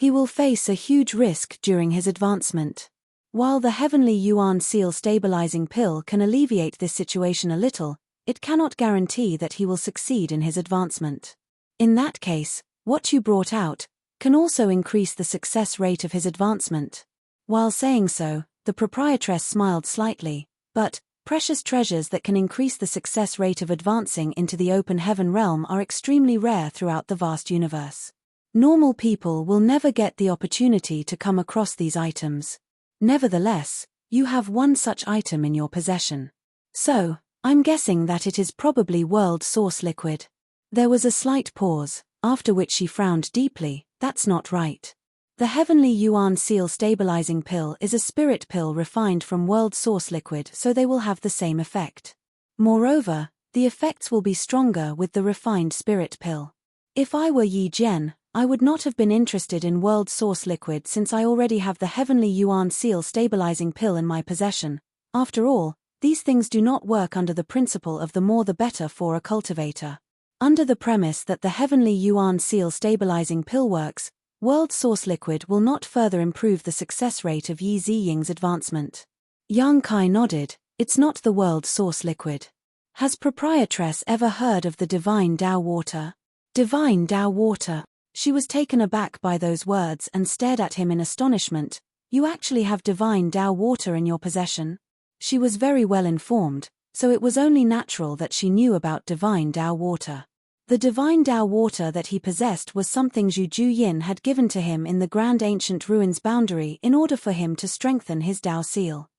He will face a huge risk during his advancement. While the heavenly yuan seal stabilizing pill can alleviate this situation a little, it cannot guarantee that he will succeed in his advancement. In that case, what you brought out can also increase the success rate of his advancement. While saying so, the proprietress smiled slightly, but precious treasures that can increase the success rate of advancing into the open heaven realm are extremely rare throughout the vast universe. Normal people will never get the opportunity to come across these items. Nevertheless, you have one such item in your possession. So, I'm guessing that it is probably world source liquid. There was a slight pause, after which she frowned deeply. That's not right. The heavenly yuan seal stabilizing pill is a spirit pill refined from world source liquid, so they will have the same effect. Moreover, the effects will be stronger with the refined spirit pill. If I were Yi Jian, I would not have been interested in world source liquid since I already have the heavenly yuan seal stabilizing pill in my possession. After all, these things do not work under the principle of the more the better for a cultivator. Under the premise that the heavenly yuan seal stabilizing pill works, world source liquid will not further improve the success rate of Yi Ziying's advancement. Yang Kai nodded. It's not the world source liquid. Has proprietress ever heard of the divine Tao water? Divine Tao water. She was taken aback by those words and stared at him in astonishment. You actually have divine Tao water in your possession? She was very well informed, so it was only natural that she knew about divine Tao water. The divine Tao water that he possessed was something Zhu Juyin had given to him in the Grand Ancient Ruins boundary in order for him to strengthen his Tao seal.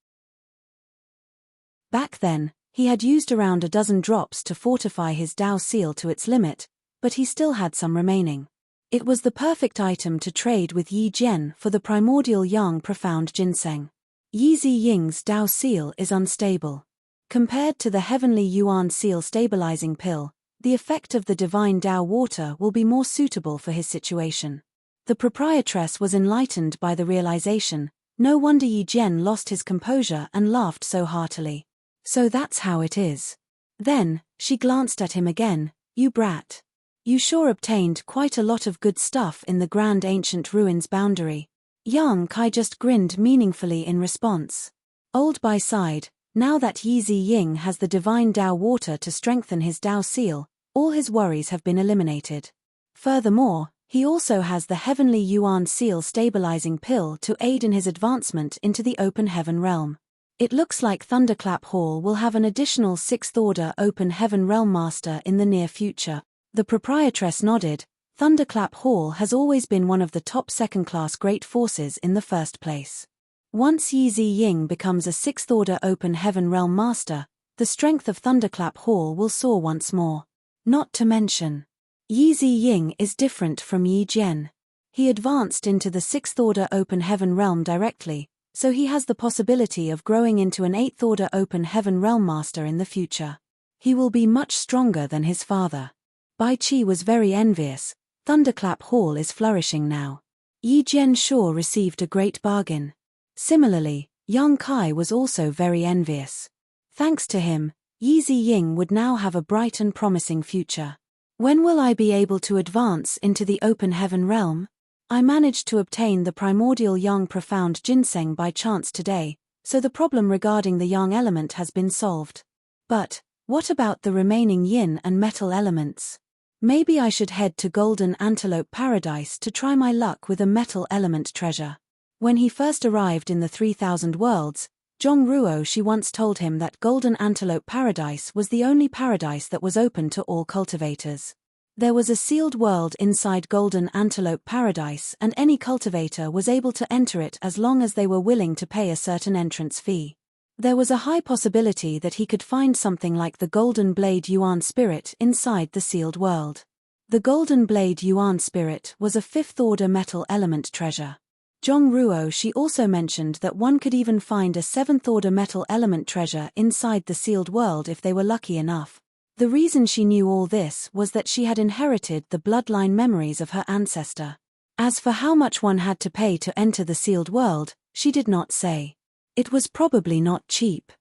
Back then, he had used around a dozen drops to fortify his Tao seal to its limit, but he still had some remaining. It was the perfect item to trade with Yi Jian for the primordial yang profound ginseng. Yi Ziying's Tao seal is unstable. Compared to the heavenly yuan seal stabilizing pill, the effect of the divine Tao water will be more suitable for his situation. The proprietress was enlightened by the realization. No wonder Yi Jian lost his composure and laughed so heartily. So that's how it is. Then, she glanced at him again. You brat. You sure obtained quite a lot of good stuff in the Grand Ancient Ruins boundary. Yang Kai just grinned meaningfully in response. Old Bai sighed. Now that Yi Ziying has the divine Tao water to strengthen his Tao seal, all his worries have been eliminated. Furthermore, he also has the heavenly yuan seal stabilizing pill to aid in his advancement into the open heaven realm. It looks like Thunderclap Hall will have an additional 6th order open heaven realm master in the near future. The proprietress nodded. Thunderclap Hall has always been one of the top second-class great forces in the first place. Once Yi Ziying becomes a 6th order open heaven realm master, the strength of Thunderclap Hall will soar once more. Not to mention, Yi Ziying is different from Yi Jian. He advanced into the 6th order open heaven realm directly, so he has the possibility of growing into an 8th order open heaven realm master in the future. He will be much stronger than his father. Bai Qi was very envious. Thunderclap Hall is flourishing now. Yi Jian sure received a great bargain. Similarly, Yang Kai was also very envious. Thanks to him, Yi Ziying would now have a bright and promising future. When will I be able to advance into the open heaven realm? I managed to obtain the primordial yang profound ginseng by chance today, so the problem regarding the yang element has been solved. But, what about the remaining yin and metal elements? Maybe I should head to Golden Antelope Paradise to try my luck with a metal element treasure. When he first arrived in the 3000 Worlds, Zhong Ruo she once told him that Golden Antelope Paradise was the only paradise that was open to all cultivators. There was a sealed world inside Golden Antelope Paradise and any cultivator was able to enter it as long as they were willing to pay a certain entrance fee. There was a high possibility that he could find something like the Golden Blade Yuan Spirit inside the sealed world. The Golden Blade Yuan Spirit was a 5th order metal element treasure. Zhong Ruo she also mentioned that one could even find a 7th order metal element treasure inside the sealed world if they were lucky enough. The reason she knew all this was that she had inherited the bloodline memories of her ancestor. As for how much one had to pay to enter the sealed world, she did not say. It was probably not cheap.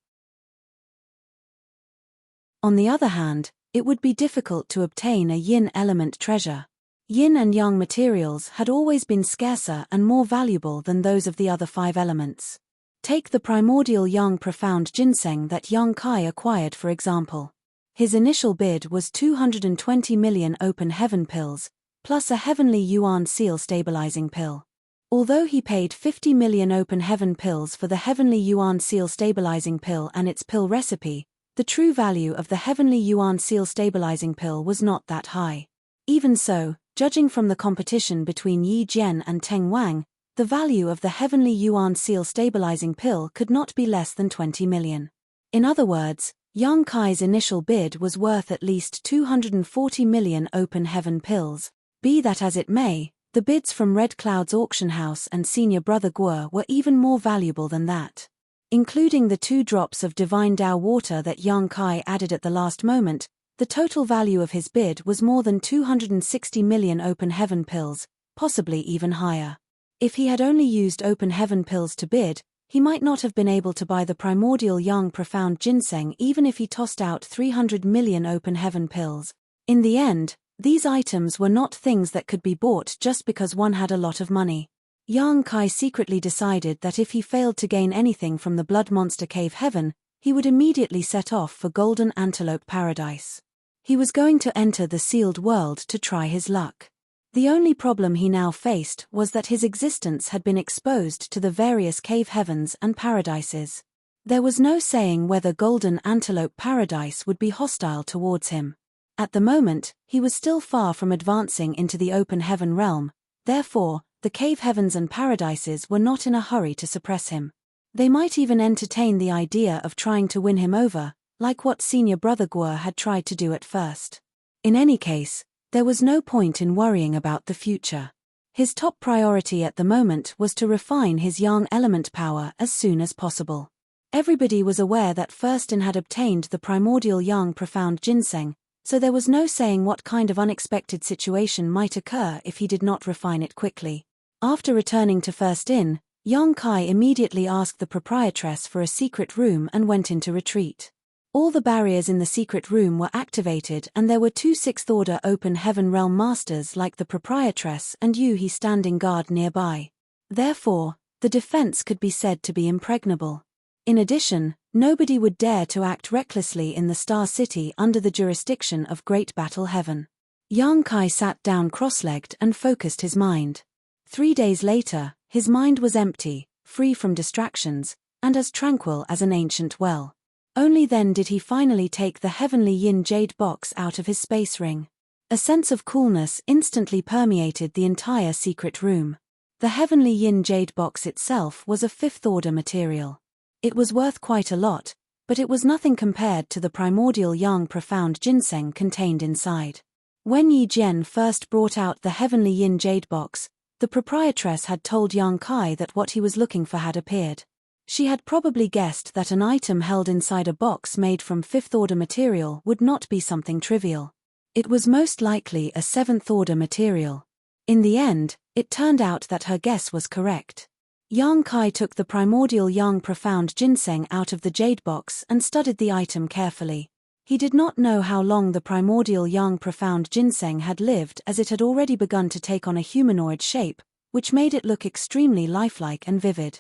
On the other hand, it would be difficult to obtain a yin element treasure. Yin and yang materials had always been scarcer and more valuable than those of the other 5 elements. Take the primordial yang profound ginseng that Yang Kai acquired, for example. His initial bid was 220 million open heaven pills, plus a heavenly yuan seal stabilizing pill. Although he paid 50 million open heaven pills for the heavenly yuan seal stabilizing pill and its pill recipe, the true value of the heavenly yuan seal stabilizing pill was not that high. Even so, judging from the competition between Yi Jian and Teng Wang, the value of the heavenly yuan seal stabilizing pill could not be less than 20 million. In other words, Yang Kai's initial bid was worth at least 240 million open heaven pills. Be that as it may, the bids from Red Cloud's auction house and senior brother Guo were even more valuable than that. Including the 2 drops of divine Dao water that Yang Kai added at the last moment, the total value of his bid was more than 260 million open heaven pills, possibly even higher. If he had only used open heaven pills to bid, he might not have been able to buy the primordial yang profound ginseng even if he tossed out 300 million open heaven pills. In the end, these items were not things that could be bought just because one had a lot of money. Yang Kai secretly decided that if he failed to gain anything from the Blood Monster Cave Heaven, he would immediately set off for Golden Antelope Paradise. He was going to enter the sealed world to try his luck. The only problem he now faced was that his existence had been exposed to the various cave heavens and paradises. There was no saying whether Golden Antelope Paradise would be hostile towards him. At the moment, he was still far from advancing into the open heaven realm, therefore, the cave heavens and paradises were not in a hurry to suppress him. They might even entertain the idea of trying to win him over, like what senior brother Guo had tried to do at first. In any case, there was no point in worrying about the future. His top priority at the moment was to refine his yang element power as soon as possible. Everybody was aware that Firstin had obtained the primordial yang profound ginseng, so there was no saying what kind of unexpected situation might occur if he did not refine it quickly. After returning to Firstin, Yang Kai immediately asked the proprietress for a secret room and went into retreat. All the barriers in the secret room were activated and there were 2 6th-order open heaven realm masters like the proprietress and Yu He standing guard nearby. Therefore, the defense could be said to be impregnable. In addition, nobody would dare to act recklessly in the Star City under the jurisdiction of Great Battle Heaven. Yang Kai sat down cross-legged and focused his mind. 3 days later, his mind was empty, free from distractions, and as tranquil as an ancient well. Only then did he finally take the heavenly yin jade box out of his space ring. A sense of coolness instantly permeated the entire secret room. The heavenly yin jade box itself was a 5th-order material. It was worth quite a lot, but it was nothing compared to the primordial yang profound ginseng contained inside. When Yi Jian first brought out the heavenly yin jade box, the proprietress had told Yang Kai that what he was looking for had appeared. She had probably guessed that an item held inside a box made from 5th-order material would not be something trivial. It was most likely a 7th-order material. In the end, it turned out that her guess was correct. Yang Kai took the primordial yang profound ginseng out of the jade box and studied the item carefully. He did not know how long the primordial yang profound ginseng had lived, as it had already begun to take on a humanoid shape, which made it look extremely lifelike and vivid.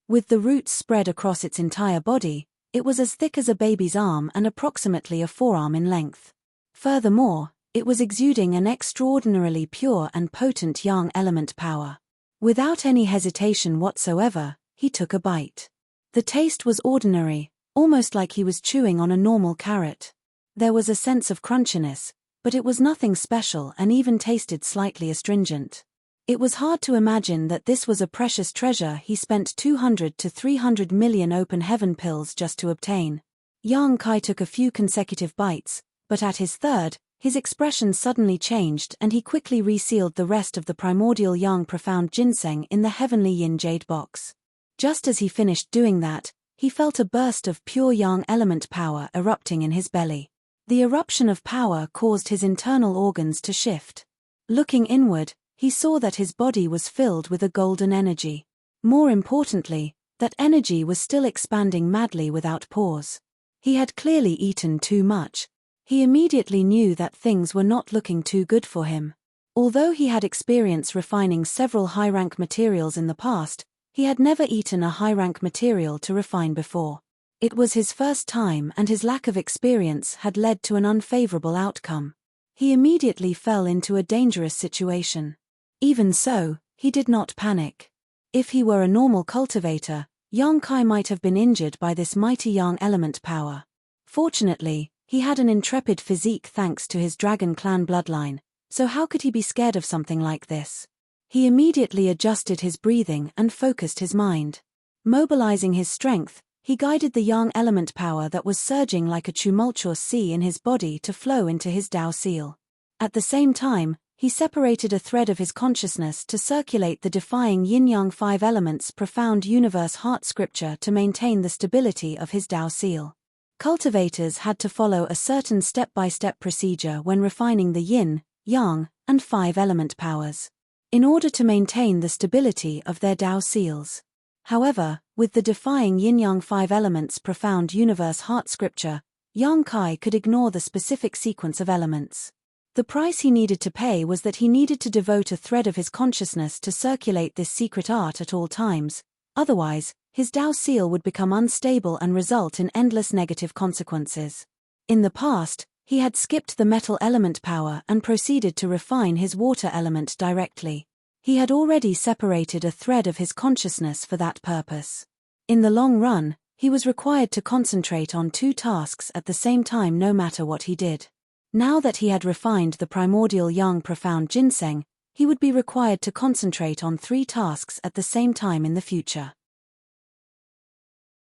With the roots spread across its entire body, it was as thick as a baby's arm and approximately a forearm in length. Furthermore, it was exuding an extraordinarily pure and potent yang element power. Without any hesitation whatsoever, he took a bite. The taste was ordinary, almost like he was chewing on a normal carrot. There was a sense of crunchiness, but it was nothing special and even tasted slightly astringent. It was hard to imagine that this was a precious treasure he spent 200 to 300 million open heaven pills just to obtain. Yang Kai took a few consecutive bites, but at his third, his expression suddenly changed and he quickly resealed the rest of the primordial yang profound ginseng in the heavenly yin jade box. Just as he finished doing that, he felt a burst of pure yang element power erupting in his belly. The eruption of power caused his internal organs to shift. Looking inward, he saw that his body was filled with a golden energy. More importantly, that energy was still expanding madly without pause. He had clearly eaten too much. He immediately knew that things were not looking too good for him. Although he had experience refining several high-rank materials in the past, he had never eaten a high-rank material to refine before. It was his first time, and his lack of experience had led to an unfavorable outcome. He immediately fell into a dangerous situation. Even so, he did not panic. If he were a normal cultivator, Yang Kai might have been injured by this mighty Yang element power. Fortunately, he had an intrepid physique thanks to his Dragon Clan bloodline, so how could he be scared of something like this? He immediately adjusted his breathing and focused his mind. Mobilizing his strength, he guided the Yang element power that was surging like a tumultuous sea in his body to flow into his Dao seal. At the same time, he separated a thread of his consciousness to circulate the defying yin-yang 5 elements profound universe heart scripture to maintain the stability of his Dao seal. Cultivators had to follow a certain step-by-step procedure when refining the yin, yang, and 5 element powers, in order to maintain the stability of their Dao seals. However, with the defying yin-yang 5 elements profound universe heart scripture, Yang Kai could ignore the specific sequence of elements. The price he needed to pay was that he needed to devote a thread of his consciousness to circulate this secret art at all times, otherwise, his Dao seal would become unstable and result in endless negative consequences. In the past, he had skipped the metal element power and proceeded to refine his water element directly. He had already separated a thread of his consciousness for that purpose. In the long run, he was required to concentrate on 2 tasks at the same time no matter what he did. Now that he had refined the primordial yang profound ginseng, he would be required to concentrate on 3 tasks at the same time in the future.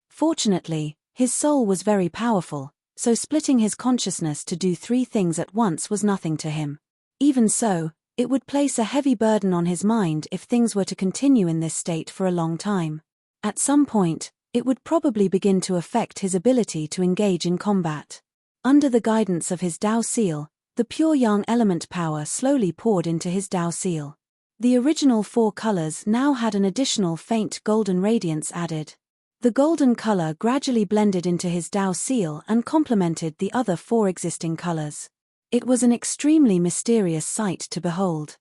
Fortunately, his soul was very powerful, so splitting his consciousness to do 3 things at once was nothing to him. Even so, it would place a heavy burden on his mind if things were to continue in this state for a long time. At some point, it would probably begin to affect his ability to engage in combat. Under the guidance of his Dao seal, the pure Yang element power slowly poured into his Dao seal. The original 4 colors now had an additional faint golden radiance added. The golden color gradually blended into his Dao seal and complemented the other 4 existing colors. It was an extremely mysterious sight to behold.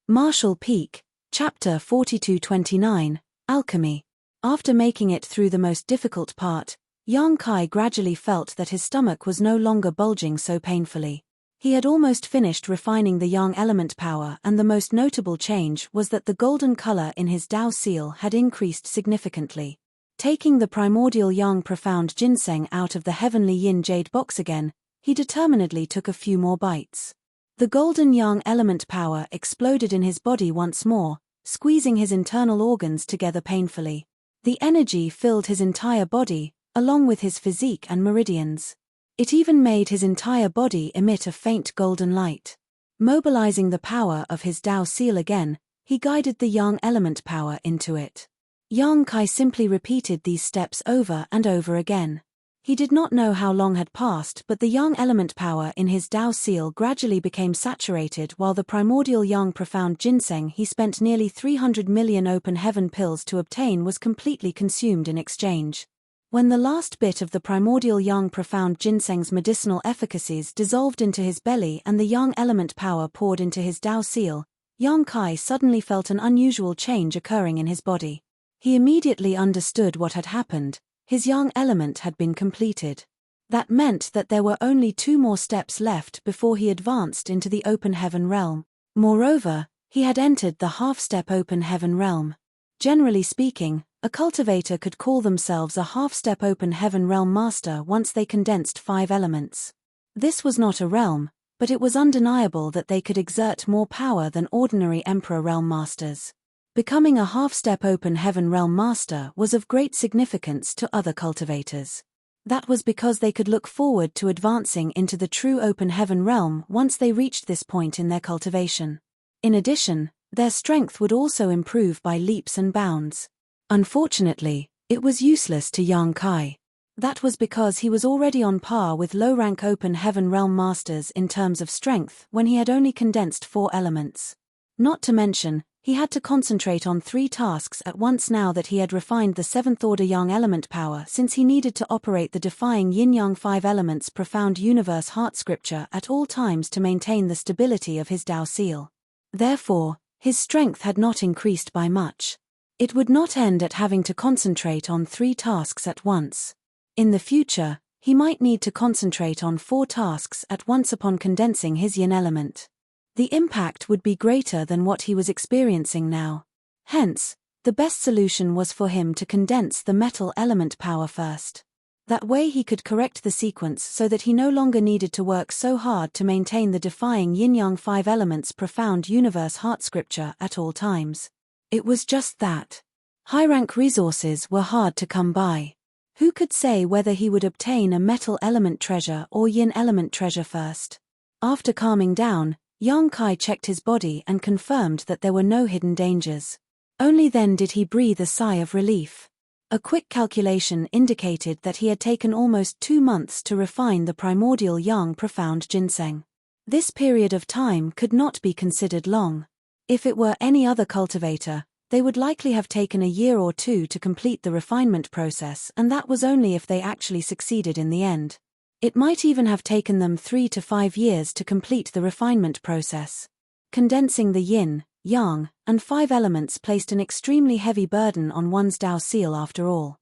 Martial Peak, Chapter 4229, Alchemy. After making it through the most difficult part, Yang Kai gradually felt that his stomach was no longer bulging so painfully. He had almost finished refining the Yang element power, and the most notable change was that the golden color in his Dao seal had increased significantly. Taking the primordial Yang profound ginseng out of the heavenly yin jade box again, he determinedly took a few more bites. The golden Yang element power exploded in his body once more, squeezing his internal organs together painfully. The energy filled his entire body, along with his physique and meridians. It even made his entire body emit a faint golden light. Mobilizing the power of his Dao seal again, he guided the Yang element power into it. Yang Kai simply repeated these steps over and over again. He did not know how long had passed, but the Yang element power in his Dao seal gradually became saturated, while the primordial Yang profound ginseng he spent nearly 300 million open heaven pills to obtain was completely consumed in exchange. When the last bit of the primordial Yang profound ginseng's medicinal efficacies dissolved into his belly and the Yang element power poured into his Dao seal, Yang Kai suddenly felt an unusual change occurring in his body. He immediately understood what had happened. His Yang element had been completed. That meant that there were only 2 more steps left before he advanced into the open heaven realm. Moreover, he had entered the half-step open heaven realm. Generally speaking, a cultivator could call themselves a half-step open heaven realm master once they condensed 5 elements. This was not a realm, but it was undeniable that they could exert more power than ordinary emperor realm masters. Becoming a half-step open heaven realm master was of great significance to other cultivators. That was because they could look forward to advancing into the true open heaven realm once they reached this point in their cultivation. In addition, their strength would also improve by leaps and bounds. Unfortunately, it was useless to Yang Kai. That was because he was already on par with low-rank open heaven realm masters in terms of strength when he had only condensed 4 elements. Not to mention, He had to concentrate on 3 tasks at once now that he had refined the 7th-order Yang element power, since he needed to operate the defying yin-yang 5 elements profound universe heart scripture at all times to maintain the stability of his Tao seal. Therefore, his strength had not increased by much. It would not end at having to concentrate on 3 tasks at once. In the future, he might need to concentrate on 4 tasks at once upon condensing his yin element. The impact would be greater than what he was experiencing now. Hence, the best solution was for him to condense the metal element power first. That way he could correct the sequence so that he no longer needed to work so hard to maintain the defying yin-yang 5 elements profound universe heart scripture at all times. It was just that. High-rank resources were hard to come by. Who could say whether he would obtain a metal element treasure or yin element treasure first? After calming down, Yang Kai checked his body and confirmed that there were no hidden dangers. Only then did he breathe a sigh of relief. A quick calculation indicated that he had taken almost 2 months to refine the primordial Yang profound ginseng. This period of time could not be considered long. If it were any other cultivator, they would likely have taken a year or 2 to complete the refinement process, and that was only if they actually succeeded in the end. It might even have taken them 3 to 5 years to complete the refinement process. Condensing the yin, yang, and 5 elements placed an extremely heavy burden on one's Tao seal after all.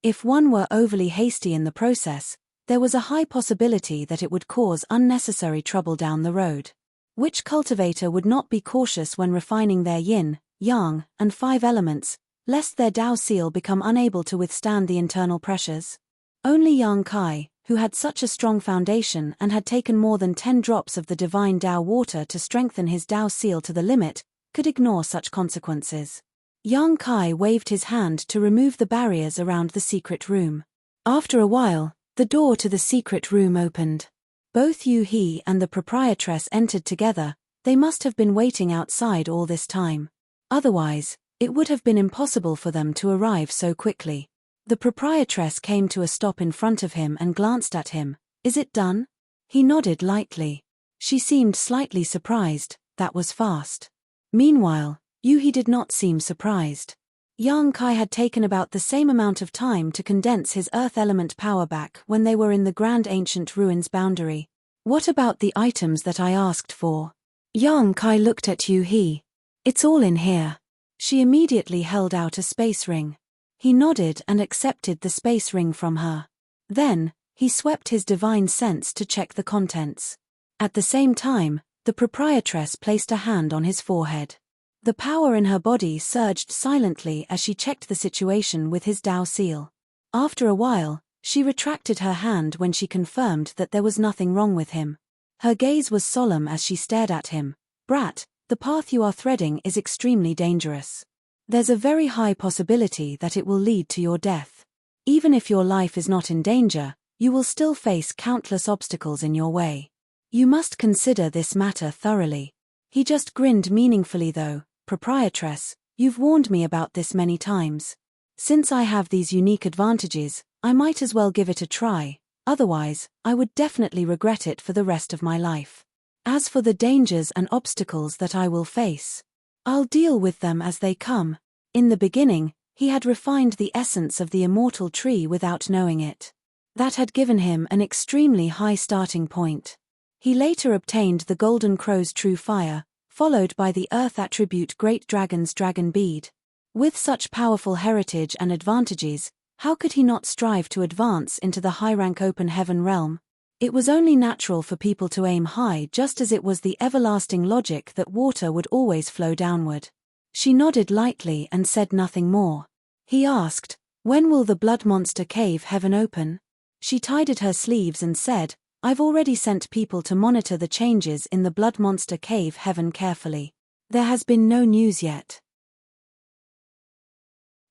If one were overly hasty in the process, there was a high possibility that it would cause unnecessary trouble down the road. Which cultivator would not be cautious when refining their yin, yang, and 5 elements, lest their Tao seal become unable to withstand the internal pressures? Only Yang Kai, who had such a strong foundation and had taken more than 10 drops of the divine Tao water to strengthen his Tao seal to the limit, could ignore such consequences. Yang Kai waved his hand to remove the barriers around the secret room. After a while, the door to the secret room opened. Both Yu He and the proprietress entered together. They must have been waiting outside all this time. Otherwise, it would have been impossible for them to arrive so quickly. The proprietress came to a stop in front of him and glanced at him. "Is it done?" He nodded lightly. She seemed slightly surprised. That was fast. Meanwhile, Yu He did not seem surprised. Yang Kai had taken about the same amount of time to condense his earth element power back when they were in the Grand Ancient Ruins boundary. "What about the items that I asked for?" Yang Kai looked at Yu He. "It's all in here." She immediately held out a space ring. He nodded and accepted the space ring from her. Then, he swept his divine sense to check the contents. At the same time, the proprietress placed a hand on his forehead. The power in her body surged silently as she checked the situation with his Tao seal. After a while, she retracted her hand when she confirmed that there was nothing wrong with him. Her gaze was solemn as she stared at him. "Brat, the path you are threading is extremely dangerous. There's a very high possibility that it will lead to your death. Even if your life is not in danger, you will still face countless obstacles in your way. You must consider this matter thoroughly." He just grinned meaningfully though. "Proprietress, you've warned me about this many times. Since I have these unique advantages, I might as well give it a try, otherwise, I would definitely regret it for the rest of my life. As for the dangers and obstacles that I will face, I'll deal with them as they come." In the beginning, he had refined the essence of the immortal tree without knowing it. That had given him an extremely high starting point. He later obtained the Golden Crow's true fire, followed by the Earth attribute Great Dragon's dragon bead. With such powerful heritage and advantages, how could he not strive to advance into the high-rank open heaven realm? It was only natural for people to aim high, just as it was the everlasting logic that water would always flow downward. She nodded lightly and said nothing more. He asked, "When will the Blood Monster Cave heaven open?" She tidied her sleeves and said, "I've already sent people to monitor the changes in the Blood Monster Cave heaven carefully. There has been no news yet."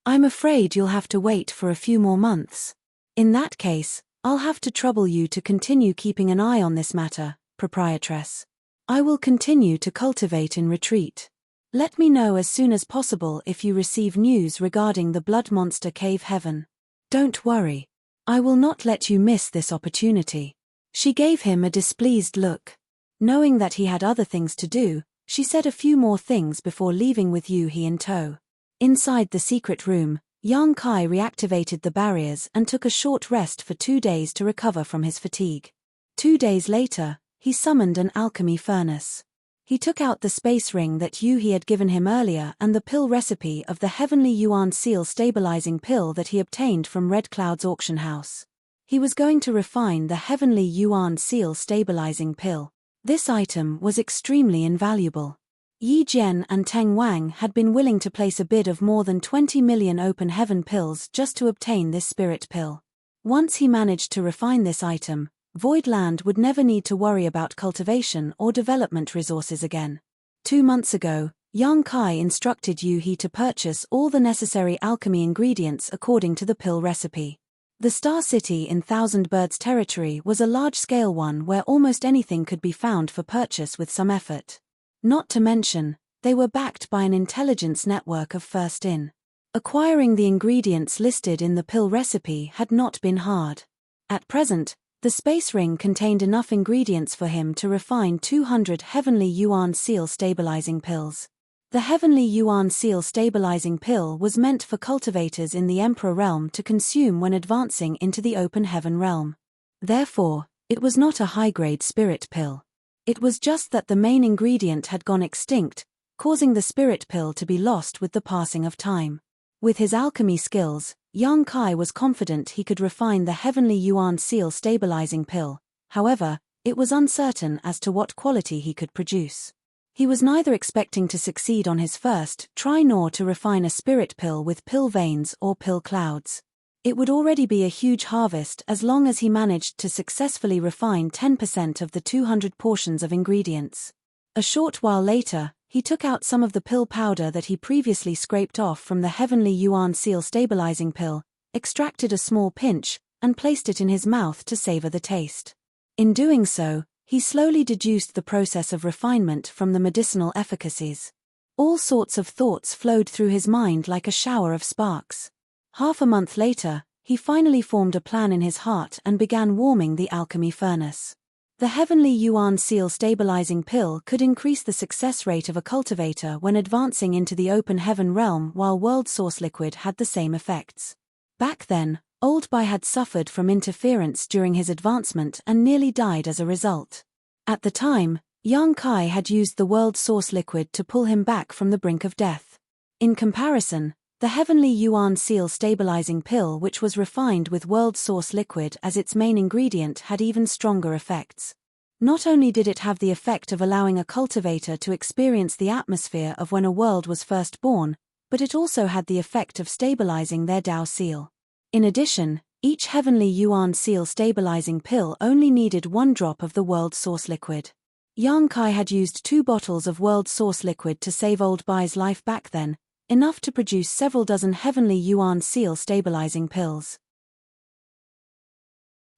"I'm afraid you'll have to wait for a few more months. In that case, I'll have to trouble you to continue keeping an eye on this matter, proprietress. I will continue to cultivate in retreat. Let me know as soon as possible if you receive news regarding the Blood Monster Cave heaven. Don't worry. I will not let you miss this opportunity." She gave him a displeased look. Knowing that he had other things to do, She said a few more things before leaving with Yuhi in tow. Inside the secret room, Yang Kai reactivated the barriers and took a short rest for 2 days to recover from his fatigue. 2 days later, he summoned an alchemy furnace. He took out the space ring that Yuhi had given him earlier and the pill recipe of the Heavenly Yuan Seal stabilizing pill that he obtained from Red Cloud's auction house. He was going to refine the Heavenly Yuan Seal stabilizing pill. This item was extremely invaluable. Yi Jian and Teng Wang had been willing to place a bid of more than 20 million open heaven pills just to obtain this spirit pill. Once he managed to refine this item, Void Land would never need to worry about cultivation or development resources again. 2 months ago, Yang Kai instructed Yuhi to purchase all the necessary alchemy ingredients according to the pill recipe. The Star City in Thousand Birds territory was a large-scale one where almost anything could be found for purchase with some effort. Not to mention, they were backed by an intelligence network of first in. Acquiring the ingredients listed in the pill recipe had not been hard. At present, the space ring contained enough ingredients for him to refine 200 Heavenly Yuan Seal stabilizing pills. The Heavenly Yuan Seal stabilizing pill was meant for cultivators in the Emperor realm to consume when advancing into the open heaven realm. Therefore, it was not a high-grade spirit pill. It was just that the main ingredient had gone extinct, causing the spirit pill to be lost with the passing of time. With his alchemy skills, Yang Kai was confident he could refine the Heavenly Yuan Seal stabilizing pill. However, it was uncertain as to what quality he could produce. He was neither expecting to succeed on his first try nor to refine a spirit pill with pill veins or pill clouds. It would already be a huge harvest as long as he managed to successfully refine 10% of the 200 portions of ingredients. A short while later, he took out some of the pill powder that he previously scraped off from the Heavenly Yuan Seal stabilizing pill, extracted a small pinch, and placed it in his mouth to savor the taste. In doing so, he slowly deduced the process of refinement from the medicinal efficacies. All sorts of thoughts flowed through his mind like a shower of sparks. Half a month later, he finally formed a plan in his heart and began warming the alchemy furnace. The Heavenly Yuan Seal stabilizing pill could increase the success rate of a cultivator when advancing into the open heaven realm, while world source liquid had the same effects. Back then, Old Bai had suffered from interference during his advancement and nearly died as a result. At the time, Yang Kai had used the world source liquid to pull him back from the brink of death. In comparison, the Heavenly Yuan Seal stabilizing pill, which was refined with world source liquid as its main ingredient, had even stronger effects. Not only did it have the effect of allowing a cultivator to experience the atmosphere of when a world was first born, but it also had the effect of stabilizing their Dao seal. In addition, each Heavenly Yuan Seal stabilizing pill only needed 1 drop of the world source liquid. Yang Kai had used 2 bottles of world source liquid to save Old Bai's life back then, enough to produce several dozen Heavenly Yuan Seal stabilizing pills.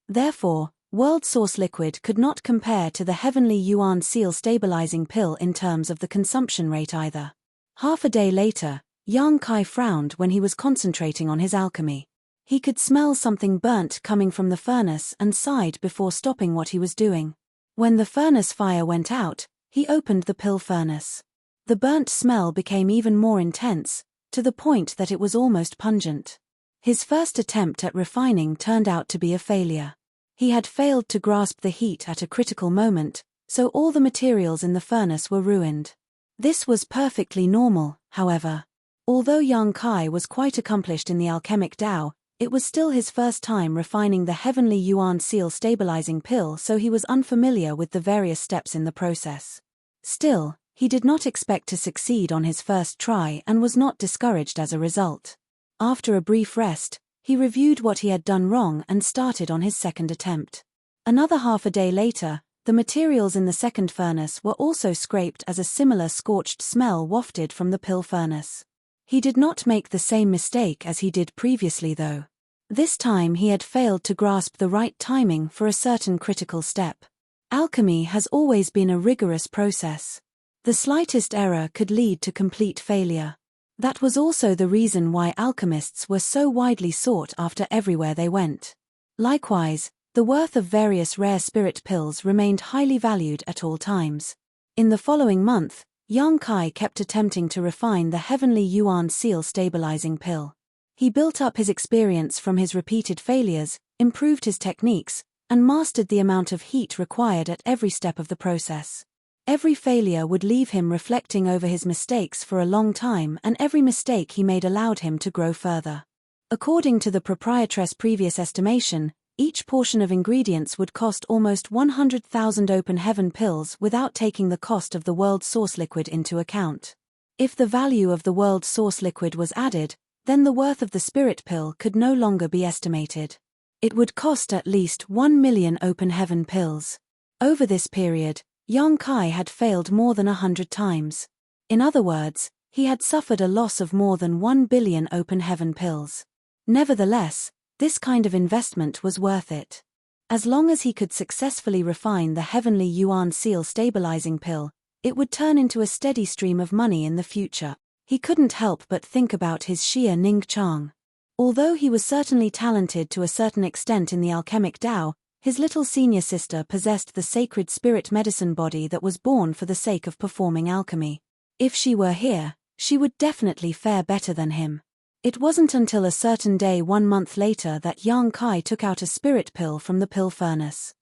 Therefore, world source liquid could not compare to the Heavenly Yuan Seal stabilizing pill in terms of the consumption rate either. Half a day later, Yang Kai frowned when he was concentrating on his alchemy. He could smell something burnt coming from the furnace and sighed before stopping what he was doing. When the furnace fire went out, he opened the pill furnace. The burnt smell became even more intense, to the point that it was almost pungent. His first attempt at refining turned out to be a failure. He had failed to grasp the heat at a critical moment, so all the materials in the furnace were ruined. This was perfectly normal, however. Although Yang Kai was quite accomplished in the alchemic Dao, it was still his first time refining the Heavenly Yuan Seal stabilizing pill, so he was unfamiliar with the various steps in the process. Still, he did not expect to succeed on his first try and was not discouraged as a result. After a brief rest, he reviewed what he had done wrong and started on his second attempt. Another half a day later, the materials in the second furnace were also scraped as a similar scorched smell wafted from the pill furnace. He did not make the same mistake as he did previously though. This time he had failed to grasp the right timing for a certain critical step. Alchemy has always been a rigorous process. The slightest error could lead to complete failure. That was also the reason why alchemists were so widely sought after everywhere they went. Likewise, the worth of various rare spirit pills remained highly valued at all times. In the following month, Yang Kai kept attempting to refine the heavenly yuan seal stabilizing pill. He built up his experience from his repeated failures, improved his techniques, and mastered the amount of heat required at every step of the process. Every failure would leave him reflecting over his mistakes for a long time, and every mistake he made allowed him to grow further. According to the proprietress' previous estimation, each portion of ingredients would cost almost 100,000 open heaven pills without taking the cost of the world source liquid into account. If the value of the world source liquid was added, then the worth of the spirit pill could no longer be estimated. It would cost at least 1 million open heaven pills. Over this period, Yang Kai had failed more than 100 times. In other words, he had suffered a loss of more than 1 billion open heaven pills. Nevertheless, this kind of investment was worth it. As long as he could successfully refine the heavenly yuan seal stabilizing pill, it would turn into a steady stream of money in the future. He couldn't help but think about his Xia Ning Chang. Although he was certainly talented to a certain extent in the alchemic Tao, his little senior sister possessed the sacred spirit medicine body that was born for the sake of performing alchemy. If she were here, she would definitely fare better than him. It wasn't until a certain day 1 month later that Yang Kai took out a spirit pill from the pill furnace.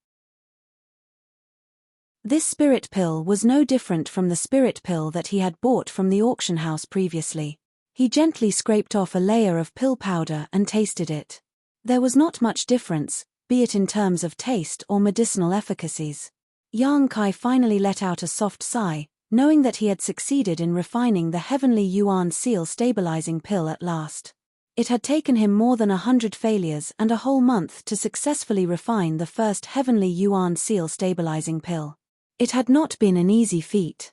This spirit pill was no different from the spirit pill that he had bought from the auction house previously. He gently scraped off a layer of pill powder and tasted it. There was not much difference, be it in terms of taste or medicinal efficacies. Yang Kai finally let out a soft sigh, knowing that he had succeeded in refining the heavenly yuan seal stabilizing pill at last. It had taken him more than 100 failures and a whole month to successfully refine the first heavenly yuan seal stabilizing pill. It had not been an easy feat.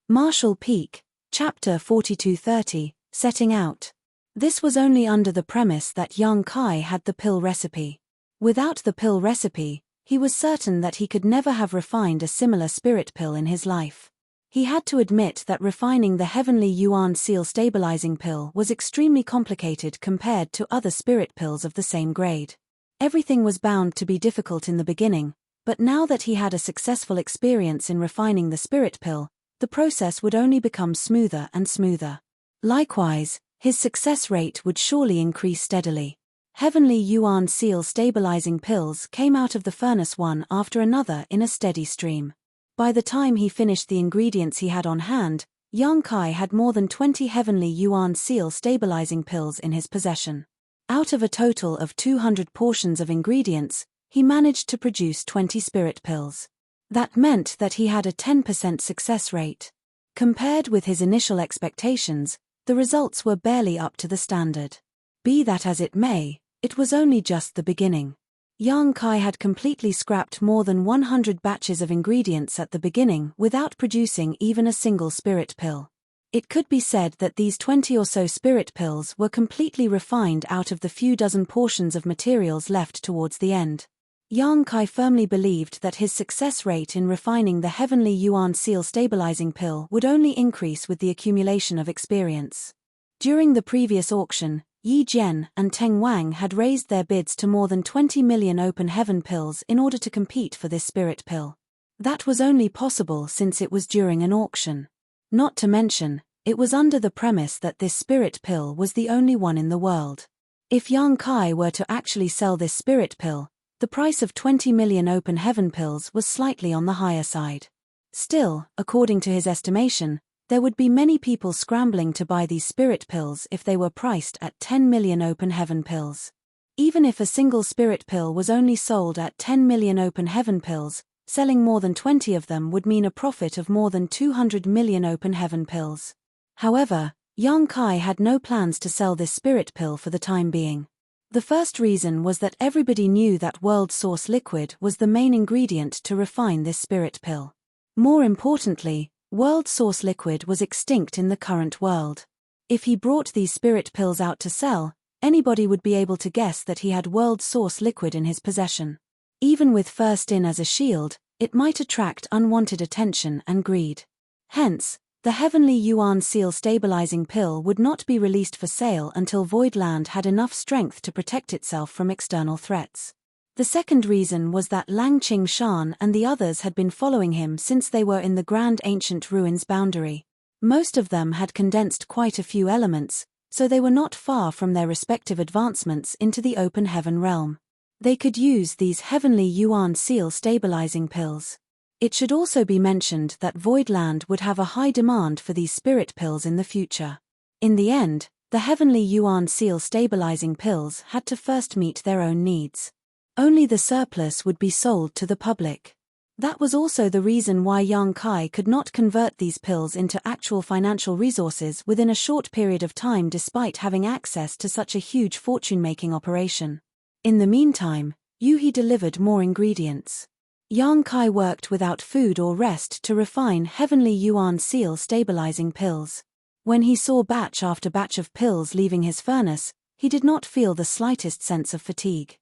Marshall Peak, Chapter 4230, Setting Out. This was only under the premise that Yang Kai had the pill recipe. Without the pill recipe, he was certain that he could never have refined a similar spirit pill in his life. He had to admit that refining the heavenly yuan seal stabilizing pill was extremely complicated compared to other spirit pills of the same grade. Everything was bound to be difficult in the beginning, but now that he had a successful experience in refining the spirit pill, the process would only become smoother and smoother. Likewise, his success rate would surely increase steadily. Heavenly yuan seal stabilizing pills came out of the furnace one after another in a steady stream. By the time he finished the ingredients he had on hand, Yang Kai had more than 20 heavenly yuan seal stabilizing pills in his possession. Out of a total of 200 portions of ingredients, he managed to produce 20 spirit pills. That meant that he had a 10% success rate. Compared with his initial expectations, the results were barely up to the standard. Be that as it may, it was only just the beginning. Yang Kai had completely scrapped more than 100 batches of ingredients at the beginning without producing even a single spirit pill. It could be said that these 20 or so spirit pills were completely refined out of the few dozen portions of materials left towards the end. Yang Kai firmly believed that his success rate in refining the heavenly yuan seal stabilizing pill would only increase with the accumulation of experience. During the previous auction, Yi Jian and Teng Wang had raised their bids to more than 20 million open heaven pills in order to compete for this spirit pill. That was only possible since it was during an auction. Not to mention, it was under the premise that this spirit pill was the only one in the world. If Yang Kai were to actually sell this spirit pill, the price of 20 million open heaven pills was slightly on the higher side. Still, according to his estimation, there would be many people scrambling to buy these spirit pills if they were priced at 10 million open heaven pills. Even if a single spirit pill was only sold at 10 million open heaven pills, selling more than 20 of them would mean a profit of more than 200 million open heaven pills. However, Yang Kai had no plans to sell this spirit pill for the time being. The first reason was that everybody knew that world source liquid was the main ingredient to refine this spirit pill. More importantly, world source liquid was extinct in the current world. If he brought these spirit pills out to sell, anybody would be able to guess that he had world source liquid in his possession. Even with first in as a shield, it might attract unwanted attention and greed. Hence, the heavenly yuan seal stabilizing pill would not be released for sale until Voidland had enough strength to protect itself from external threats. The second reason was that Lang Shan and the others had been following him since they were in the Grand Ancient Ruins boundary. Most of them had condensed quite a few elements, so they were not far from their respective advancements into the open heaven realm. They could use these heavenly Yuan seal stabilizing pills. It should also be mentioned that Voidland would have a high demand for these spirit pills in the future. In the end, the heavenly Yuan seal stabilizing pills had to first meet their own needs. Only the surplus would be sold to the public. That was also the reason why Yang Kai could not convert these pills into actual financial resources within a short period of time despite having access to such a huge fortune-making operation. In the meantime, Yuhi delivered more ingredients. Yang Kai worked without food or rest to refine heavenly Yuan seal stabilizing pills. When he saw batch after batch of pills leaving his furnace, he did not feel the slightest sense of fatigue.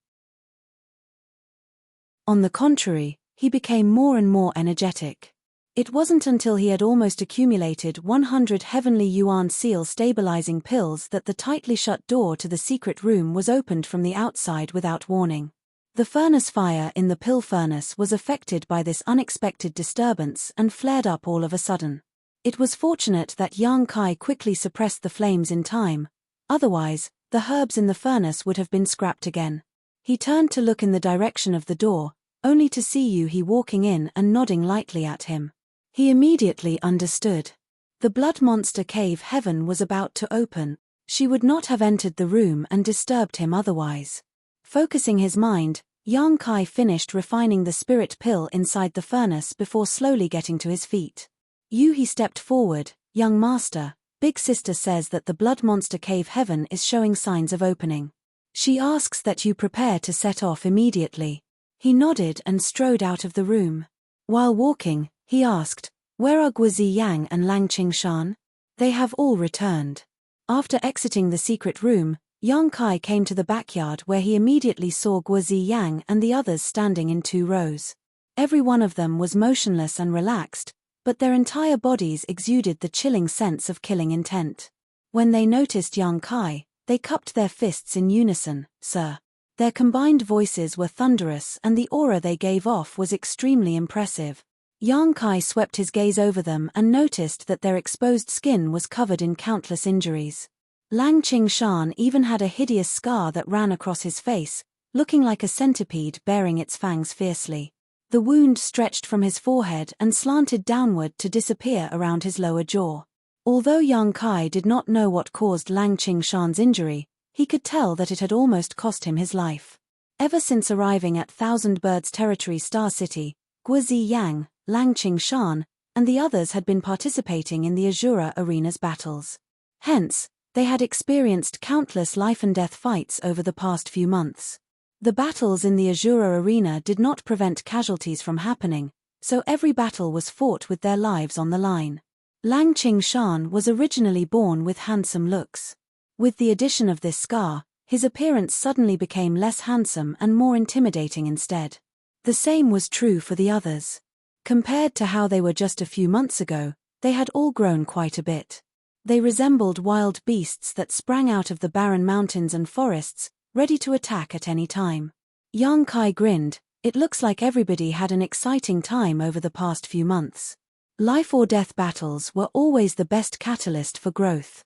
On the contrary, he became more and more energetic. It wasn't until he had almost accumulated 100 heavenly Yuan seal stabilizing pills that the tightly shut door to the secret room was opened from the outside without warning. The furnace fire in the pill furnace was affected by this unexpected disturbance and flared up all of a sudden. It was fortunate that Yang Kai quickly suppressed the flames in time, otherwise, the herbs in the furnace would have been scrapped again. He turned to look in the direction of the door, only to see Yuhi walking in and nodding lightly at him. He immediately understood. The blood monster cave heaven was about to open. She would not have entered the room and disturbed him otherwise. Focusing his mind, Yang Kai finished refining the spirit pill inside the furnace before slowly getting to his feet. Yuhi stepped forward. "Young master, big sister says that the blood monster cave heaven is showing signs of opening. She asks that you prepare to set off immediately." He nodded and strode out of the room. While walking, he asked, "Where are Guozi Yang and Lang Shan?" "They have all returned." After exiting the secret room, Yang Kai came to the backyard where he immediately saw Guozi Yang and the others standing in 2 rows. Every one of them was motionless and relaxed, but their entire bodies exuded the chilling sense of killing intent. When they noticed Yang Kai, they cupped their fists in unison. "Sir." Their combined voices were thunderous and the aura they gave off was extremely impressive. Yang Kai swept his gaze over them and noticed that their exposed skin was covered in countless injuries. Lang Shan even had a hideous scar that ran across his face, looking like a centipede baring its fangs fiercely. The wound stretched from his forehead and slanted downward to disappear around his lower jaw. Although Yang Kai did not know what caused Lang Shan's injury, he could tell that it had almost cost him his life. Ever since arriving at Thousand Birds Territory Star City, Guozi Yang, Lang Shan, and the others had been participating in the Azura Arena's battles. Hence, they had experienced countless life-and-death fights over the past few months. The battles in the Azura Arena did not prevent casualties from happening, so every battle was fought with their lives on the line. Lang Shan was originally born with handsome looks. With the addition of this scar, his appearance suddenly became less handsome and more intimidating instead. The same was true for the others. Compared to how they were just a few months ago, they had all grown quite a bit. They resembled wild beasts that sprang out of the barren mountains and forests, ready to attack at any time. Yang Kai grinned. "It looks like everybody had an exciting time over the past few months. Life or death battles were always the best catalyst for growth."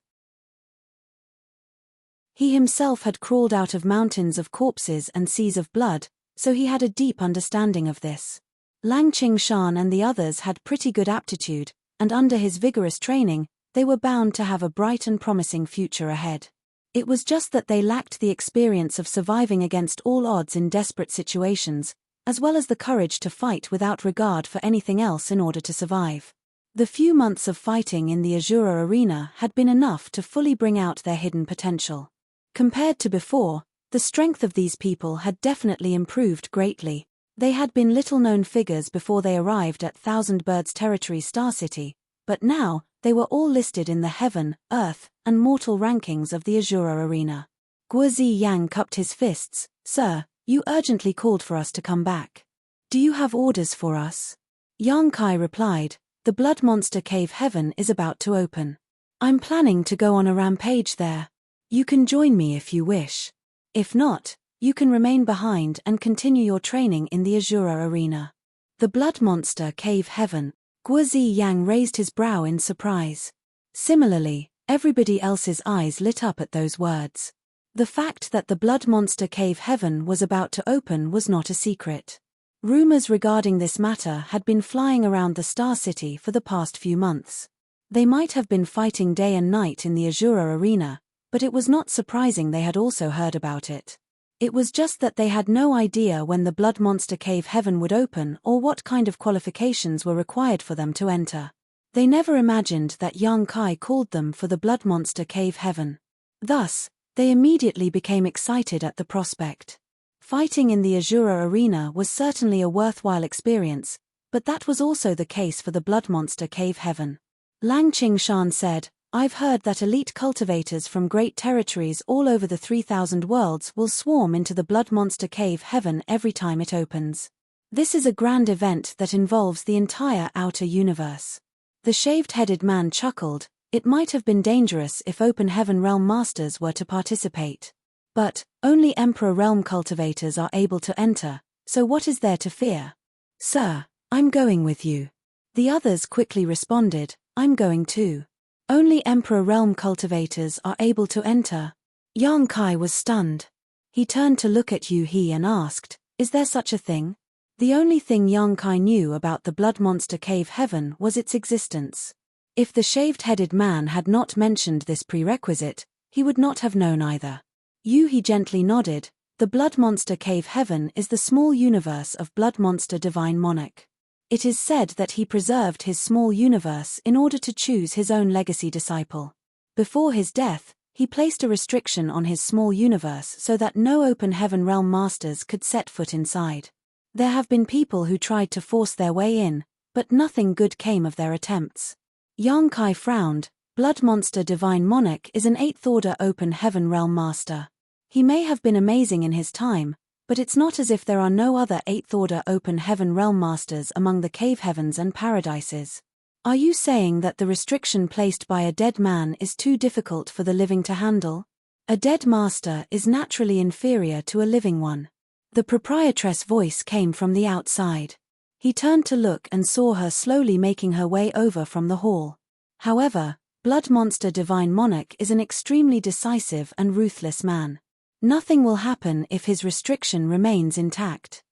He himself had crawled out of mountains of corpses and seas of blood, so he had a deep understanding of this. Lang Shan and the others had pretty good aptitude, and under his vigorous training, they were bound to have a bright and promising future ahead. It was just that they lacked the experience of surviving against all odds in desperate situations, as well as the courage to fight without regard for anything else in order to survive. The few months of fighting in the Azura Arena had been enough to fully bring out their hidden potential. Compared to before, the strength of these people had definitely improved greatly. They had been little-known figures before they arrived at Thousand Birds Territory Star City, but now, they were all listed in the Heaven, Earth, and Mortal rankings of the Azura Arena. Guozi Yang cupped his fists. "Sir, you urgently called for us to come back. Do you have orders for us?" Yang Kai replied, "The Blood Monster Cave Heaven is about to open. I'm planning to go on a rampage there. You can join me if you wish. If not, You can remain behind and continue your training in the Azura arena. The Blood Monster Cave Heaven. Guozi Yang raised his brow in surprise. Similarly, everybody else's eyes lit up at those words. The fact that the Blood Monster Cave Heaven was about to open was not a secret. Rumors regarding this matter had been flying around the Star City for the past few months. They might have been fighting day and night in the Azura arena, but it was not surprising they had also heard about it. It was just that they had no idea when the Blood Monster Cave Heaven would open or what kind of qualifications were required for them to enter. They never imagined that Yang Kai called them for the Blood Monster Cave Heaven. Thus, they immediately became excited at the prospect. Fighting in the Azura arena was certainly a worthwhile experience, but that was also the case for the Blood Monster Cave Heaven. Lang Qingshan said, "I've heard that elite cultivators from great territories all over the 3,000 worlds will swarm into the Blood Monster Cave Heaven every time it opens. This is a grand event that involves the entire outer universe." The shaved-headed man chuckled. It might have been dangerous if Open Heaven Realm Masters were to participate. But, only Emperor Realm cultivators are able to enter, so what is there to fear? "Sir, I'm going with you." The others quickly responded, "I'm going too." Only Emperor Realm cultivators are able to enter. Yang Kai was stunned. He turned to look at Yu He and asked, "Is there such a thing?" The only thing Yang Kai knew about the Blood Monster Cave Heaven was its existence. If the shaved-headed man had not mentioned this prerequisite, he would not have known either. Yu He gently nodded. The Blood Monster Cave Heaven is the small universe of Blood Monster Divine Monarch. It is said that he preserved his small universe in order to choose his own legacy disciple. Before his death, he placed a restriction on his small universe so that no Open Heaven Realm Masters could set foot inside. There have been people who tried to force their way in, but nothing good came of their attempts. Yang Kai frowned. Blood Monster Divine Monarch is an 8th Order Open Heaven Realm Master. He may have been amazing in his time, but it's not as if there are no other 8th Order Open Heaven Realm Masters among the Cave Heavens and Paradises. Are you saying that the restriction placed by a dead man is too difficult for the living to handle? A dead master is naturally inferior to a living one. The proprietress' voice came from the outside. He turned to look and saw her slowly making her way over from the hall. However, Blood Monster Divine Monarch is an extremely decisive and ruthless man. Nothing will happen if his restriction remains intact.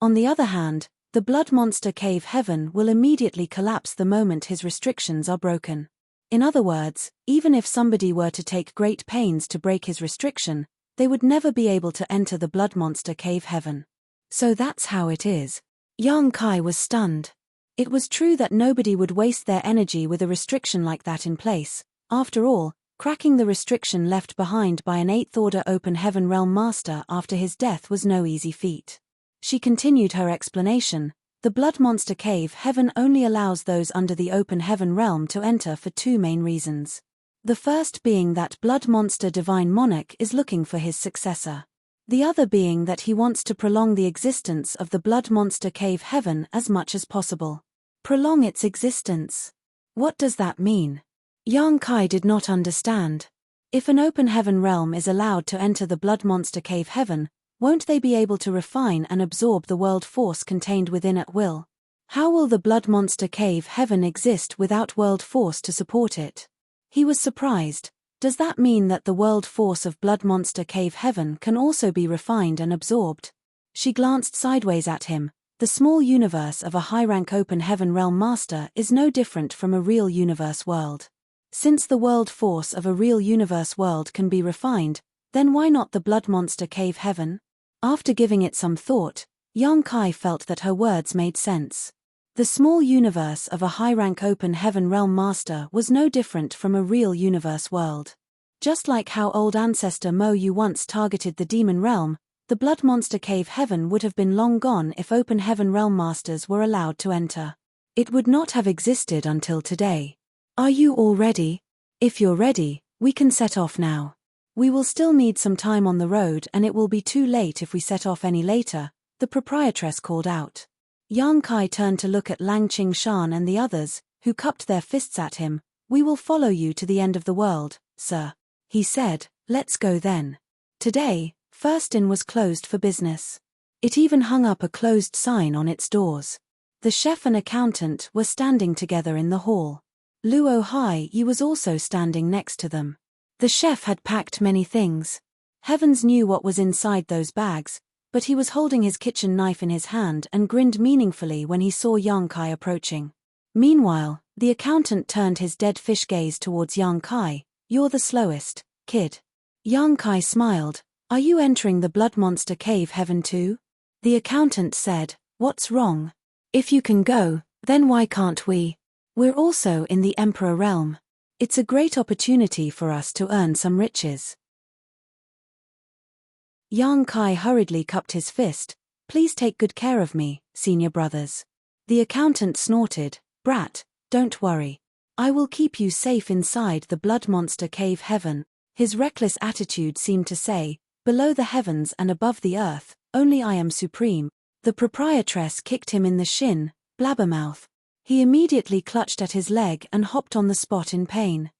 On the other hand, the Blood Monster Cave Heaven will immediately collapse the moment his restrictions are broken. In other words, even if somebody were to take great pains to break his restriction, they would never be able to enter the Blood Monster Cave Heaven. So that's how it is. Yang Kai was stunned. It was true that nobody would waste their energy with a restriction like that in place. After all, cracking the restriction left behind by an 8th Order Open Heaven Realm Master after his death was no easy feat. She continued her explanation. The Blood Monster Cave Heaven only allows those under the Open Heaven Realm to enter for two main reasons. The first being that Blood Monster Divine Monarch is looking for his successor. The other being that he wants to prolong the existence of the Blood Monster Cave Heaven as much as possible. Prolong its existence? What does that mean? Yang Kai did not understand. If an Open Heaven Realm is allowed to enter the Blood Monster Cave Heaven, won't they be able to refine and absorb the world force contained within at will? How will the Blood Monster Cave Heaven exist without world force to support it? He was surprised. Does that mean that the world force of Blood Monster Cave Heaven can also be refined and absorbed? She glanced sideways at him. The small universe of a high-rank Open Heaven Realm Master is no different from a real universe world. Since the world force of a real universe world can be refined, then why not the Blood Monster Cave Heaven? After giving it some thought, Yang Kai felt that her words made sense. The small universe of a high-rank Open Heaven Realm Master was no different from a real universe world. Just like how old ancestor Mo Yu once targeted the Demon Realm, the Blood Monster Cave Heaven would have been long gone if Open Heaven Realm Masters were allowed to enter. It would not have existed until today. Are you all ready? If you're ready, we can set off now. We will still need some time on the road and it will be too late if we set off any later, the proprietress called out. Yang Kai turned to look at Lang Qingshan and the others, who cupped their fists at him. We will follow you to the end of the world, sir. He said, let's go then. Today, First Inn was closed for business. It even hung up a closed sign on its doors. The chef and accountant were standing together in the hall. Luo Hai Yi was also standing next to them. The chef had packed many things. Heavens knew what was inside those bags, but he was holding his kitchen knife in his hand and grinned meaningfully when he saw Yang Kai approaching. Meanwhile, the accountant turned his dead fish gaze towards Yang Kai. "You're the slowest, kid." Yang Kai smiled. "Are you entering the blood monster cave heaven too?" The accountant said, "What's wrong? If you can go, then why can't we? We're also in the Emperor realm. It's a great opportunity for us to earn some riches." Yang Kai hurriedly cupped his fist. "Please take good care of me, senior brothers." The accountant snorted. "Brat, don't worry. I will keep you safe inside the blood monster cave heaven." His reckless attitude seemed to say, "Below the heavens and above the earth, only I am supreme." The proprietress kicked him in the shin. "Blabbermouth." He immediately clutched at his leg and hopped on the spot in pain.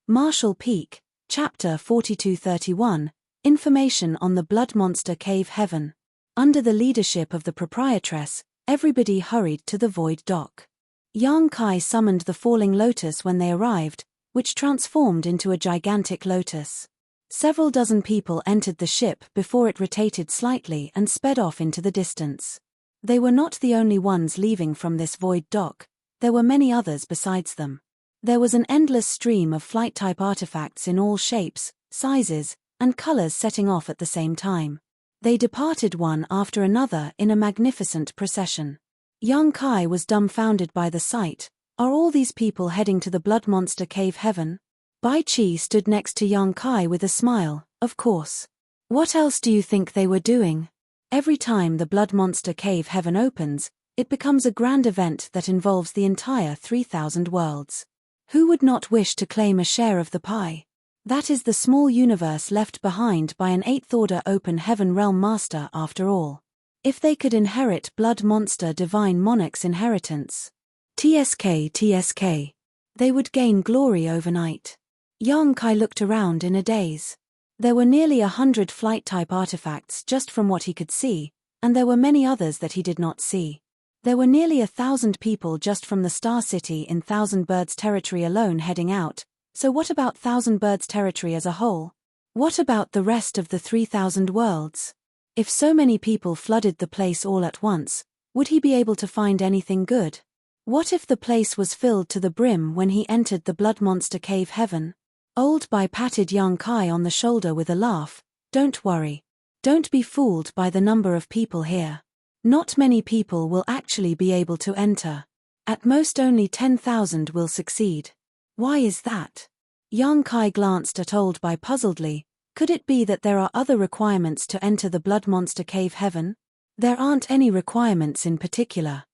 Marshall Peak, Chapter 4231, Information on the Blood Monster Cave Heaven. Under the leadership of the proprietress, everybody hurried to the void dock. Yang Kai summoned the falling lotus when they arrived, which transformed into a gigantic lotus. Several dozen people entered the ship before it rotated slightly and sped off into the distance. They were not the only ones leaving from this void dock, there were many others besides them. There was an endless stream of flight-type artifacts in all shapes, sizes, and colors setting off at the same time. They departed one after another in a magnificent procession. Yang Kai was dumbfounded by the sight. Are all these people heading to the blood monster cave heaven? Bai Chi stood next to Yang Kai with a smile. Of course. What else do you think they were doing? Every time the blood monster cave heaven opens, it becomes a grand event that involves the entire 3,000 worlds. Who would not wish to claim a share of the pie? That is the small universe left behind by an 8th order open heaven realm master after all. If they could inherit blood monster divine monarch's inheritance. TSK. They would gain glory overnight. Yang Kai looked around in a daze. There were nearly 100 flight-type artifacts just from what he could see, and there were many others that he did not see. There were nearly 1,000 people just from the Star City in Thousand Birds territory alone heading out, so what about Thousand Birds territory as a whole? What about the rest of the 3,000 worlds? If so many people flooded the place all at once, would he be able to find anything good? What if the place was filled to the brim when he entered the blood monster cave heaven? Old Bai patted Yang Kai on the shoulder with a laugh. "Don't worry. Don't be fooled by the number of people here. Not many people will actually be able to enter. At most only 10,000 will succeed." "Why is that?" Yang Kai glanced at Old Bai puzzledly. Could it be that there are other requirements to enter the blood monster cave heaven? There aren't any requirements in particular.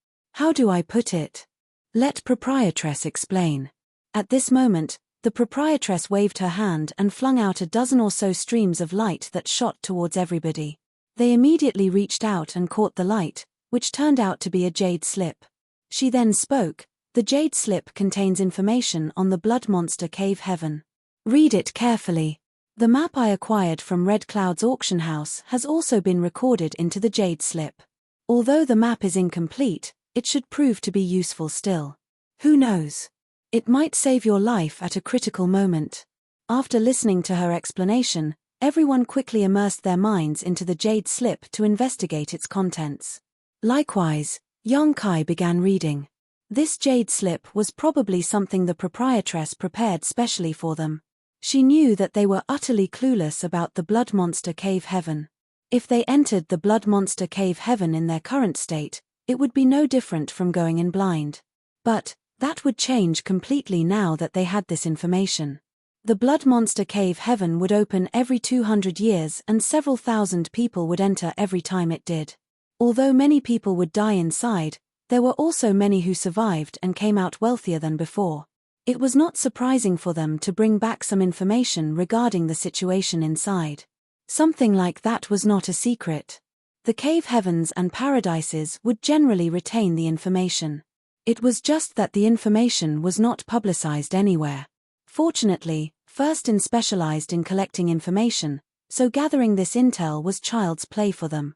How do I put it? Let proprietress explain. At this moment, the proprietress waved her hand and flung out a dozen or so streams of light that shot towards everybody. They immediately reached out and caught the light, which turned out to be a jade slip. She then spoke. "The jade slip contains information on the blood monster cave heaven. Read it carefully. The map I acquired from Red Cloud's auction house has also been recorded into the jade slip. Although the map is incomplete, it should prove to be useful still. Who knows? It might save your life at a critical moment." After listening to her explanation, everyone quickly immersed their minds into the jade slip to investigate its contents. Likewise, Yang Kai began reading. This jade slip was probably something the proprietress prepared specially for them. She knew that they were utterly clueless about the blood monster cave heaven. If they entered the blood monster cave heaven in their current state, it would be no different from going in blind. But that would change completely now that they had this information. The blood monster cave heaven would open every 200 years and several thousand people would enter every time it did. Although many people would die inside, there were also many who survived and came out wealthier than before. It was not surprising for them to bring back some information regarding the situation inside. Something like that was not a secret. The cave heavens and paradises would generally retain the information. It was just that the information was not publicized anywhere. Fortunately, First specialized in collecting information, so gathering this intel was child's play for them.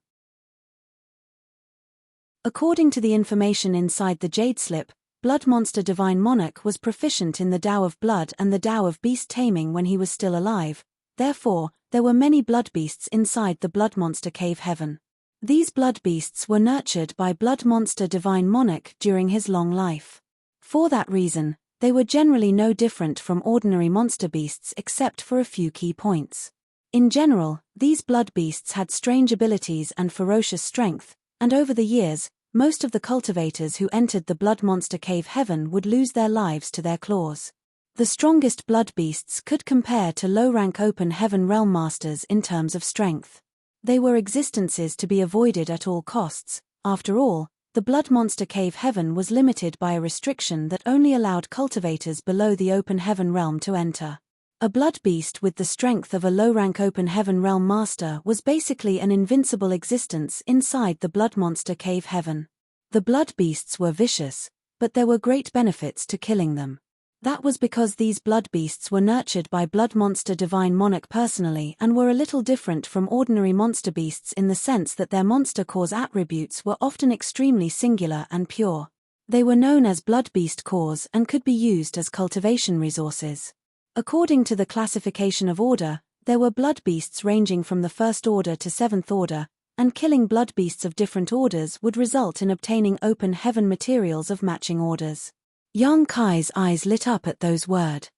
According to the information inside the Jade Slip, Blood Monster Divine Monarch was proficient in the Tao of Blood and the Tao of Beast Taming when he was still alive. Therefore, there were many blood beasts inside the Blood Monster Cave Heaven. These blood beasts were nurtured by Blood Monster Divine Monarch during his long life. For that reason, they were generally no different from ordinary monster beasts except for a few key points. In general, these blood beasts had strange abilities and ferocious strength, and over the years, most of the cultivators who entered the Blood Monster Cave Heaven would lose their lives to their claws. The strongest blood beasts could compare to low-rank open heaven realm masters in terms of strength. They were existences to be avoided at all costs. After all, the Blood Monster Cave Heaven was limited by a restriction that only allowed cultivators below the open heaven realm to enter. A blood beast with the strength of a low-rank open heaven realm master was basically an invincible existence inside the Blood Monster Cave Heaven. The blood beasts were vicious, but there were great benefits to killing them. That was because these blood beasts were nurtured by Blood Monster Divine Monarch personally and were a little different from ordinary monster beasts in the sense that their monster cause attributes were often extremely singular and pure. They were known as blood beast cores and could be used as cultivation resources. According to the classification of order, there were blood beasts ranging from the 1st order to 7th order, and killing blood beasts of different orders would result in obtaining open heaven materials of matching orders. Young Kai's eyes lit up at those words.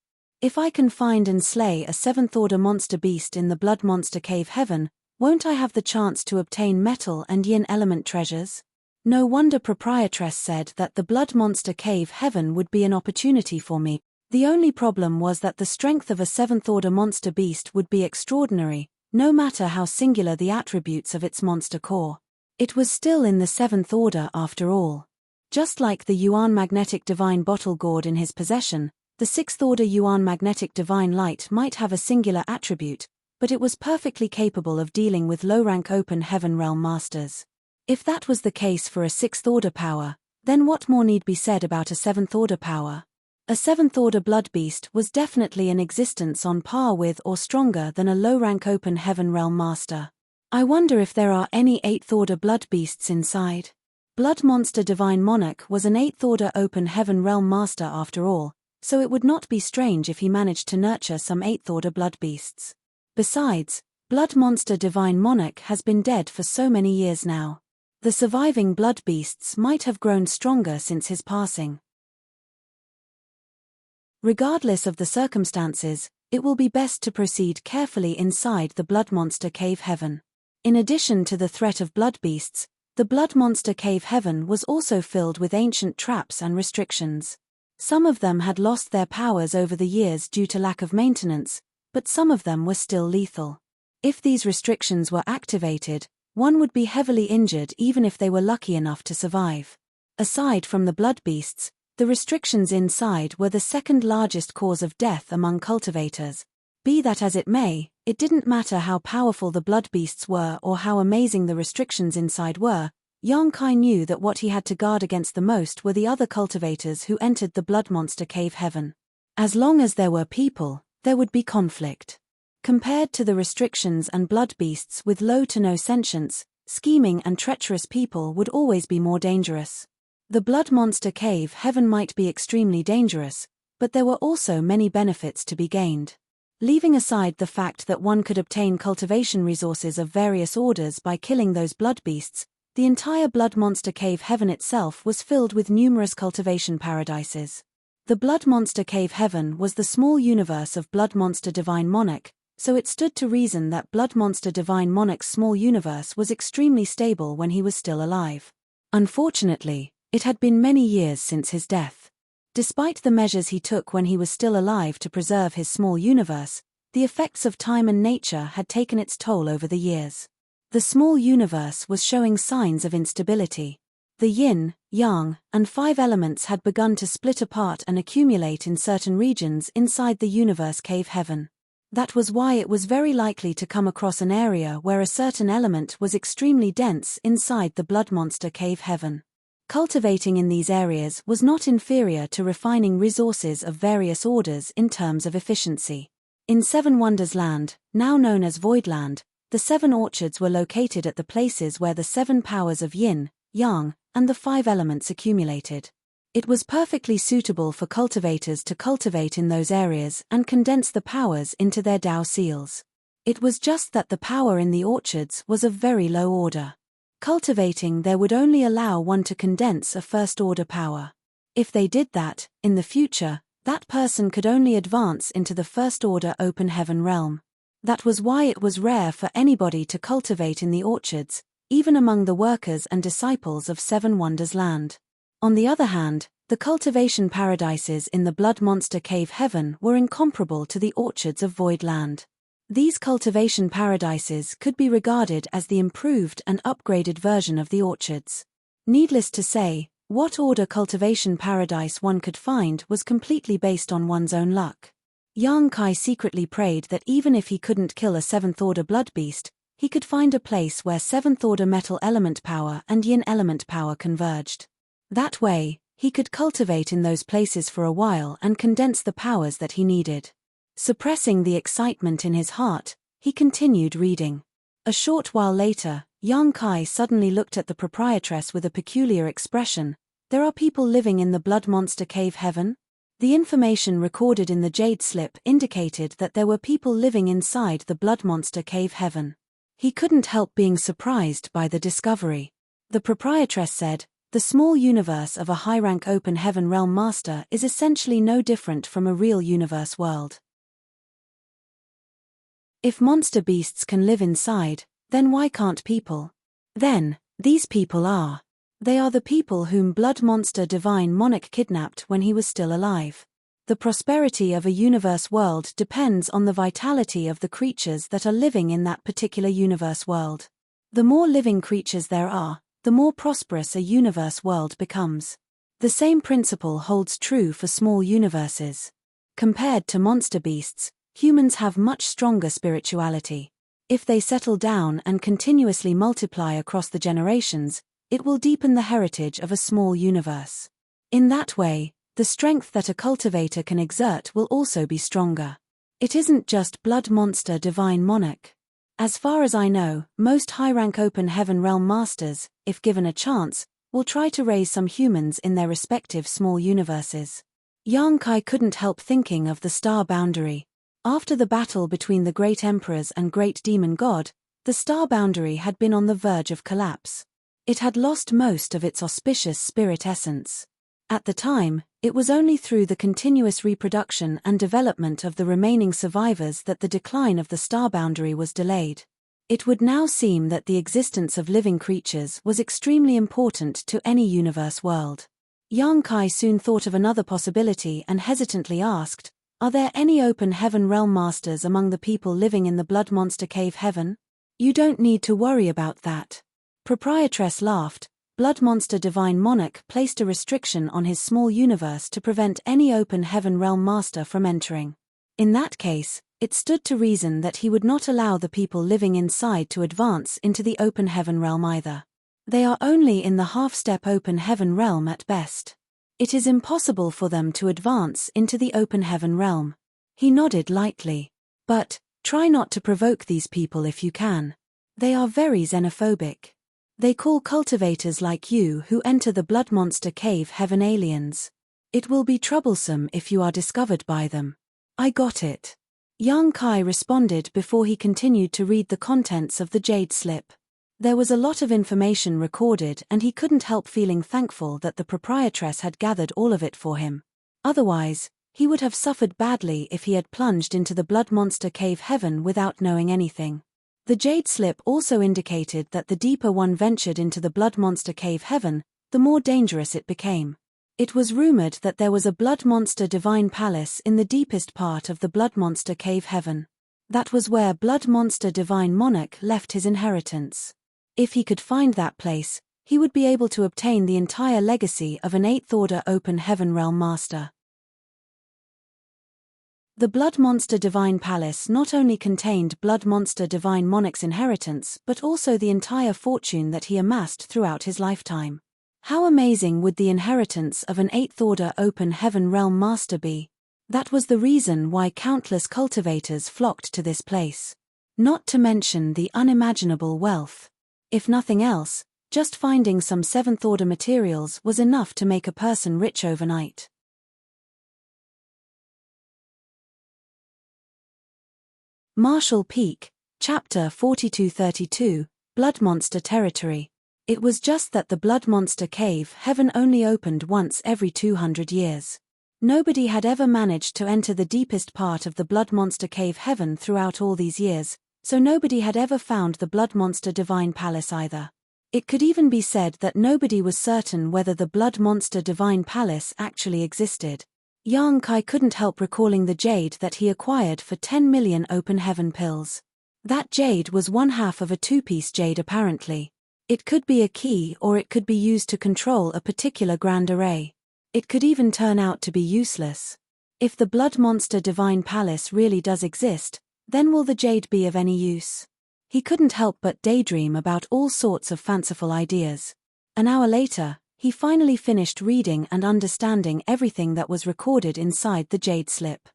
If I can find and slay a 7th order monster beast in the Blood Monster Cave Heaven, won't I have the chance to obtain metal and yin element treasures? No wonder Proprietress said that the Blood Monster Cave Heaven would be an opportunity for me. The only problem was that the strength of a 7th order monster beast would be extraordinary, no matter how singular the attributes of its monster core. It was still in the 7th order after all. Just like the Yuan Magnetic Divine Bottle Gourd in his possession, the 6th order Yuan Magnetic Divine Light might have a singular attribute, but it was perfectly capable of dealing with low-rank open heaven realm masters. If that was the case for a 6th order power, then what more need be said about a 7th order power? A 7th order blood beast was definitely an existence on par with or stronger than a low-rank open heaven realm master. I wonder if there are any 8th order blood beasts inside. Blood Monster Divine Monarch was an 8th order open heaven realm master after all, so it would not be strange if he managed to nurture some 8th order blood beasts. Besides, Blood Monster Divine Monarch has been dead for so many years now. The surviving blood beasts might have grown stronger since his passing. Regardless of the circumstances, it will be best to proceed carefully inside the Blood Monster Cave Heaven. In addition to the threat of blood beasts, the Blood Monster Cave Heaven was also filled with ancient traps and restrictions. Some of them had lost their powers over the years due to lack of maintenance, but some of them were still lethal. If these restrictions were activated, one would be heavily injured even if they were lucky enough to survive. Aside from the blood beasts, the restrictions inside were the second largest cause of death among cultivators. Be that as it may, it didn't matter how powerful the blood beasts were or how amazing the restrictions inside were. Yang Kai knew that what he had to guard against the most were the other cultivators who entered the Blood Monster Cave Heaven. As long as there were people, there would be conflict. Compared to the restrictions and blood beasts with low to no sentience, scheming and treacherous people would always be more dangerous. The Blood Monster Cave Heaven might be extremely dangerous, but there were also many benefits to be gained. Leaving aside the fact that one could obtain cultivation resources of various orders by killing those blood beasts, the entire Blood Monster Cave Heaven itself was filled with numerous cultivation paradises. The Blood Monster Cave Heaven was the small universe of Blood Monster Divine Monarch, so it stood to reason that Blood Monster Divine Monarch's small universe was extremely stable when he was still alive. Unfortunately, it had been many years since his death. Despite the measures he took when he was still alive to preserve his small universe, the effects of time and nature had taken its toll over the years. The small universe was showing signs of instability. The yin, yang, and 5 elements had begun to split apart and accumulate in certain regions inside the universe cave heaven. That was why it was very likely to come across an area where a certain element was extremely dense inside the Blood Monster Cave Heaven. Cultivating in these areas was not inferior to refining resources of various orders in terms of efficiency. In Seven Wonders Land, now known as Voidland, the 7 orchards were located at the places where the 7 powers of yin, yang, and the 5 elements accumulated. It was perfectly suitable for cultivators to cultivate in those areas and condense the powers into their Tao seals. It was just that the power in the orchards was of very low order. Cultivating there would only allow one to condense a first-order power. If they did that, in the future, that person could only advance into the first-order open heaven realm. That was why it was rare for anybody to cultivate in the orchards, even among the workers and disciples of Seven Wonders Land. On the other hand, the cultivation paradises in the Blood Monster Cave Heaven were incomparable to the orchards of Voidland. These cultivation paradises could be regarded as the improved and upgraded version of the orchards. Needless to say, what order cultivation paradise one could find was completely based on one's own luck. Yang Kai secretly prayed that even if he couldn't kill a 7th-order blood beast, he could find a place where 7th-order metal element power and yin element power converged. That way, he could cultivate in those places for a while and condense the powers that he needed. Suppressing the excitement in his heart, he continued reading. A short while later, Yang Kai suddenly looked at the proprietress with a peculiar expression. There are people living in the Blood Monster Cave Heaven? The information recorded in the Jade Slip indicated that there were people living inside the Blood Monster Cave Heaven. He couldn't help being surprised by the discovery. The proprietress said, "The small universe of a high-rank open heaven realm master is essentially no different from a real universe world. If monster beasts can live inside, then why can't people? Then, these people are. They are the people whom Blood Monster Divine Monarch kidnapped when he was still alive. The prosperity of a universe world depends on the vitality of the creatures that are living in that particular universe world. The more living creatures there are, the more prosperous a universe world becomes. The same principle holds true for small universes. Compared to monster beasts, humans have much stronger spirituality. If they settle down and continuously multiply across the generations, it will deepen the heritage of a small universe. In that way, the strength that a cultivator can exert will also be stronger. It isn't just Blood Monster Divine Monarch. As far as I know, most high-rank open heaven realm masters, if given a chance, will try to raise some humans in their respective small universes. Yang Kai couldn't help thinking of the star boundary. After the battle between the Great Emperors and Great Demon God, the star boundary had been on the verge of collapse. It had lost most of its auspicious spirit essence. At the time, it was only through the continuous reproduction and development of the remaining survivors that the decline of the star boundary was delayed. It would now seem that the existence of living creatures was extremely important to any universe world. Yang Kai soon thought of another possibility and hesitantly asked, "Are there any open heaven realm masters among the people living in the Blood Monster Cave Heaven?" "You don't need to worry about that." Proprietress laughed. Blood Monster Divine Monarch placed a restriction on his small universe to prevent any open heaven realm master from entering. In that case, it stood to reason that he would not allow the people living inside to advance into the open heaven realm either. They are only in the half-step open heaven realm at best. It is impossible for them to advance into the open heaven realm. He nodded lightly. But, try not to provoke these people if you can. They are very xenophobic. They call cultivators like you who enter the Blood Monster Cave Heaven aliens. It will be troublesome if you are discovered by them. I got it. Yang Kai responded before he continued to read the contents of the Jade Slip. There was a lot of information recorded and he couldn't help feeling thankful that the proprietress had gathered all of it for him. Otherwise, he would have suffered badly if he had plunged into the Blood Monster Cave Heaven without knowing anything. The Jade Slip also indicated that the deeper one ventured into the Blood Monster Cave Heaven, the more dangerous it became. It was rumored that there was a Blood Monster Divine Palace in the deepest part of the Blood Monster Cave Heaven. That was where Blood Monster Divine Monarch left his inheritance. If he could find that place, he would be able to obtain the entire legacy of an 8th-order open heaven realm master. The Blood Monster Divine Palace not only contained Blood Monster Divine Monarch's inheritance but also the entire fortune that he amassed throughout his lifetime. How amazing would the inheritance of an 8th-order open heaven realm master be? That was the reason why countless cultivators flocked to this place. Not to mention the unimaginable wealth. If nothing else, just finding some 7th-order materials was enough to make a person rich overnight. Marshall Peak, Chapter 4232, Blood Monster Territory. It was just that the Blood Monster Cave Heaven only opened once every 200 years. Nobody had ever managed to enter the deepest part of the Blood Monster Cave Heaven throughout all these years, so nobody had ever found the Blood Monster Divine Palace either. It could even be said that nobody was certain whether the Blood Monster Divine Palace actually existed. Yang Kai couldn't help recalling the jade that he acquired for 10 million open heaven pills. That jade was one half of a two-piece jade apparently. It could be a key or it could be used to control a particular grand array. It could even turn out to be useless. If the Blood Monster Divine Palace really does exist, then will the jade be of any use? He couldn't help but daydream about all sorts of fanciful ideas. An hour later, he finally finished reading and understanding everything that was recorded inside the jade slip.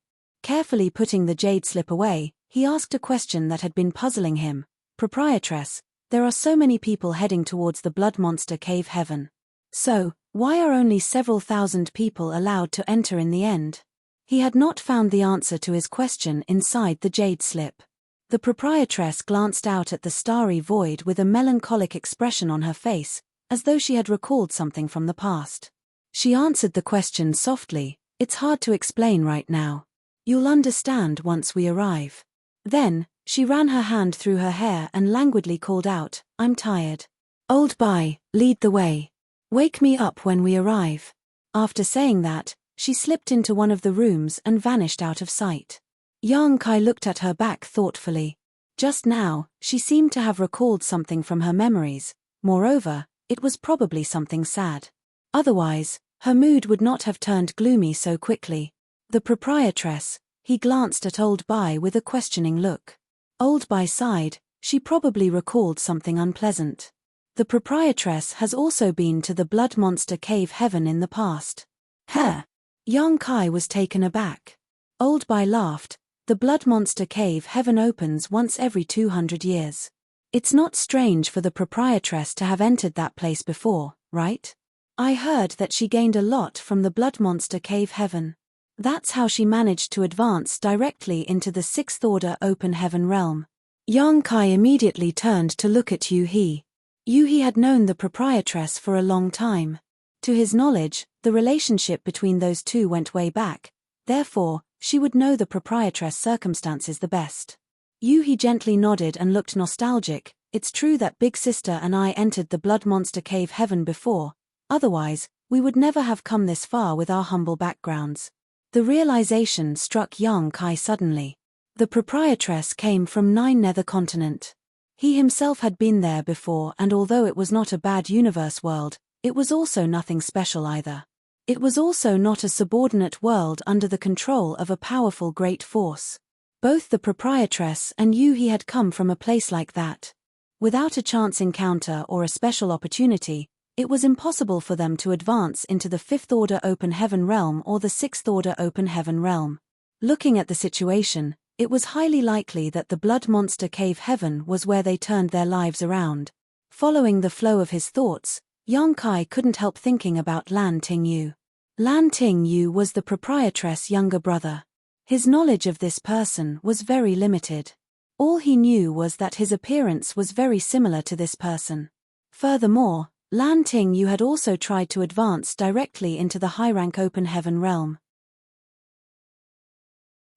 Carefully putting the jade slip away, he asked a question that had been puzzling him. Proprietress, there are so many people heading towards the Blood Monster Cave Heaven. So, why are only several thousand people allowed to enter in the end? He had not found the answer to his question inside the jade slip. The proprietress glanced out at the starry void with a melancholic expression on her face, as though she had recalled something from the past. She answered the question softly, "It's hard to explain right now. You'll understand once we arrive." Then, she ran her hand through her hair and languidly called out, "I'm tired. Old Bai, lead the way. Wake me up when we arrive." After saying that, she slipped into one of the rooms and vanished out of sight. Yang Kai looked at her back thoughtfully. Just now, she seemed to have recalled something from her memories. Moreover, it was probably something sad. Otherwise, her mood would not have turned gloomy so quickly. The proprietress, he glanced at Old Bai with a questioning look. Old Bai sighed, she probably recalled something unpleasant. The proprietress has also been to the Blood Monster Cave Heaven in the past. Huh? Yang Kai was taken aback. Old Bai laughed. The Blood Monster Cave Heaven opens once every 200 years. It's not strange for the proprietress to have entered that place before, right? I heard that she gained a lot from the Blood Monster Cave Heaven. That's how she managed to advance directly into the 6th Order Open Heaven realm. Yang Kai immediately turned to look at Yu He. Yu He had known the proprietress for a long time. To his knowledge, the relationship between those two went way back. Therefore, she would know the proprietress' circumstances the best. Yu He gently nodded and looked nostalgic. It's true that Big Sister and I entered the Blood Monster Cave Heaven before. Otherwise, we would never have come this far with our humble backgrounds. The realization struck Yang Kai suddenly. The proprietress came from 9 Nether Continent. He himself had been there before, and although it was not a bad universe world, it was also nothing special either. It was also not a subordinate world under the control of a powerful great force. Both the proprietress and Yu He had come from a place like that. Without a chance encounter or a special opportunity, it was impossible for them to advance into the 5th Order Open Heaven realm or the 6th Order Open Heaven realm. Looking at the situation, it was highly likely that the Blood Monster Cave Heaven was where they turned their lives around. Following the flow of his thoughts, Yang Kai couldn't help thinking about Lan Tingyu. Lan Tingyu was the proprietress' younger brother. His knowledge of this person was very limited. All he knew was that his appearance was very similar to this person. Furthermore, Lan Tingyu had also tried to advance directly into the high-rank Open Heaven realm.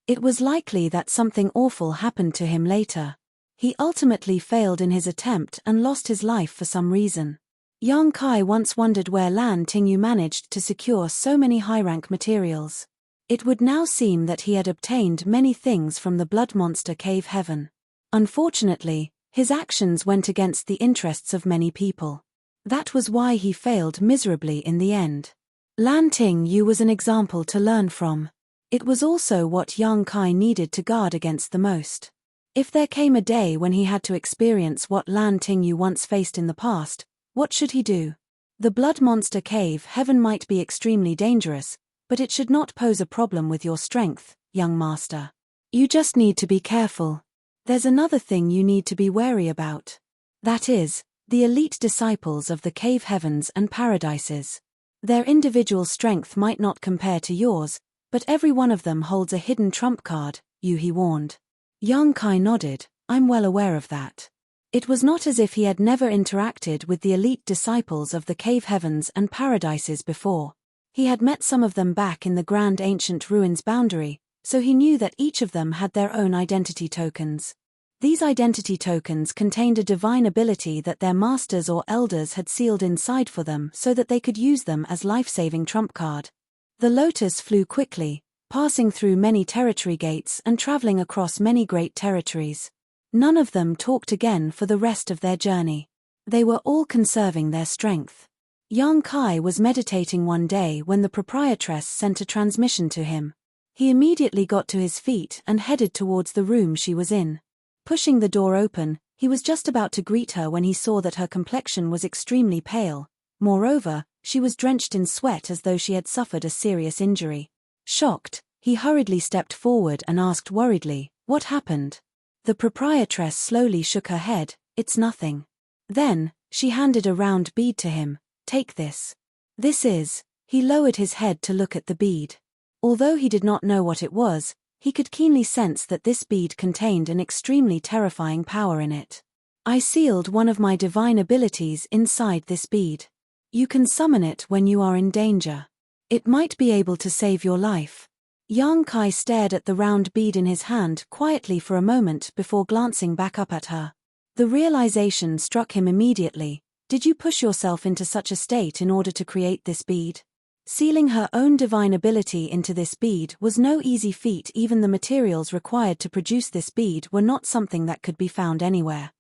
It was likely that something awful happened to him later. He ultimately failed in his attempt and lost his life for some reason. Yang Kai once wondered where Lan Tingyu managed to secure so many high-rank materials. It would now seem that he had obtained many things from the Blood Monster Cave Heaven. Unfortunately, his actions went against the interests of many people. That was why he failed miserably in the end. Lan Tingyu was an example to learn from. It was also what Yang Kai needed to guard against the most. If there came a day when he had to experience what Lan Tingyu once faced in the past, what should he do? The Blood Monster Cave Heaven might be extremely dangerous, but it should not pose a problem with your strength, young master. You just need to be careful. There's another thing you need to be wary about. That is, the elite disciples of the cave heavens and paradises. Their individual strength might not compare to yours, but every one of them holds a hidden trump card, he warned. Young Kai nodded. I'm well aware of that. It was not as if he had never interacted with the elite disciples of the cave heavens and paradises before. He had met some of them back in the grand ancient ruins boundary, so he knew that each of them had their own identity tokens. These identity tokens contained a divine ability that their masters or elders had sealed inside for them so that they could use them as life-saving trump card. The lotus flew quickly, passing through many territory gates and traveling across many great territories. None of them talked again for the rest of their journey. They were all conserving their strength. Young Kai was meditating one day when the proprietress sent a transmission to him. He immediately got to his feet and headed towards the room she was in. Pushing the door open, he was just about to greet her when he saw that her complexion was extremely pale. Moreover, she was drenched in sweat as though she had suffered a serious injury. Shocked, he hurriedly stepped forward and asked worriedly, "What happened?" The proprietress slowly shook her head. "It's nothing." Then, she handed a round bead to him. "Take this. This is..." He lowered his head to look at the bead. Although he did not know what it was, he could keenly sense that this bead contained an extremely terrifying power in it. "I sealed one of my divine abilities inside this bead. You can summon it when you are in danger. It might be able to save your life." Young Kai stared at the round bead in his hand quietly for a moment before glancing back up at her. The realization struck him immediately. Did you push yourself into such a state in order to create this bead? Sealing her own divine ability into this bead was no easy feat. Even the materials required to produce this bead were not something that could be found anywhere.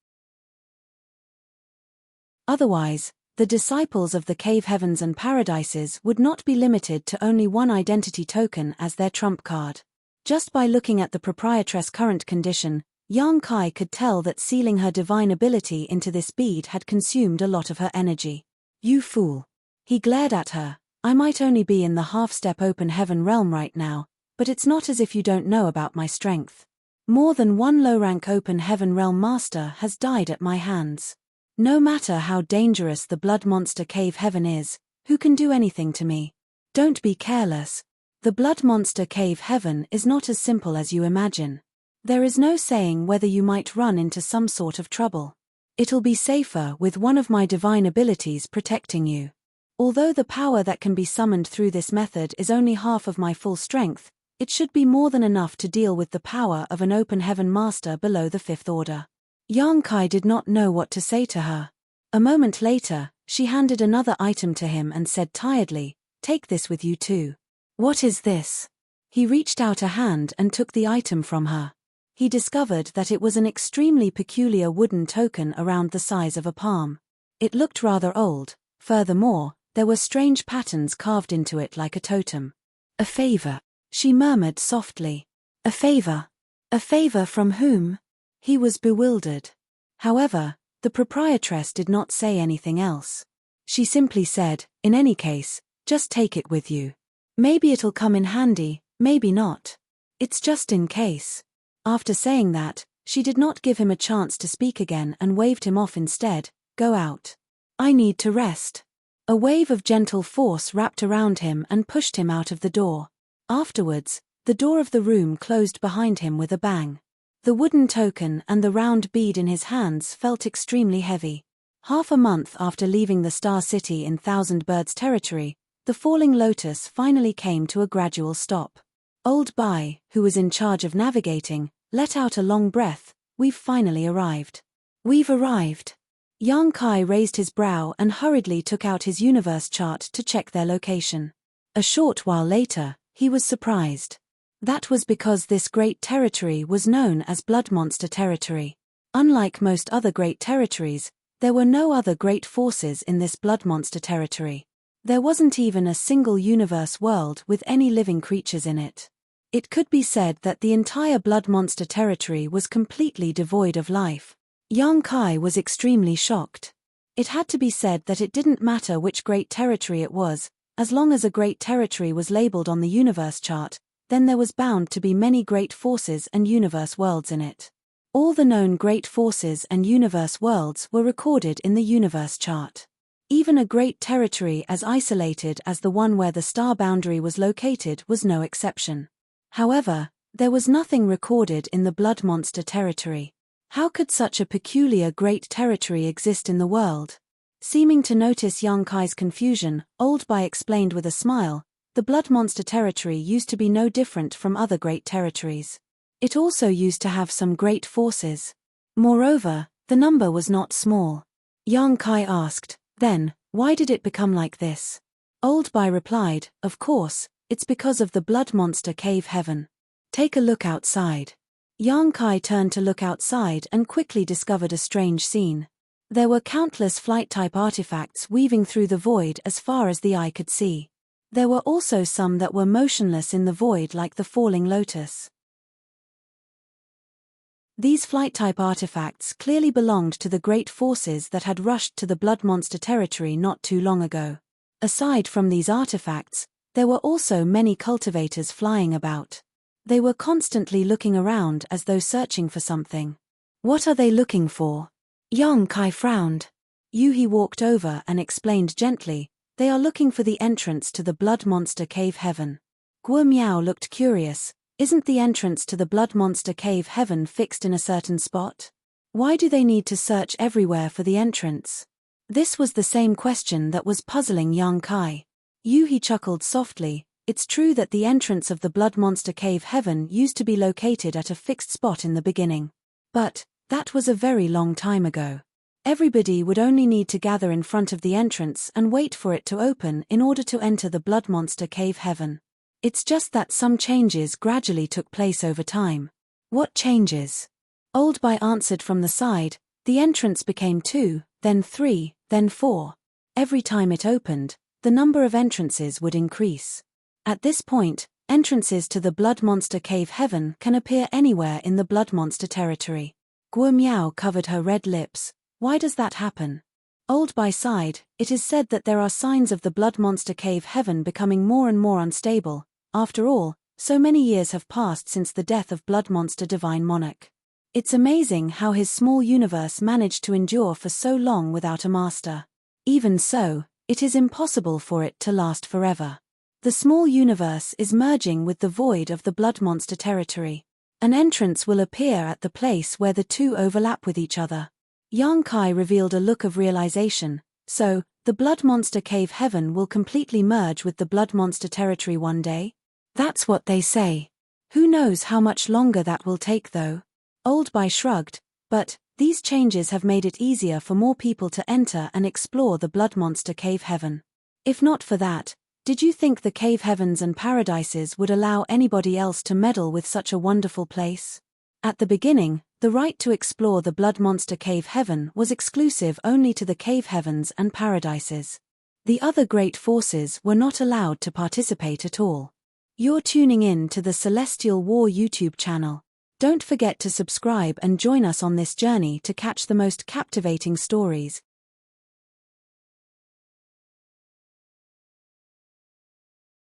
Otherwise, the disciples of the cave heavens and paradises would not be limited to only one identity token as their trump card. Just by looking at the proprietress' current condition, Young Kai could tell that sealing her divine ability into this bead had consumed a lot of her energy. "You fool." He glared at her. "I might only be in the half-step open heaven realm right now, but it's not as if you don't know about my strength. More than one low-rank open heaven realm master has died at my hands. No matter how dangerous the Blood Monster Cave Heaven is, who can do anything to me? Don't be careless. The Blood Monster Cave Heaven is not as simple as you imagine. There is no saying whether you might run into some sort of trouble. It'll be safer with one of my divine abilities protecting you. Although the power that can be summoned through this method is only half of my full strength, it should be more than enough to deal with the power of an open heaven master below the 5th order." Young Kai did not know what to say to her. A moment later, she handed another item to him and said tiredly, "Take this with you too." "What is this?" He reached out a hand and took the item from her. He discovered that it was an extremely peculiar wooden token around the size of a palm. It looked rather old. Furthermore, there were strange patterns carved into it like a totem. "A favor," she murmured softly. "A favor? A favor from whom?" He was bewildered. However, the proprietress did not say anything else. She simply said, "In any case, just take it with you. Maybe it'll come in handy, maybe not. It's just in case." After saying that, she did not give him a chance to speak again and waved him off instead. "Go out. I need to rest." A wave of gentle force wrapped around him and pushed him out of the door. Afterwards, the door of the room closed behind him with a bang. The wooden token and the round bead in his hands felt extremely heavy. Half a month after leaving the Star City in Thousand Birds territory, the falling lotus finally came to a gradual stop. Old Bai, who was in charge of navigating, let out a long breath. "We've finally arrived." "We've arrived." Young Kai raised his brow and hurriedly took out his universe chart to check their location. A short while later, he was surprised. That was because this great territory was known as Blood Monster Territory. Unlike most other great territories, there were no other great forces in this Blood Monster Territory. There wasn't even a single universe world with any living creatures in it. It could be said that the entire Blood Monster Territory was completely devoid of life. Young Kai was extremely shocked. It had to be said that it didn't matter which great territory it was, as long as a great territory was labeled on the universe chart, then there was bound to be many great forces and universe worlds in it. All the known great forces and universe worlds were recorded in the universe chart. Even a great territory as isolated as the one where the star boundary was located was no exception. However, there was nothing recorded in the blood monster territory. How could such a peculiar great territory exist in the world? Seeming to notice young Kai's confusion, Old Bai explained with a smile, the blood monster territory used to be no different from other great territories. It also used to have some great forces. Moreover, the number was not small. Young Kai asked, then, why did it become like this? Old Bai replied, of course, it's because of the blood monster cave heaven. Take a look outside. Yang Kai turned to look outside and quickly discovered a strange scene. There were countless flight-type artifacts weaving through the void as far as the eye could see. There were also some that were motionless in the void like the falling lotus. These flight-type artifacts clearly belonged to the great forces that had rushed to the blood monster territory not too long ago. Aside from these artifacts, there were also many cultivators flying about. They were constantly looking around as though searching for something. What are they looking for? Yang Kai frowned. Yuhi walked over and explained gently, they are looking for the entrance to the blood monster cave heaven. Guo Miao looked curious, isn't the entrance to the blood monster cave heaven fixed in a certain spot? Why do they need to search everywhere for the entrance? This was the same question that was puzzling Yang Kai. Yuhi chuckled softly, it's true that the entrance of the blood monster cave heaven used to be located at a fixed spot in the beginning. But that was a very long time ago. Everybody would only need to gather in front of the entrance and wait for it to open in order to enter the blood monster cave heaven. It's just that some changes gradually took place over time. What changes? Old Bai answered from the side, the entrance became 2, then 3, then 4. Every time it opened, the number of entrances would increase. At this point, entrances to the blood monster cave heaven can appear anywhere in the blood monster territory. Guo Miao covered her red lips. Why does that happen? Old Bai sighed, it is said that there are signs of the blood monster cave heaven becoming more and more unstable. After all, so many years have passed since the death of blood monster divine monarch. It's amazing how his small universe managed to endure for so long without a master. Even so, it is impossible for it to last forever. The small universe is merging with the void of the blood monster territory. An entrance will appear at the place where the two overlap with each other. Yang Kai revealed a look of realization, so, the blood monster cave heaven will completely merge with the blood monster territory one day? That's what they say. Who knows how much longer that will take though? Old Bai shrugged, but these changes have made it easier for more people to enter and explore the blood monster cave heaven. If not for that, did you think the cave heavens and paradises would allow anybody else to meddle with such a wonderful place? At the beginning, the right to explore the blood monster cave heaven was exclusive only to the cave heavens and paradises. The other great forces were not allowed to participate at all. You're tuning in to the Celestial War YouTube channel. Don't forget to subscribe and join us on this journey to catch the most captivating stories,